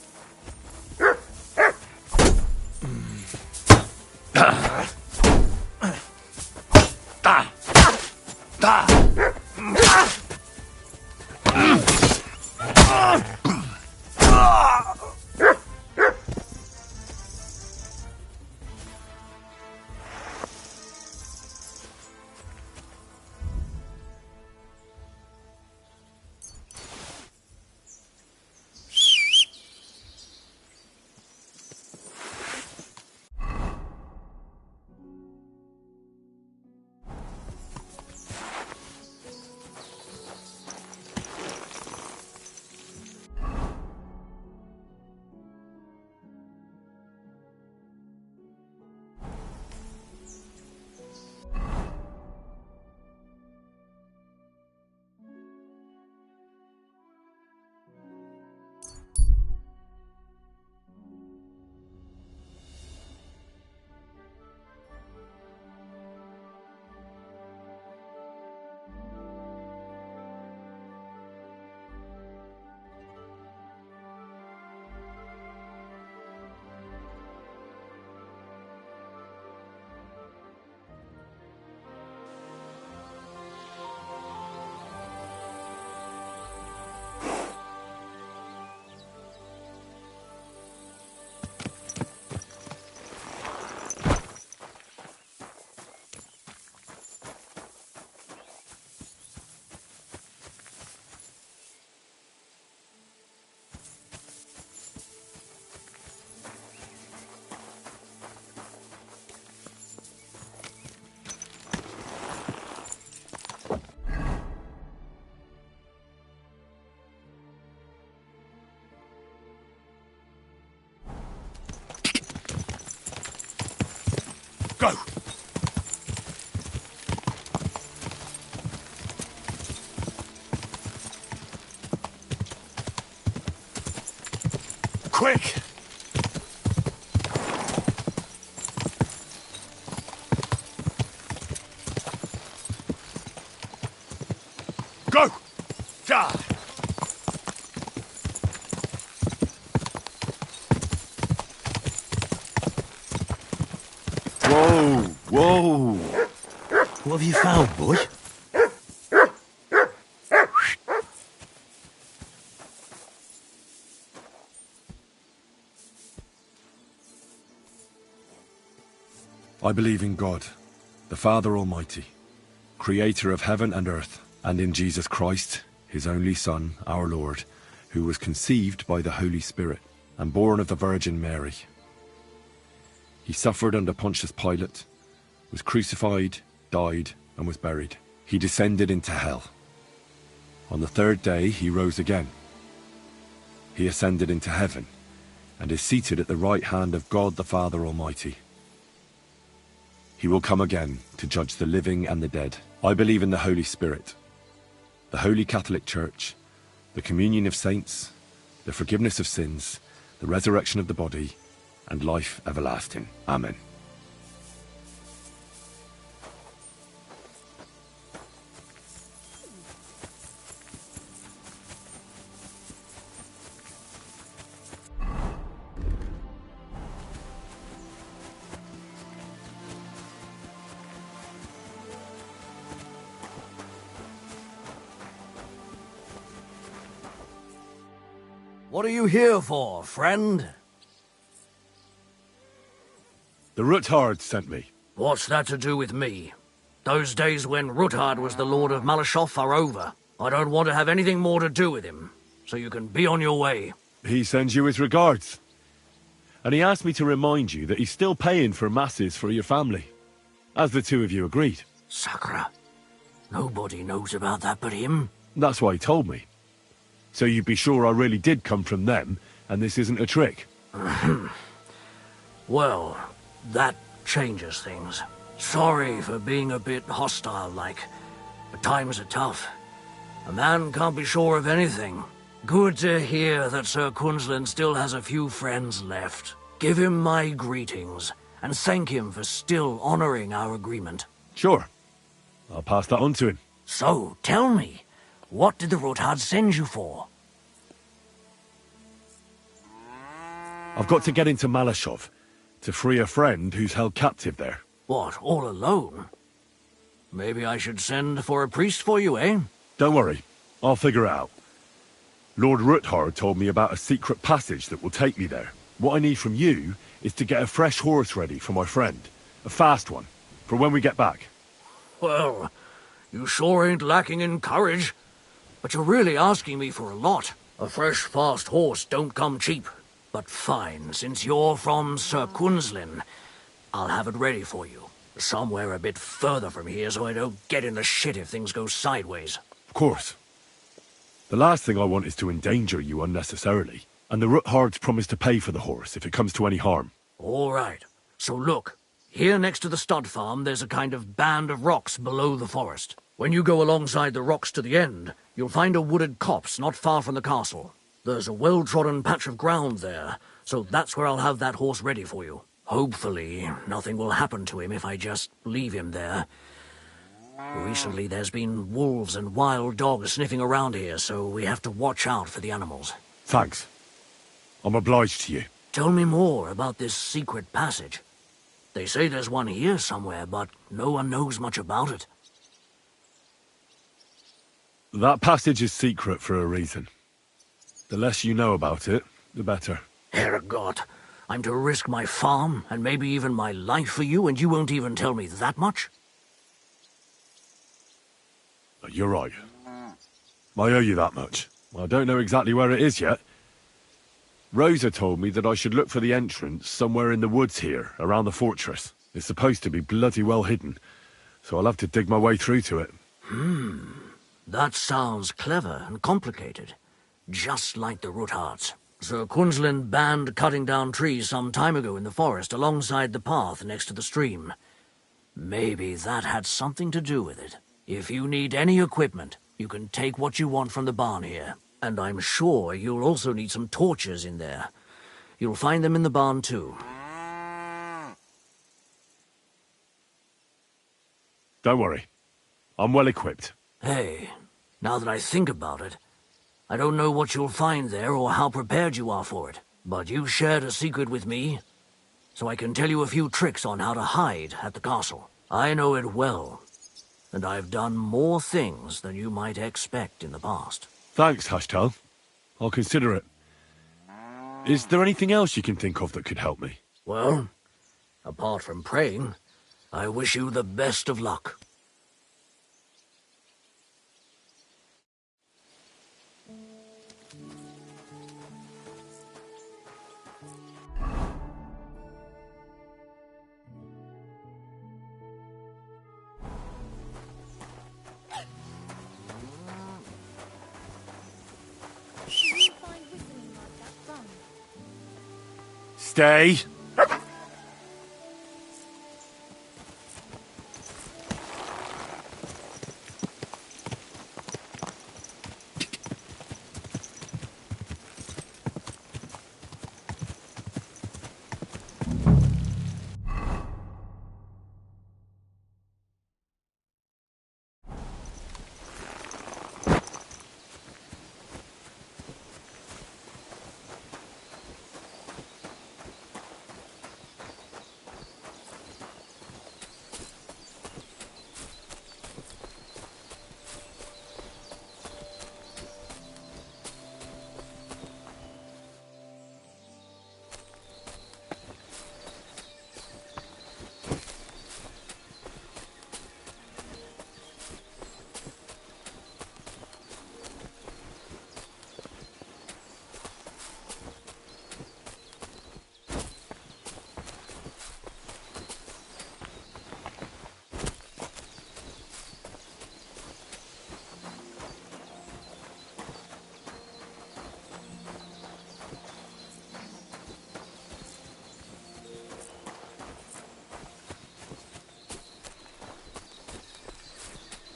Go! Quick! Go! Ja! Whoa! Whoa! What have you found, boy? I believe in God, the Father Almighty, creator of heaven and earth, and in Jesus Christ, his only Son, our Lord, who was conceived by the Holy Spirit and born of the Virgin Mary. He suffered under Pontius Pilate, was crucified, died, and was buried. He descended into hell. On the third day he rose again. He ascended into heaven, and is seated at the right hand of God the Father Almighty. He will come again to judge the living and the dead. I believe in the Holy Spirit, the Holy Catholic Church, the communion of saints, the forgiveness of sins, the resurrection of the body, and life everlasting. Amen. What are you here for, friend? The Ruthard sent me. What's that to do with me? Those days when Ruthard was the Lord of Maleshov are over. I don't want to have anything more to do with him, so you can be on your way. He sends you his regards. And he asked me to remind you that he's still paying for masses for your family, as the two of you agreed. Massacre. Nobody knows about that but him. That's why he told me. So you'd be sure I really did come from them, and this isn't a trick. Well, That changes things. Sorry for being a bit hostile-like, but times are tough. A man can't be sure of anything. Good to hear that Sir Quinlan still has a few friends left. Give him my greetings, and thank him for still honoring our agreement. Sure. I'll pass that on to him. So, tell me, what did the Ruthard send you for? I've got to get into Maleshov, to free a friend who's held captive there. What, all alone? Maybe I should send for a priest for you, eh? Don't worry, I'll figure it out. Lord Ruthard told me about a secret passage that will take me there. What I need from you is to get a fresh horse ready for my friend. A fast one, for when we get back. Well, you sure ain't lacking in courage. But you're really asking me for a lot. A fresh, fast horse don't come cheap. But fine, since you're from Sir Quinlan, I'll have it ready for you. Somewhere a bit further from here so I don't get in the shit if things go sideways. Of course. The last thing I want is to endanger you unnecessarily. And the Ruthards promised to pay for the horse if it comes to any harm. All right. So look, here next to the stud farm there's a kind of band of rocks below the forest. When you go alongside the rocks to the end, you'll find a wooded copse not far from the castle. There's a well-trodden patch of ground there, so that's where I'll have that horse ready for you. Hopefully, nothing will happen to him if I just leave him there. Recently, there's been wolves and wild dogs sniffing around here, so we have to watch out for the animals. Thanks. I'm obliged to you. Tell me more about this secret passage. They say there's one here somewhere, but no one knows much about it. That passage is secret for a reason. The less you know about it, the better. Herrgott, I'm to risk my farm, and maybe even my life for you, and you won't even tell me that much? You're right. I owe you that much. I don't know exactly where it is yet. Rosa told me that I should look for the entrance somewhere in the woods here, around the fortress. It's supposed to be bloody well hidden, so I'll have to dig my way through to it. That sounds clever and complicated. Just like the Ruthards. Sir Quinlan banned cutting down trees some time ago in the forest alongside the path next to the stream. Maybe that had something to do with it. If you need any equipment, you can take what you want from the barn here. And I'm sure you'll also need some torches in there. You'll find them in the barn too. Don't worry. I'm well equipped. Hey, now that I think about it, I don't know what you'll find there or how prepared you are for it. But you've shared a secret with me, so I can tell you a few tricks on how to hide at the castle. I know it well, and I've done more things than you might expect in the past. Thanks, Hashtal. I'll consider it. Is there anything else you can think of that could help me? Well, apart from praying, I wish you the best of luck. Stay.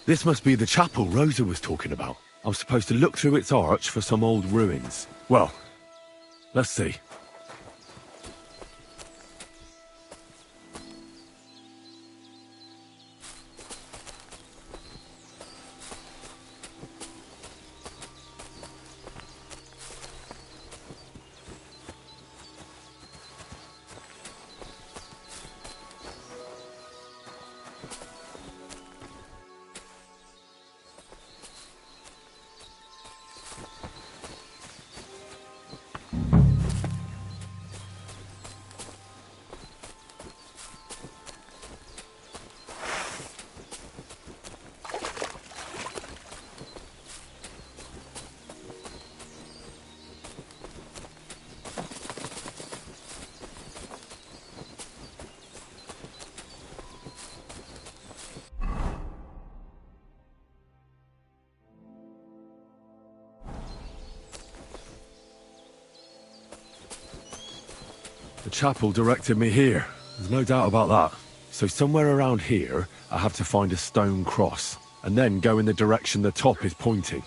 This must be the chapel Rosa was talking about. I'm supposed to look through its arch for some old ruins. Well, let's see. The chapel directed me here. There's no doubt about that. So somewhere around here, I have to find a stone cross, and then go in the direction the top is pointing.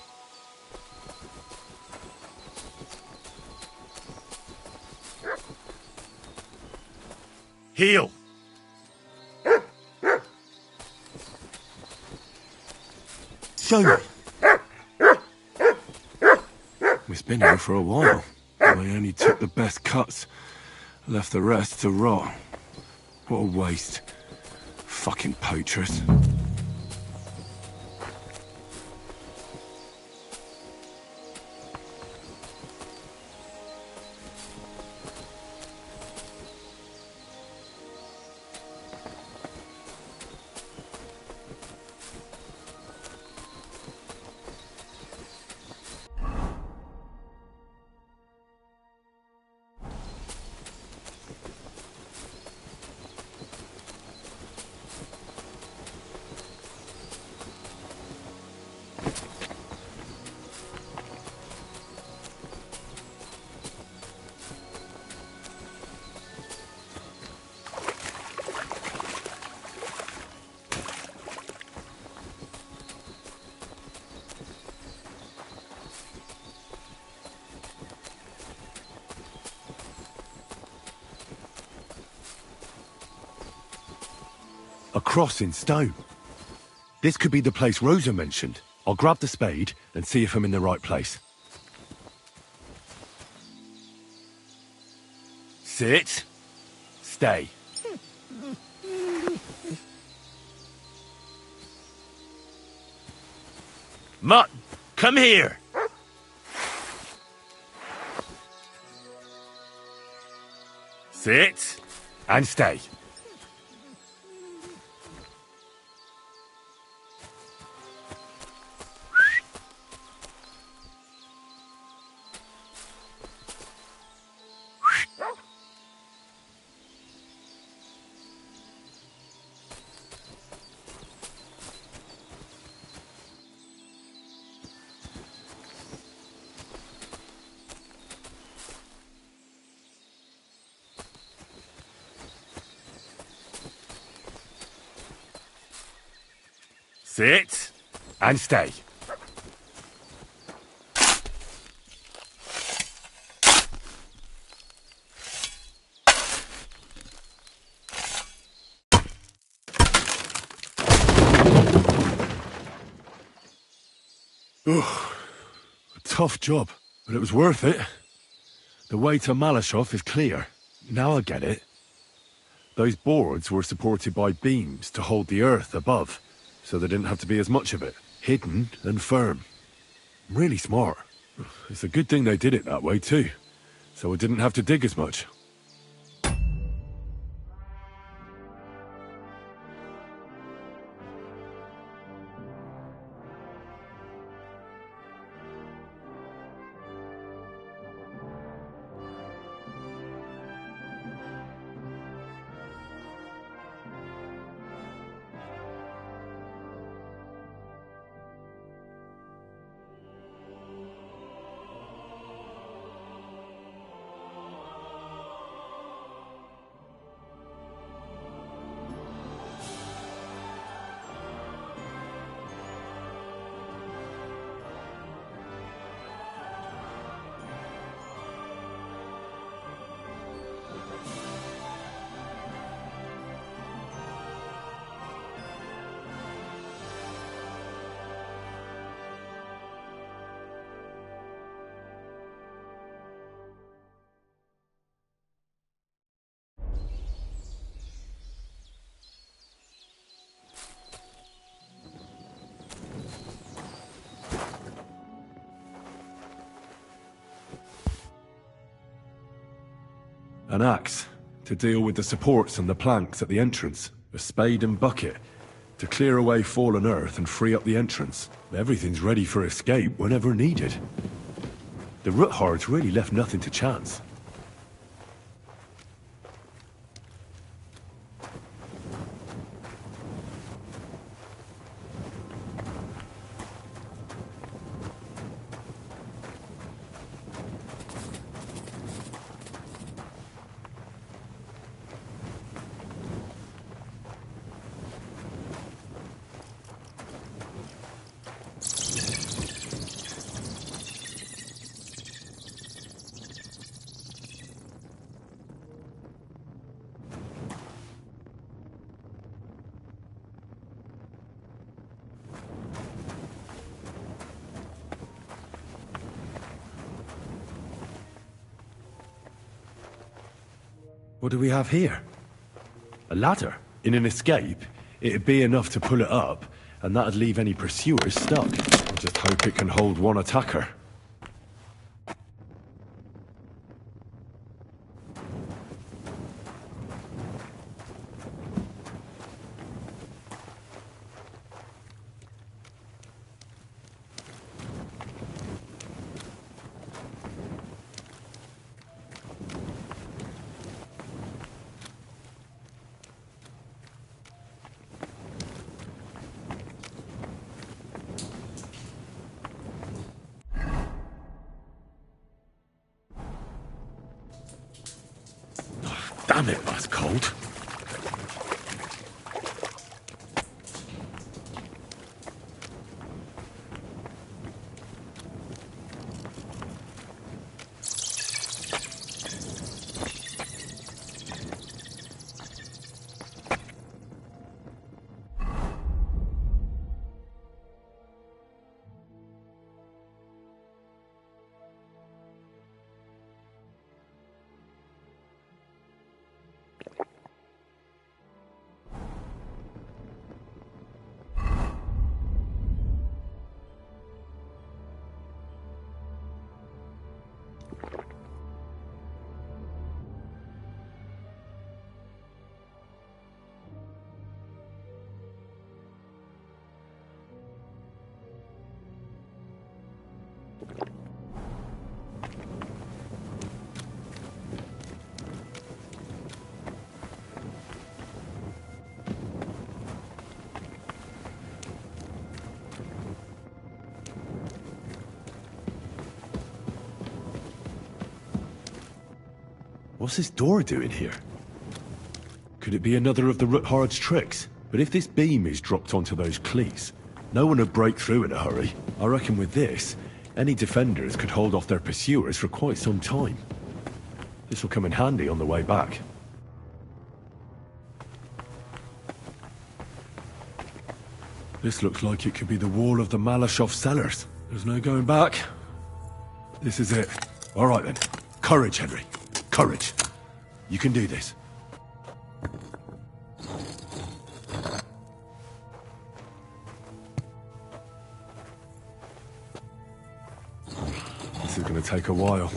Heal! Show me. We've been here for a while. I only took the best cuts. Left the rest to rot. What a waste. Fucking poachers. A cross in stone. This could be the place Rosa mentioned. I'll grab the spade and see if I'm in the right place. Sit. Stay. Mutt, come here. Sit and stay. Sit and stay. A tough job, but it was worth it. The way to Maleshov is clear. Now I get it. Those boards were supported by beams to hold the earth above, so there didn't have to be as much of it. Hidden and firm. Really smart. It's a good thing they did it that way too, so I didn't have to dig as much. An axe, to deal with the supports and the planks at the entrance. A spade and bucket, to clear away fallen earth and free up the entrance. Everything's ready for escape whenever needed. The Roothards really left nothing to chance. What do we have here? A ladder? In an escape, it'd be enough to pull it up, and that'd leave any pursuers stuck. I just hope it can hold one attacker. Damn it, that's cold. What's this door doing here? Could it be another of the Roothards' tricks? But if this beam is dropped onto those cleats, no one would break through in a hurry. I reckon with this, any defenders could hold off their pursuers for quite some time. This will come in handy on the way back. This looks like it could be the wall of the Maleshov cellars. There's no going back. This is it. All right then. Courage, Henry. Courage. You can do this. This is going to take a while.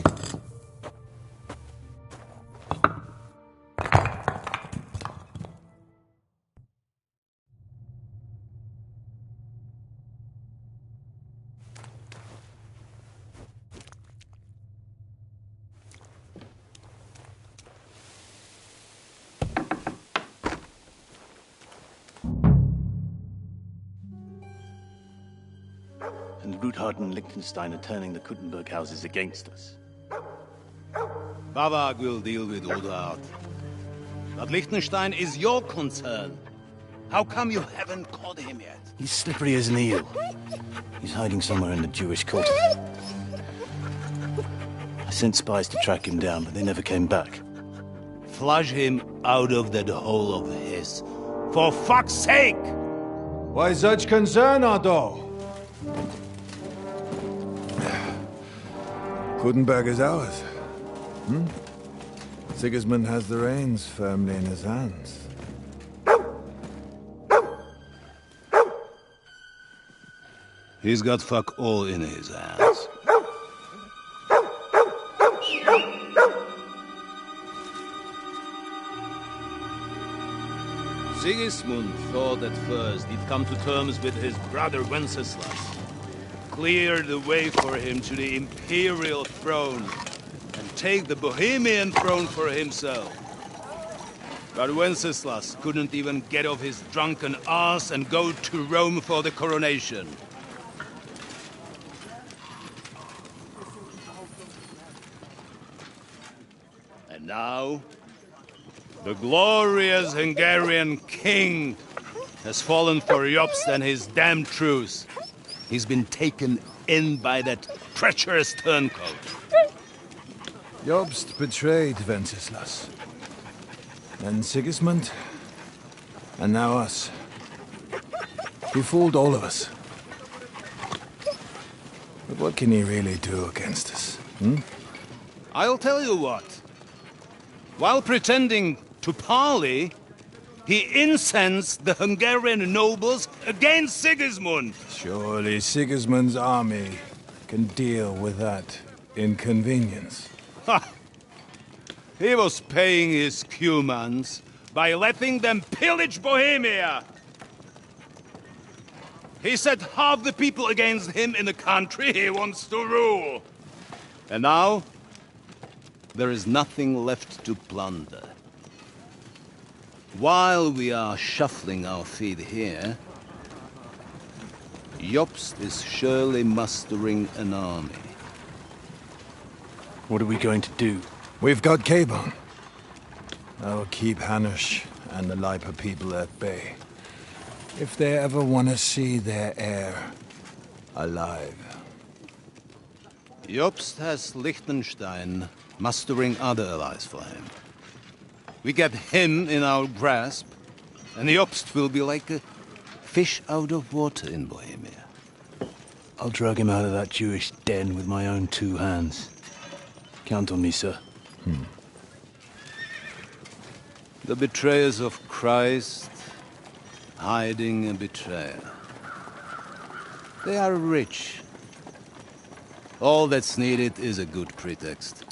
And Ruthard and Liechtenstein are turning the Kuttenberg houses against us. Bavag will deal with Ruthard. But Liechtenstein is your concern. How come you haven't caught him yet? He's slippery as an eel. He's hiding somewhere in the Jewish quarter. I sent spies to track him down, but they never came back. Flush him out of that hole of his. For fuck's sake! Why such concern, Otto? Kuttenberg is ours. Sigismund has the reins firmly in his hands. He's got fuck all in his hands. Sigismund thought at first he'd come to terms with his brother Wenceslas, clear the way for him to the imperial throne, and take the Bohemian throne for himself. But Wenceslas couldn't even get off his drunken ass and go to Rome for the coronation. And now, the glorious Hungarian king has fallen for Jobst and his damned truce. He's been taken in by that treacherous turncoat. Jobst betrayed Wenceslas. Then Sigismund. And now us. He fooled all of us. But what can he really do against us, hmm? I'll tell you what. While pretending to parley, he incensed the Hungarian nobles against Sigismund. Surely Sigismund's army can deal with that inconvenience. Ha! He was paying his Cumans by letting them pillage Bohemia. He set half the people against him in the country he wants to rule. And now, there is nothing left to plunder. While we are shuffling our feet here, Jobst is surely mustering an army. What are we going to do? We've got Capon. That'll keep Hanush and the Lipa people at bay. If they ever want to see their heir alive. Jobst has Liechtenstein mustering other allies for him. We get him in our grasp, and Jobst will be like a fish out of water in Bohemia. I'll drag him out of that Jewish den with my own 2 hands. Count on me, sir. The betrayers of Christ, hiding a betrayer. They are rich. All that's needed is a good pretext.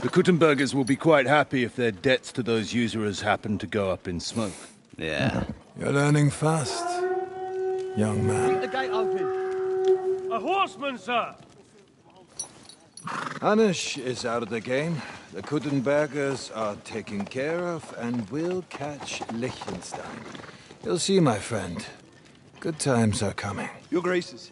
The Kuttenbergers will be quite happy if their debts to those usurers happen to go up in smoke. Yeah. You're learning fast, young man. Keep the gate open. A horseman, sir! Hanush is out of the game. The Kuttenbergers are taken care of, and we'll catch Liechtenstein. You'll see, my friend. Good times are coming. Your Graces,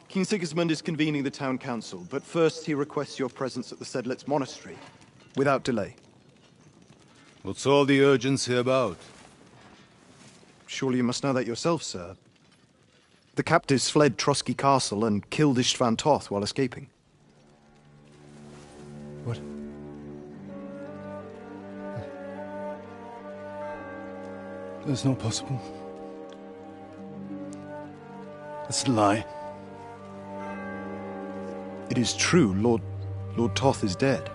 King Sigismund is convening the town council, but first he requests your presence at the Sedlitz monastery, without delay. What's all the urgency about? Surely you must know that yourself, sir. The captives fled Trotsky Castle and killed Istvan Toth while escaping. What? That's not possible. That's a lie. It is true, Lord Toth is dead.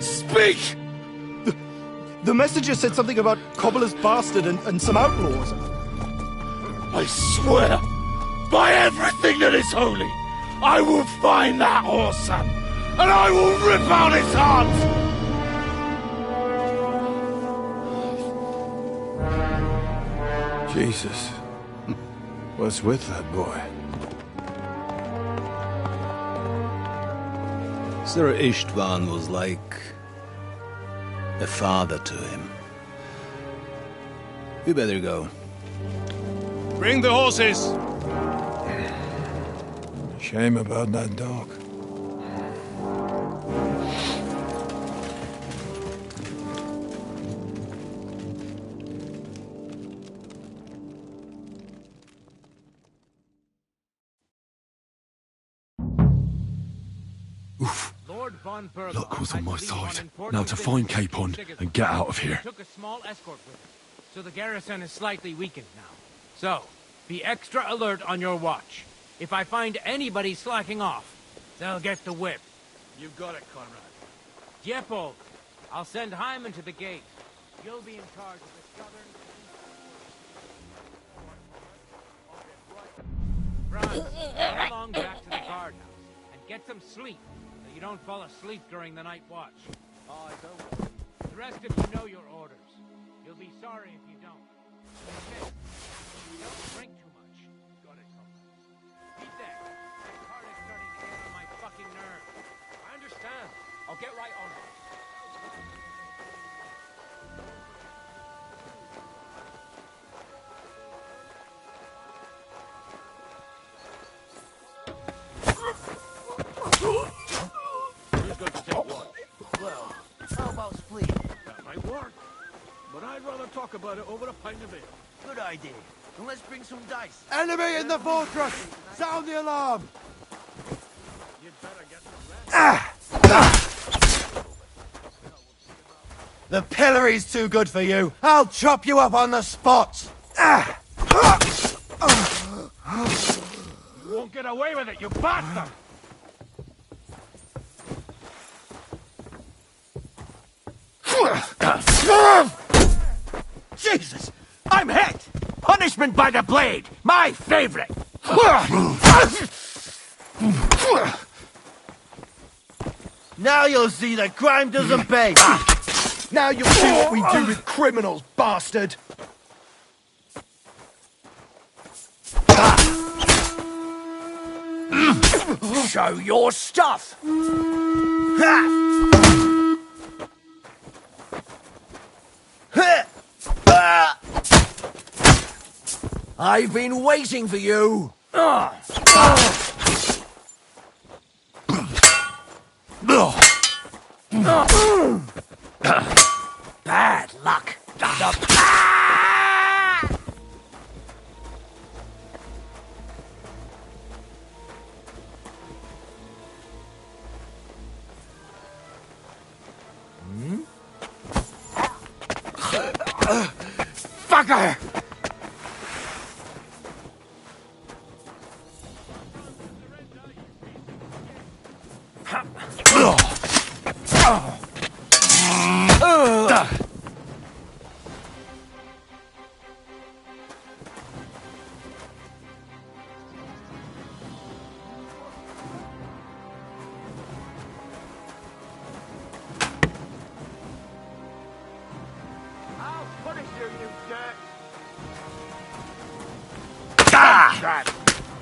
Speak! The messenger said something about Cobbler's bastard and some outlaws. I swear, by everything that is holy, I will find that whoreson, and I will rip out his heart! Jesus. What's with that boy? Sir Istvan was like a father to him. We better go. Bring the horses! Shame about that dog. Luck was on my side. Now to find Capon and get out of here. Took a small escort with him, so the garrison is slightly weakened now. So, be extra alert on your watch. If I find anybody slacking off, they'll get the whip. You got it, Conrad. Diepold, I'll send Hyman to the gate. You'll be in charge of the southern... Franz, run along back to the guardhouse and get some sleep so you don't fall asleep during the night watch. I don't. The rest of you know your orders. You'll be sorry if you don't. Okay. Don't drink too much. Got it, comrades. Beat that. That card is starting to get on my fucking nerves. I understand. I'll get right on it. Who's going to take what? Well, how about split? That might work. But I'd rather talk about it over a pint of ale. Good idea. And let's bring some dice. Enemy in the fortress! Sound the alarm! You'd better get some rest. The pillory's too good for you. I'll chop you up on the spot. You won't get away with it, you bastard! Jesus! I'm hit! Punishment by the blade! My favorite! Now you'll see that crime doesn't pay. Now you'll see what we do with criminals, bastard! Show your stuff! I've been waiting for you! Bad luck! Fucker!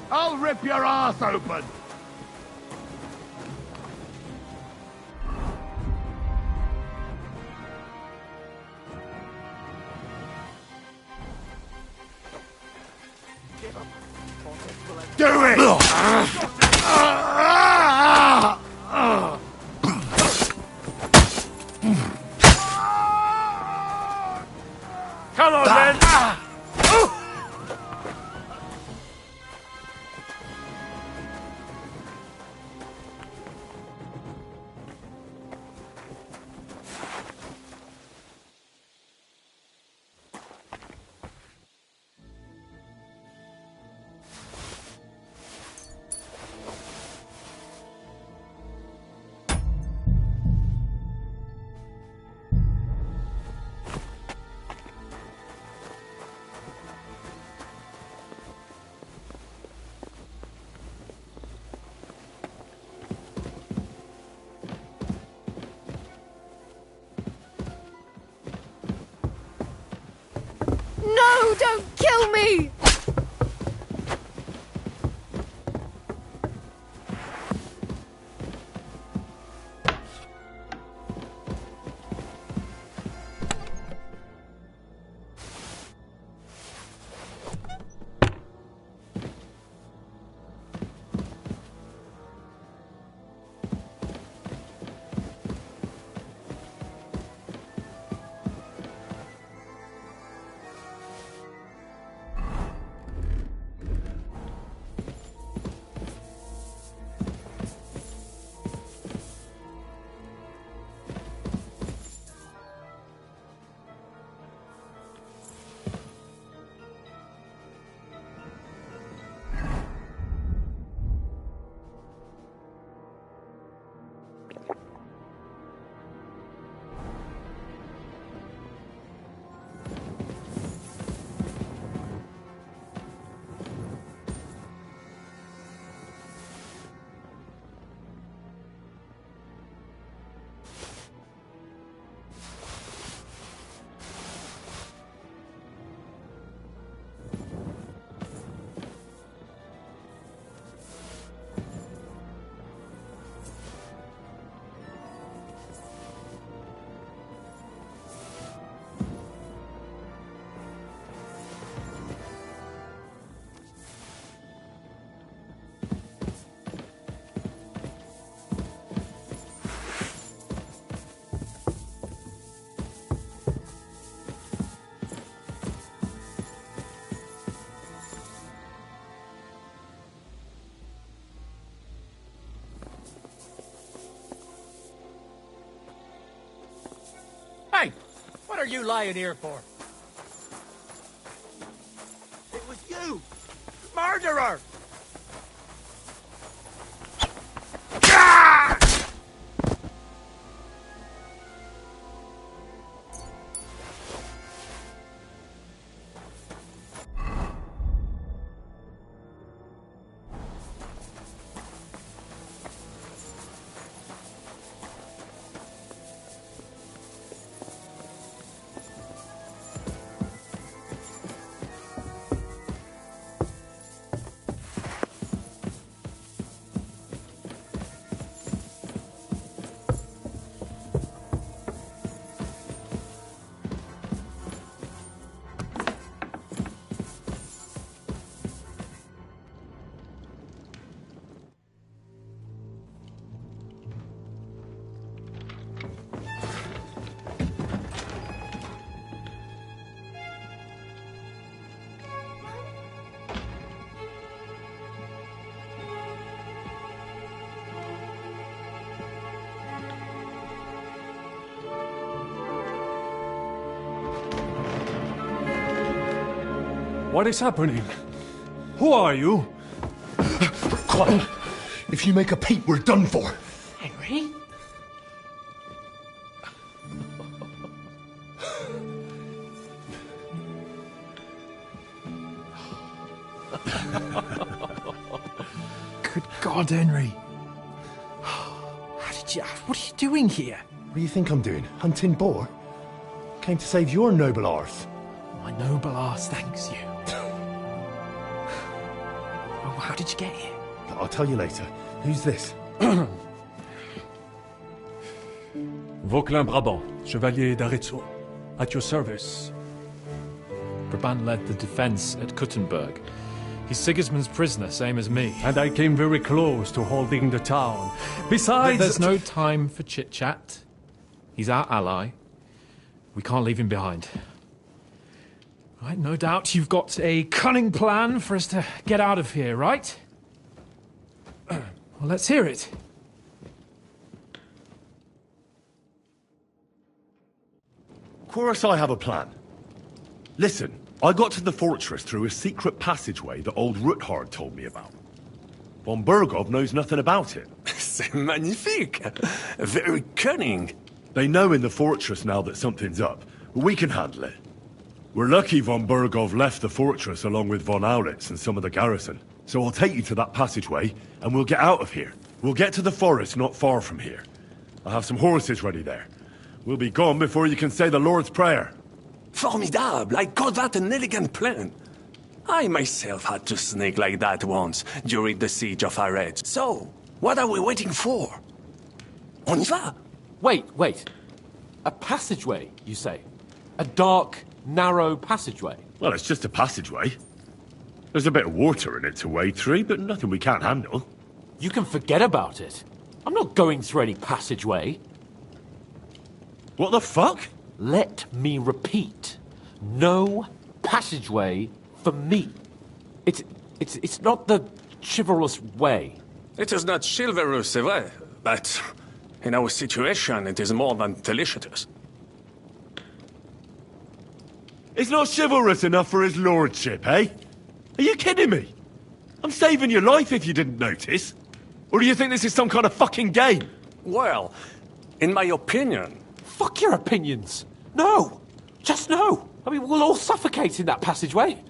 I'll rip your ass open! Do it! Come on, then! are you lying here for? It was you! Murderer! What is happening? Who are you? Quiet. If you make a peep, we're done for. Henry? Good God, Henry. What are you doing here? What do you think I'm doing? Hunting boar? Came to save your noble arse. My noble arse thanks you. Oh, how did you get here? I'll tell you later. Who's this? Vauquelin Brabant, Chevalier d'Aretzo. At your service. Brabant led the defense at Kuttenberg. He's Sigismund's prisoner, same as me. And I came very close to holding the town. Besides... There's no time for chit-chat. He's our ally. We can't leave him behind. Right, no doubt you've got a cunning plan for us to get out of here, right? Well, let's hear it. Of course I have a plan. Listen, I got to the fortress through a secret passageway that old Ruthard told me about. Von Burgov knows nothing about it. C'est magnifique! Very cunning. They know in the fortress now that something's up, but we can handle it. We're lucky von Burgov left the fortress along with von Aulitz and some of the garrison. So I'll take you to that passageway, and we'll get out of here. We'll get to the forest not far from here. I'll have some horses ready there. We'll be gone before you can say the Lord's Prayer. Formidable! I call that an elegant plan. I myself had to sneak like that once, during the siege of Arez. So, what are we waiting for? On y va! Wait. A passageway, you say? A dark, narrow passageway? Well, it's just a passageway. There's a bit of water in it to wade through, but nothing we can't handle. You can forget about it. I'm not going through any passageway. What the fuck? Let me repeat. No passageway for me. It's not the chivalrous way. It is not chivalrous, c'est vrai, but in our situation, it is more than delicious. It's not chivalrous enough for his lordship, eh? Are you kidding me? I'm saving your life if you didn't notice. Or do you think this is some kind of fucking game? Well, in my opinion... Fuck your opinions. No. Just no. I mean, we'll all suffocate in that passageway.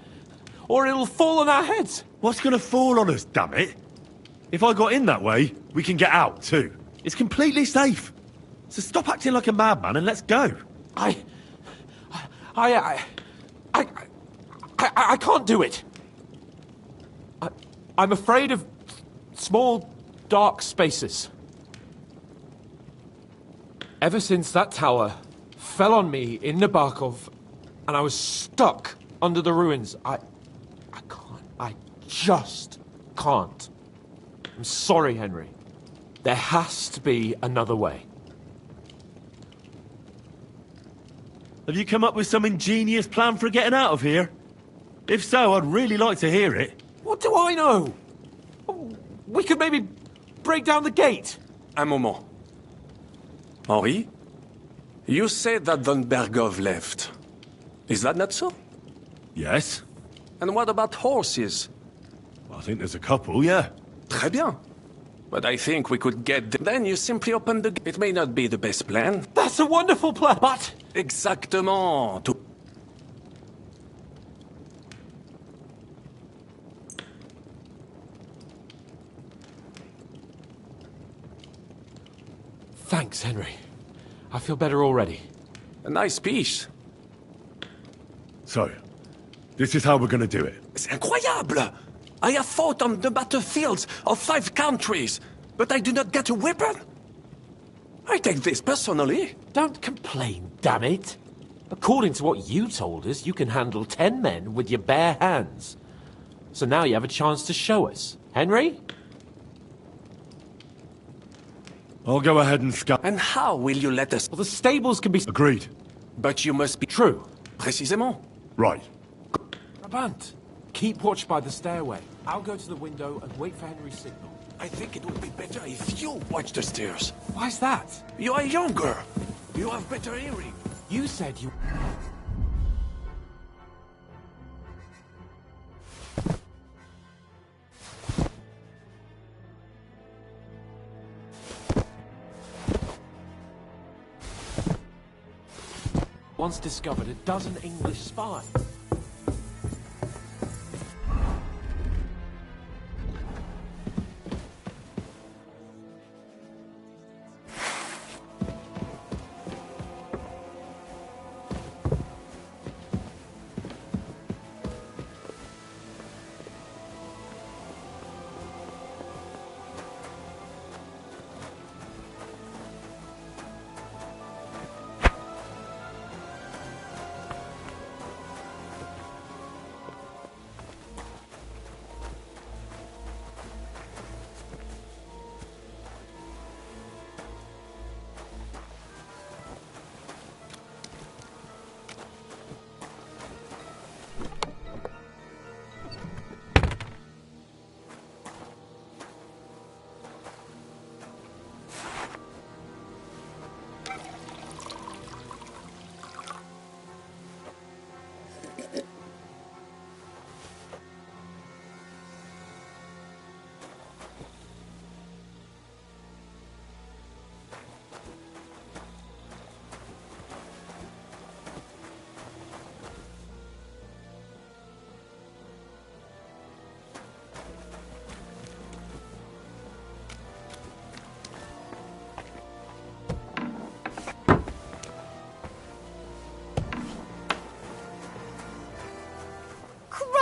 Or it'll fall on our heads. What's gonna fall on us, damn it? If I got in that way, we can get out, too. It's completely safe. So stop acting like a madman and let's go. I can't do it. I'm afraid of small, dark spaces. Ever since that tower fell on me in Nabokov, and I was stuck under the ruins, I can't. I just can't. I'm sorry, Henry. There has to be another way. Have you come up with some ingenious plan for getting out of here? If so, I'd really like to hear it. What do I know? We could maybe break down the gate. Un moment. Henri? You said that Von Bergov left. Is that not so? Yes. And what about horses? I think there's a couple, yeah. Très bien. But I think we could get them. Then you simply open the gate. It may not be the best plan. That's a wonderful plan, but... Exactement. Thanks, Henry. I feel better already. A nice piece. So, this is how we're gonna do it. C'est incroyable! I have fought on the battlefields of 5 countries, but I do not get a weapon. I take this personally. Don't complain, damn it. According to what you told us, you can handle 10 men with your bare hands. So now you have a chance to show us. Henry? I'll go ahead and scout. And how will you let us? Well, the stables can be... Agreed. But you must be... True. Précisément. Right. Brabant, keep watch by the stairway. I'll go to the window and wait for Henry's signal. I think it would be better if you watch the stairs. Why's that? You are younger. You have better hearing. You said you... Once discovered a dozen English spies.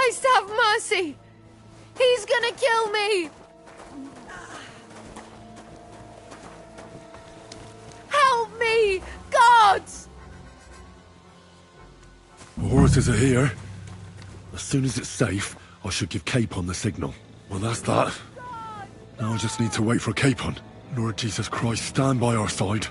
Christ have mercy! He's gonna kill me! Help me! Gods! The horses are here. As soon as it's safe, I should give Capon the signal. Well, that's that. Now I just need to wait for Capon. Lord Jesus Christ, stand by our side.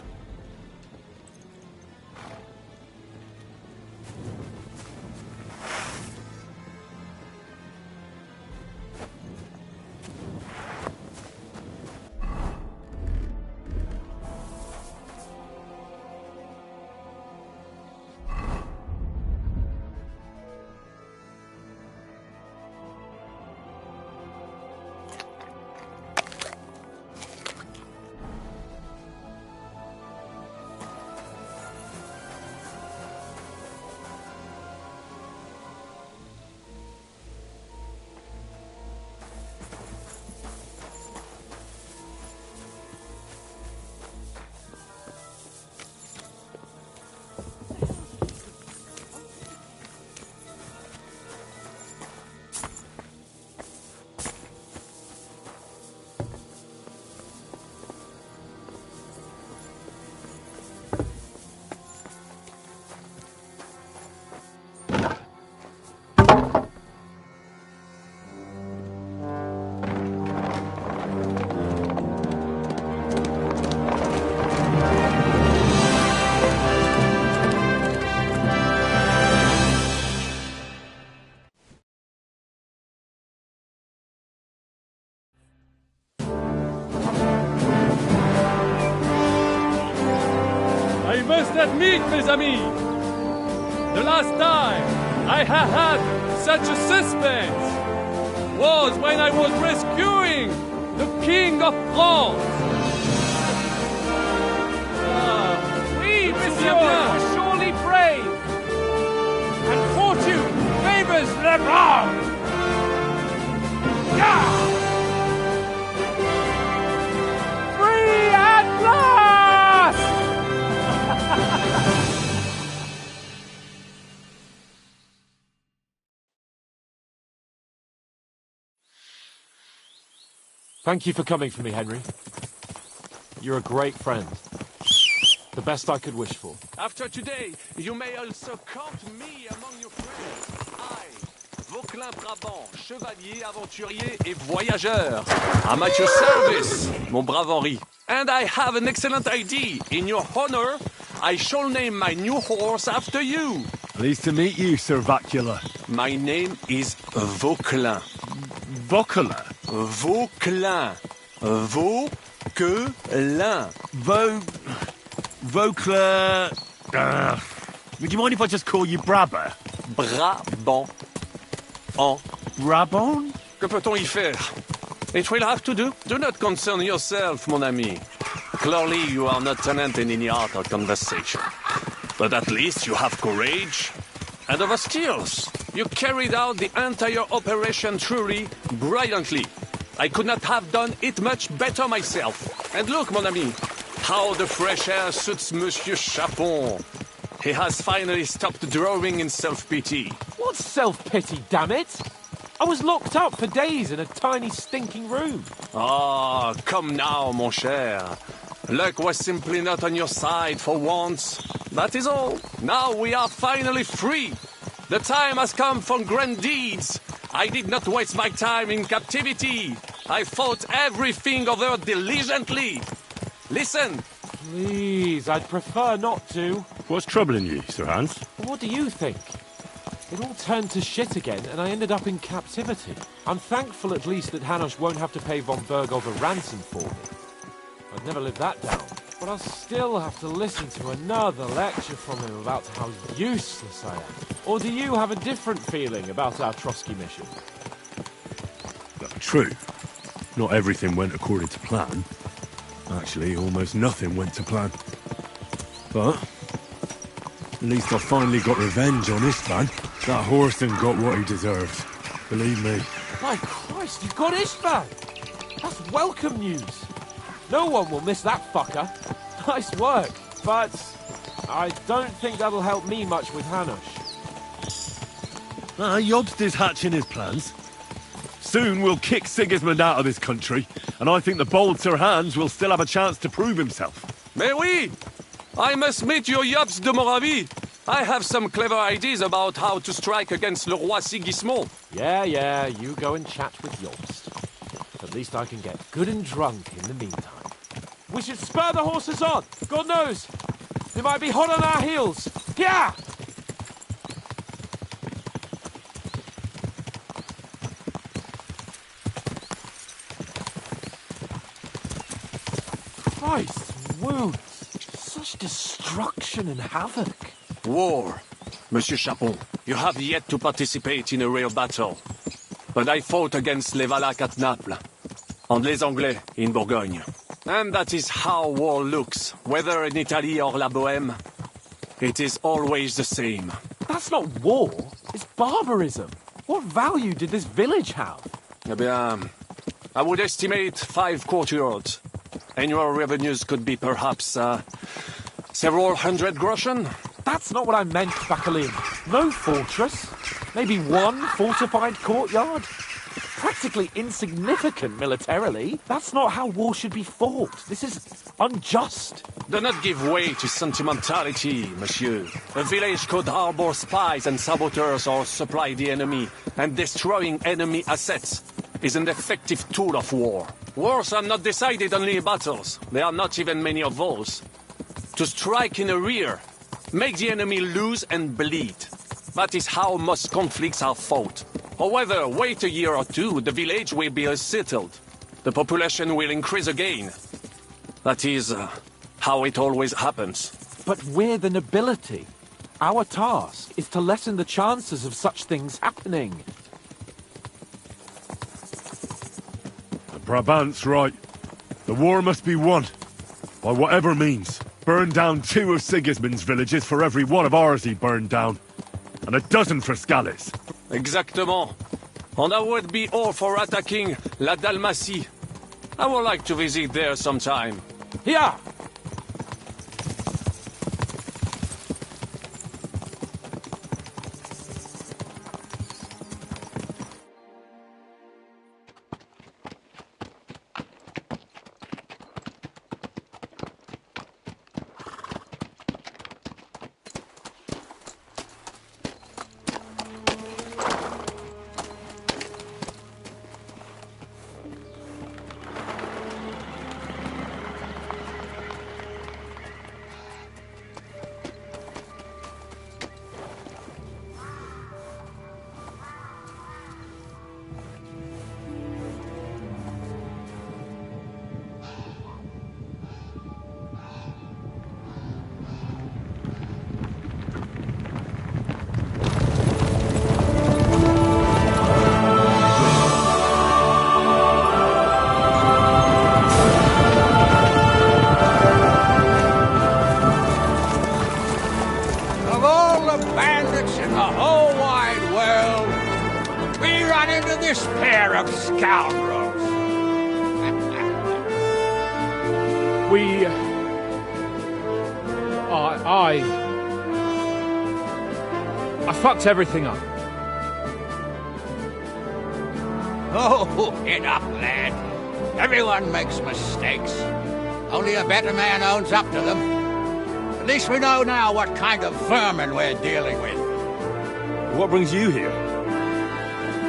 must admit, mes amis, the last time I had such a suspense was when I was rescuing the King of France. Oui, monsieur, you're surely brave. And fortune favors the brave. Yeah! Free at last! Thank you for coming for me, Henry. You're a great friend. The best I could wish for. After today, you may also count me among your friends. I, Vauquelin Brabant, chevalier, aventurier et voyageur. I'm at your service, mon brave Henri. And I have an excellent idea. In your honor, I shall name my new horse after you. Pleased to meet you, Sir Vacula. My name is Vauquelin. Vauquelin? Vauquelin. Vauquelin. Vauquelin... would you mind if I just call you Brabber? Brabant. En. Brabant? Que peut-on y faire? It will have to do. Do not concern yourself, mon ami. Clearly, you are not tenant in any art or conversation. But at least you have courage and other skills. You carried out the entire operation truly brilliantly. I could not have done it much better myself. And look, mon ami, how the fresh air suits Monsieur Capon. He has finally stopped drawing in self-pity. What self-pity, damn it? I was locked up for days in a tiny stinking room. Ah, come now, mon cher. Luck was simply not on your side for once. That is all. Now we are finally free. The time has come for grand deeds. I did not waste my time in captivity. I fought everything over diligently. Listen. Please, I'd prefer not to. What's troubling you, Sir Hans? What do you think? It all turned to shit again, and I ended up in captivity. I'm thankful at least that Hanush won't have to pay von Bergov a ransom for me. I'd never live that down. But I'll still have to listen to another lecture from him about how useless I am. Or do you have a different feeling about our Trotsky mission? True. Not everything went according to plan. Actually, almost nothing went to plan. But at least I finally got revenge on Istvan. That Horson got what he deserved. Believe me. My Christ, you've got Istvan! That's welcome news. No one will miss that fucker. Nice work, but I don't think that'll help me much with Hanush. Jobst is hatching his plans. Soon we'll kick Sigismund out of this country, and I think the bold Sir Hans will still have a chance to prove himself. Mais oui! I must meet your Jobst de Moravie. I have some clever ideas about how to strike against Le Roi Sigismund. Yeah, you go and chat with Jobst. At least I can get good and drunk in the meantime. We should spur the horses on! God knows! They might be hot on our heels! Yeah! Christ, wounds! Such destruction and havoc! War. Monsieur Capon, you have yet to participate in a real battle. But I fought against les Valaques at Naples, and les Anglais in Bourgogne. And that is how war looks, whether in Italy or La Bohème. It is always the same. That's not war, it's barbarism. What value did this village have? Eh bien, I would estimate 5 courtyards. Annual revenues could be perhaps, several hundred groschen. That's not what I meant, Bakalin. No fortress. Maybe one fortified courtyard. Practically insignificant militarily. That's not how war should be fought. This is unjust. Do not give way to sentimentality, monsieur. A village could harbor spies and saboteurs or supply the enemy, and destroying enemy assets is an effective tool of war. Wars are not decided only in battles. There are not even many of those. To strike in the rear, make the enemy lose and bleed. That is how most conflicts are fought. However, wait a year or two, the village will be settled. The population will increase again. That is how it always happens. But we're the nobility. Our task is to lessen the chances of such things happening. The Brabant's right. The war must be won. By whatever means. Burn down 2 of Sigismund's villages for every one of ours he burned down. And a dozen for Skalitz. Exactement. And I would be all for attacking La Dalmatie. I would like to visit there sometime. Yeah! I fucked everything up. Oh, enough, lad. Everyone makes mistakes. Only a better man owns up to them. At least we know now what kind of vermin we're dealing with. What brings you here?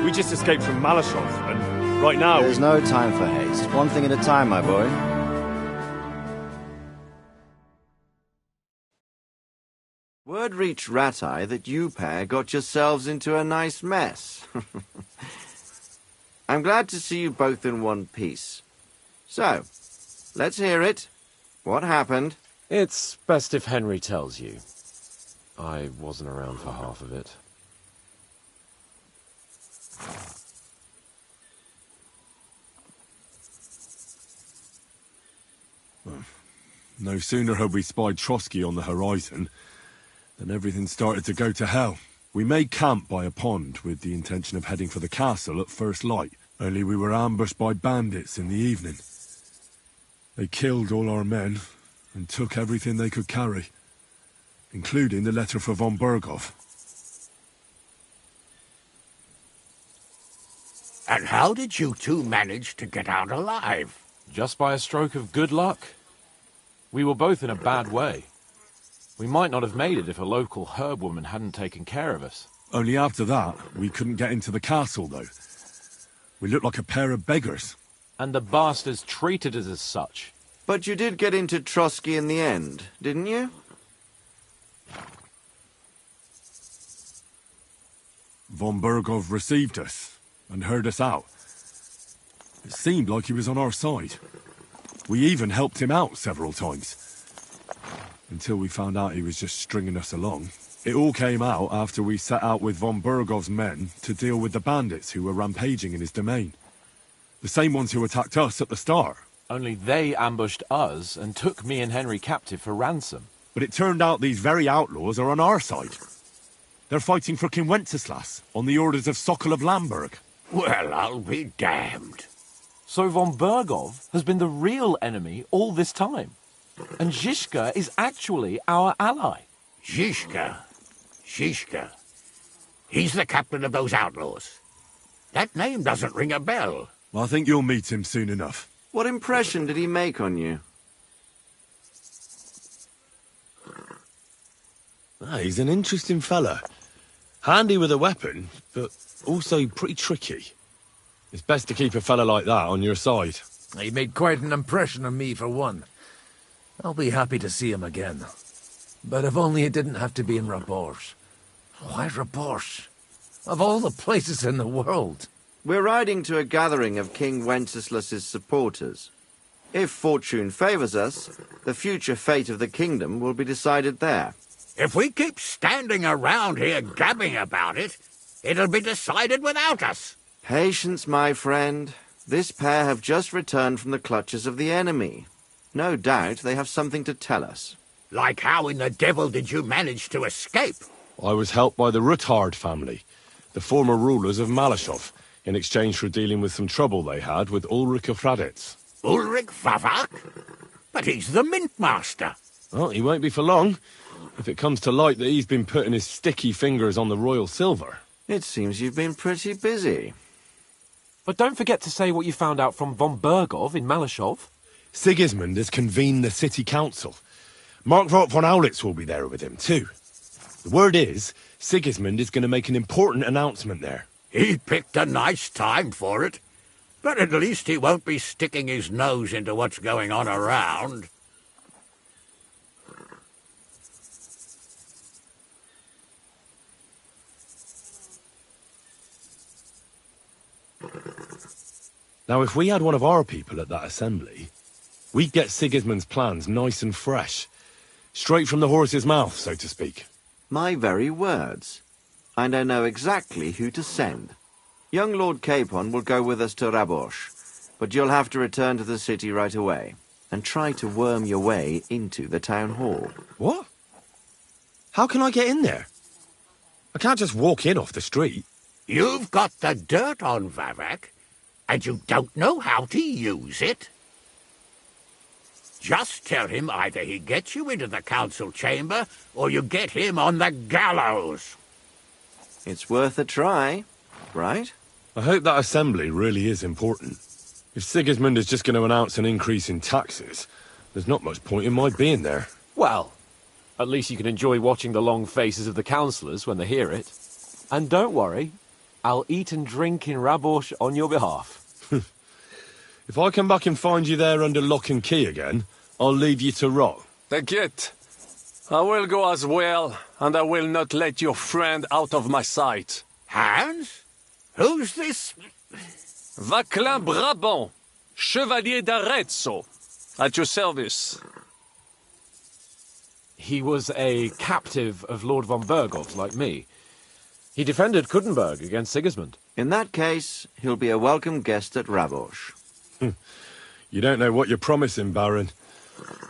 We just escaped from Maleshov, and right now... There's no time for haste. One thing at a time, my boy. Word reached Ratai that you pair got yourselves into a nice mess. I'm glad to see you both in one piece. So, let's hear it. What happened? It's best if Henry tells you. I wasn't around for half of it. No sooner had we spied Trotsky on the horizon than everything started to go to hell. We made camp by a pond with the intention of heading for the castle at first light, only we were ambushed by bandits in the evening. They killed all our men and took everything they could carry, including the letter for von Berghoff. And how did you two manage to get out alive? Just by a stroke of good luck. We were both in a bad way. We might not have made it if a local herb woman hadn't taken care of us. Only after that, we couldn't get into the castle, though. We looked like a pair of beggars. And the bastards treated us as such. But you did get into Trotsky in the end, didn't you? Von Berghoff received us and heard us out. It seemed like he was on our side. We even helped him out several times. Until we found out he was just stringing us along. It all came out after we set out with von Berghoff's men to deal with the bandits who were rampaging in his domain. The same ones who attacked us at the start. Only they ambushed us and took me and Henry captive for ransom. But it turned out these very outlaws are on our side. They're fighting for King Wenceslas on the orders of Sokol of Lamberg. Well, I'll be damned. So von Berghoff has been the real enemy all this time. And Zizka is actually our ally. Zizka? Zizka? He's the captain of those outlaws. That name doesn't ring a bell. Well, I think you'll meet him soon enough. What impression did he make on you? He's an interesting fella. Handy with a weapon, but also pretty tricky. It's best to keep a fella like that on your side. He made quite an impression on me, for one. I'll be happy to see him again. But if only it didn't have to be in Rabors. Why Rabors? Of all the places in the world. We're riding to a gathering of King Wenceslas's supporters. If fortune favors us, the future fate of the kingdom will be decided there. If we keep standing around here gabbing about it, it'll be decided without us. Patience, my friend. This pair have just returned from the clutches of the enemy. No doubt they have something to tell us. Like how in the devil did you manage to escape? I was helped by the Ruthard family, the former rulers of Maleshov, in exchange for dealing with some trouble they had with Ulrich of Raditz. Ulrich Vavak? But he's the Mint Master. Well, he won't be for long, if it comes to light that he's been putting his sticky fingers on the royal silver. It seems you've been pretty busy. But don't forget to say what you found out from von Bergov in Maleshov. Sigismund has convened the city council. Markvart von Aulitz will be there with him, too. The word is, Sigismund is going to make an important announcement there. He picked a nice time for it. But at least he won't be sticking his nose into what's going on around. Now, if we had one of our people at that assembly, we'd get Sigismund's plans nice and fresh. Straight from the horse's mouth, so to speak. My very words. And I know exactly who to send. Young Lord Capon will go with us to Rabosh, but you'll have to return to the city right away, and try to worm your way into the town hall. What? How can I get in there? I can't just walk in off the street. You've got the dirt on Vavak, and you don't know how to use it? Just tell him either he gets you into the council chamber, or you get him on the gallows. It's worth a try, right? I hope that assembly really is important. If Sigismund is just going to announce an increase in taxes, there's not much point in my being there. Well, at least you can enjoy watching the long faces of the councillors when they hear it. And don't worry, I'll eat and drink in Rabosh on your behalf. If I come back and find you there under lock and key again, I'll leave you to rot. Take it. I will go as well, and I will not let your friend out of my sight. Hans? Who's this? Vaclin Brabant, Chevalier d'Arezzo, at your service. He was a captive of Lord von Bergov, like me. He defended Kuttenberg against Sigismund. In that case, he'll be a welcome guest at Rabosh. You don't know what you're promising, Baron.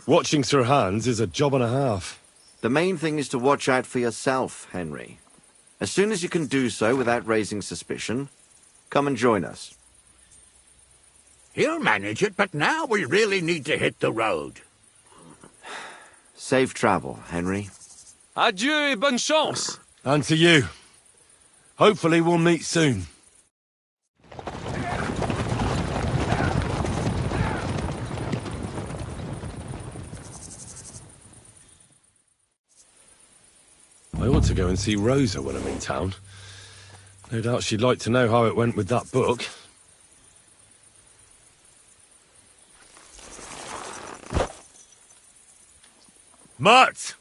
Watching Sir Hans is a job and a half. The main thing is to watch out for yourself, Henry. As soon as you can do so without raising suspicion, come and join us. He'll manage it, but now we really need to hit the road. Safe travel, Henry. Adieu et bonne chance. And to you. Hopefully we'll meet soon. I ought to go and see Rosa when I'm in town. No doubt she'd like to know how it went with that book. Mutt!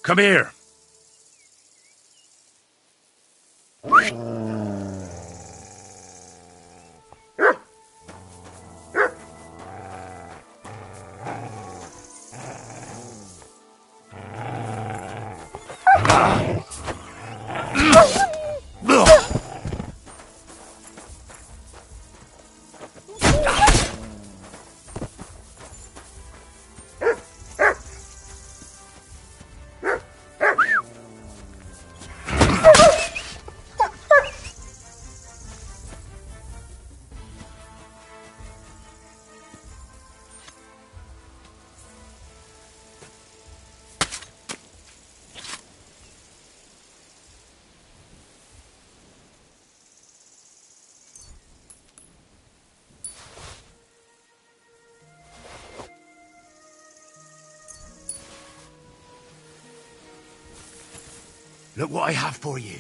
Come here. Look what I have for you.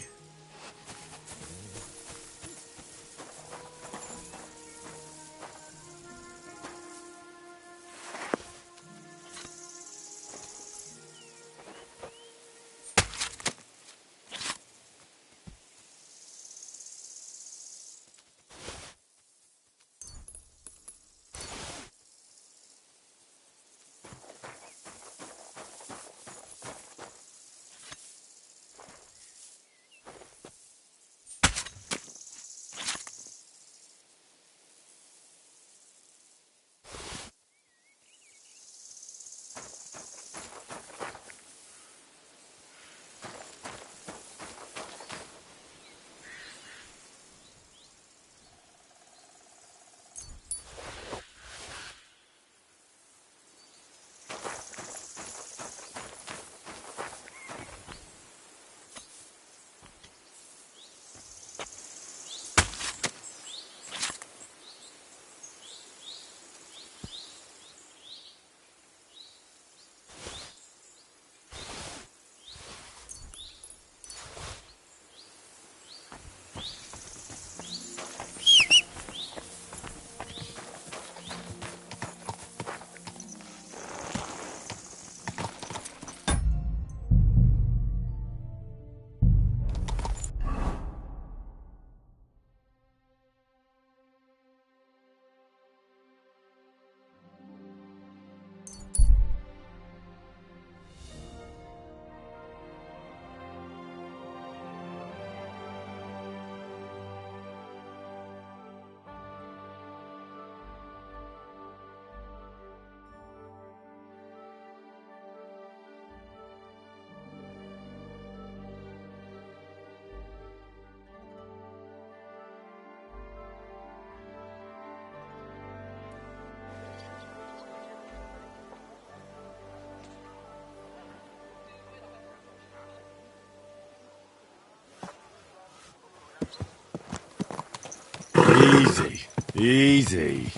Easy, easy.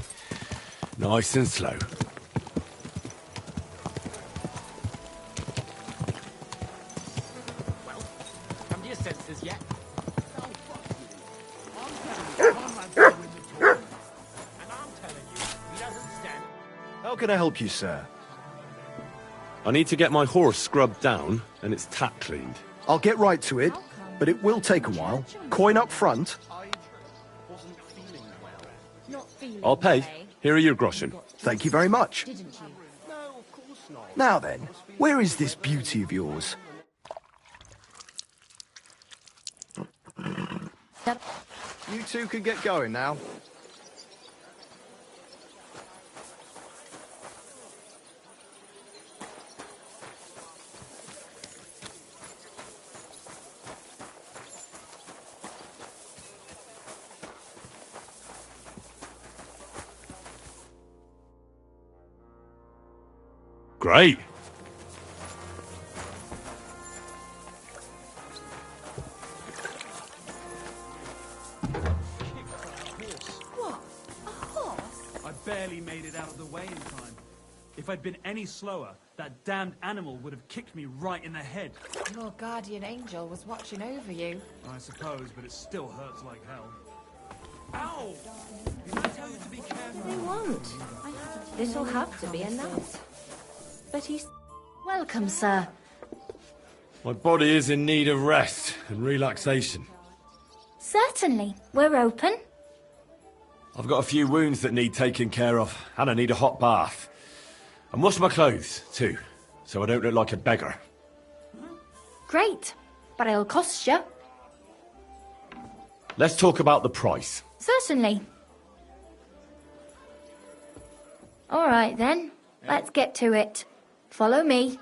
Nice and slow. Come to your senses yet? How can I help you, sir? I need to get my horse scrubbed down and its tack cleaned. I'll get right to it, but it will take a while. Coin up front. I'll pay. Here are your groschen. Thank you very much. Now then, where is this beauty of yours? You two can get going now. Great. What? A horse? I barely made it out of the way in time. If I'd been any slower, that damned animal would have kicked me right in the head. Your guardian angel was watching over you. I suppose, but it still hurts like hell. Ow! Did I tell you to be careful? They won't. This'll have to be enough. But he's... Welcome, sir. My body is in need of rest and relaxation. Certainly. We're open. I've got a few wounds that need taking care of, and I need a hot bath. And wash my clothes, too, so I don't look like a beggar. Great. But it'll cost you. Let's talk about the price. Certainly. All right, then. Let's get to it. Follow me.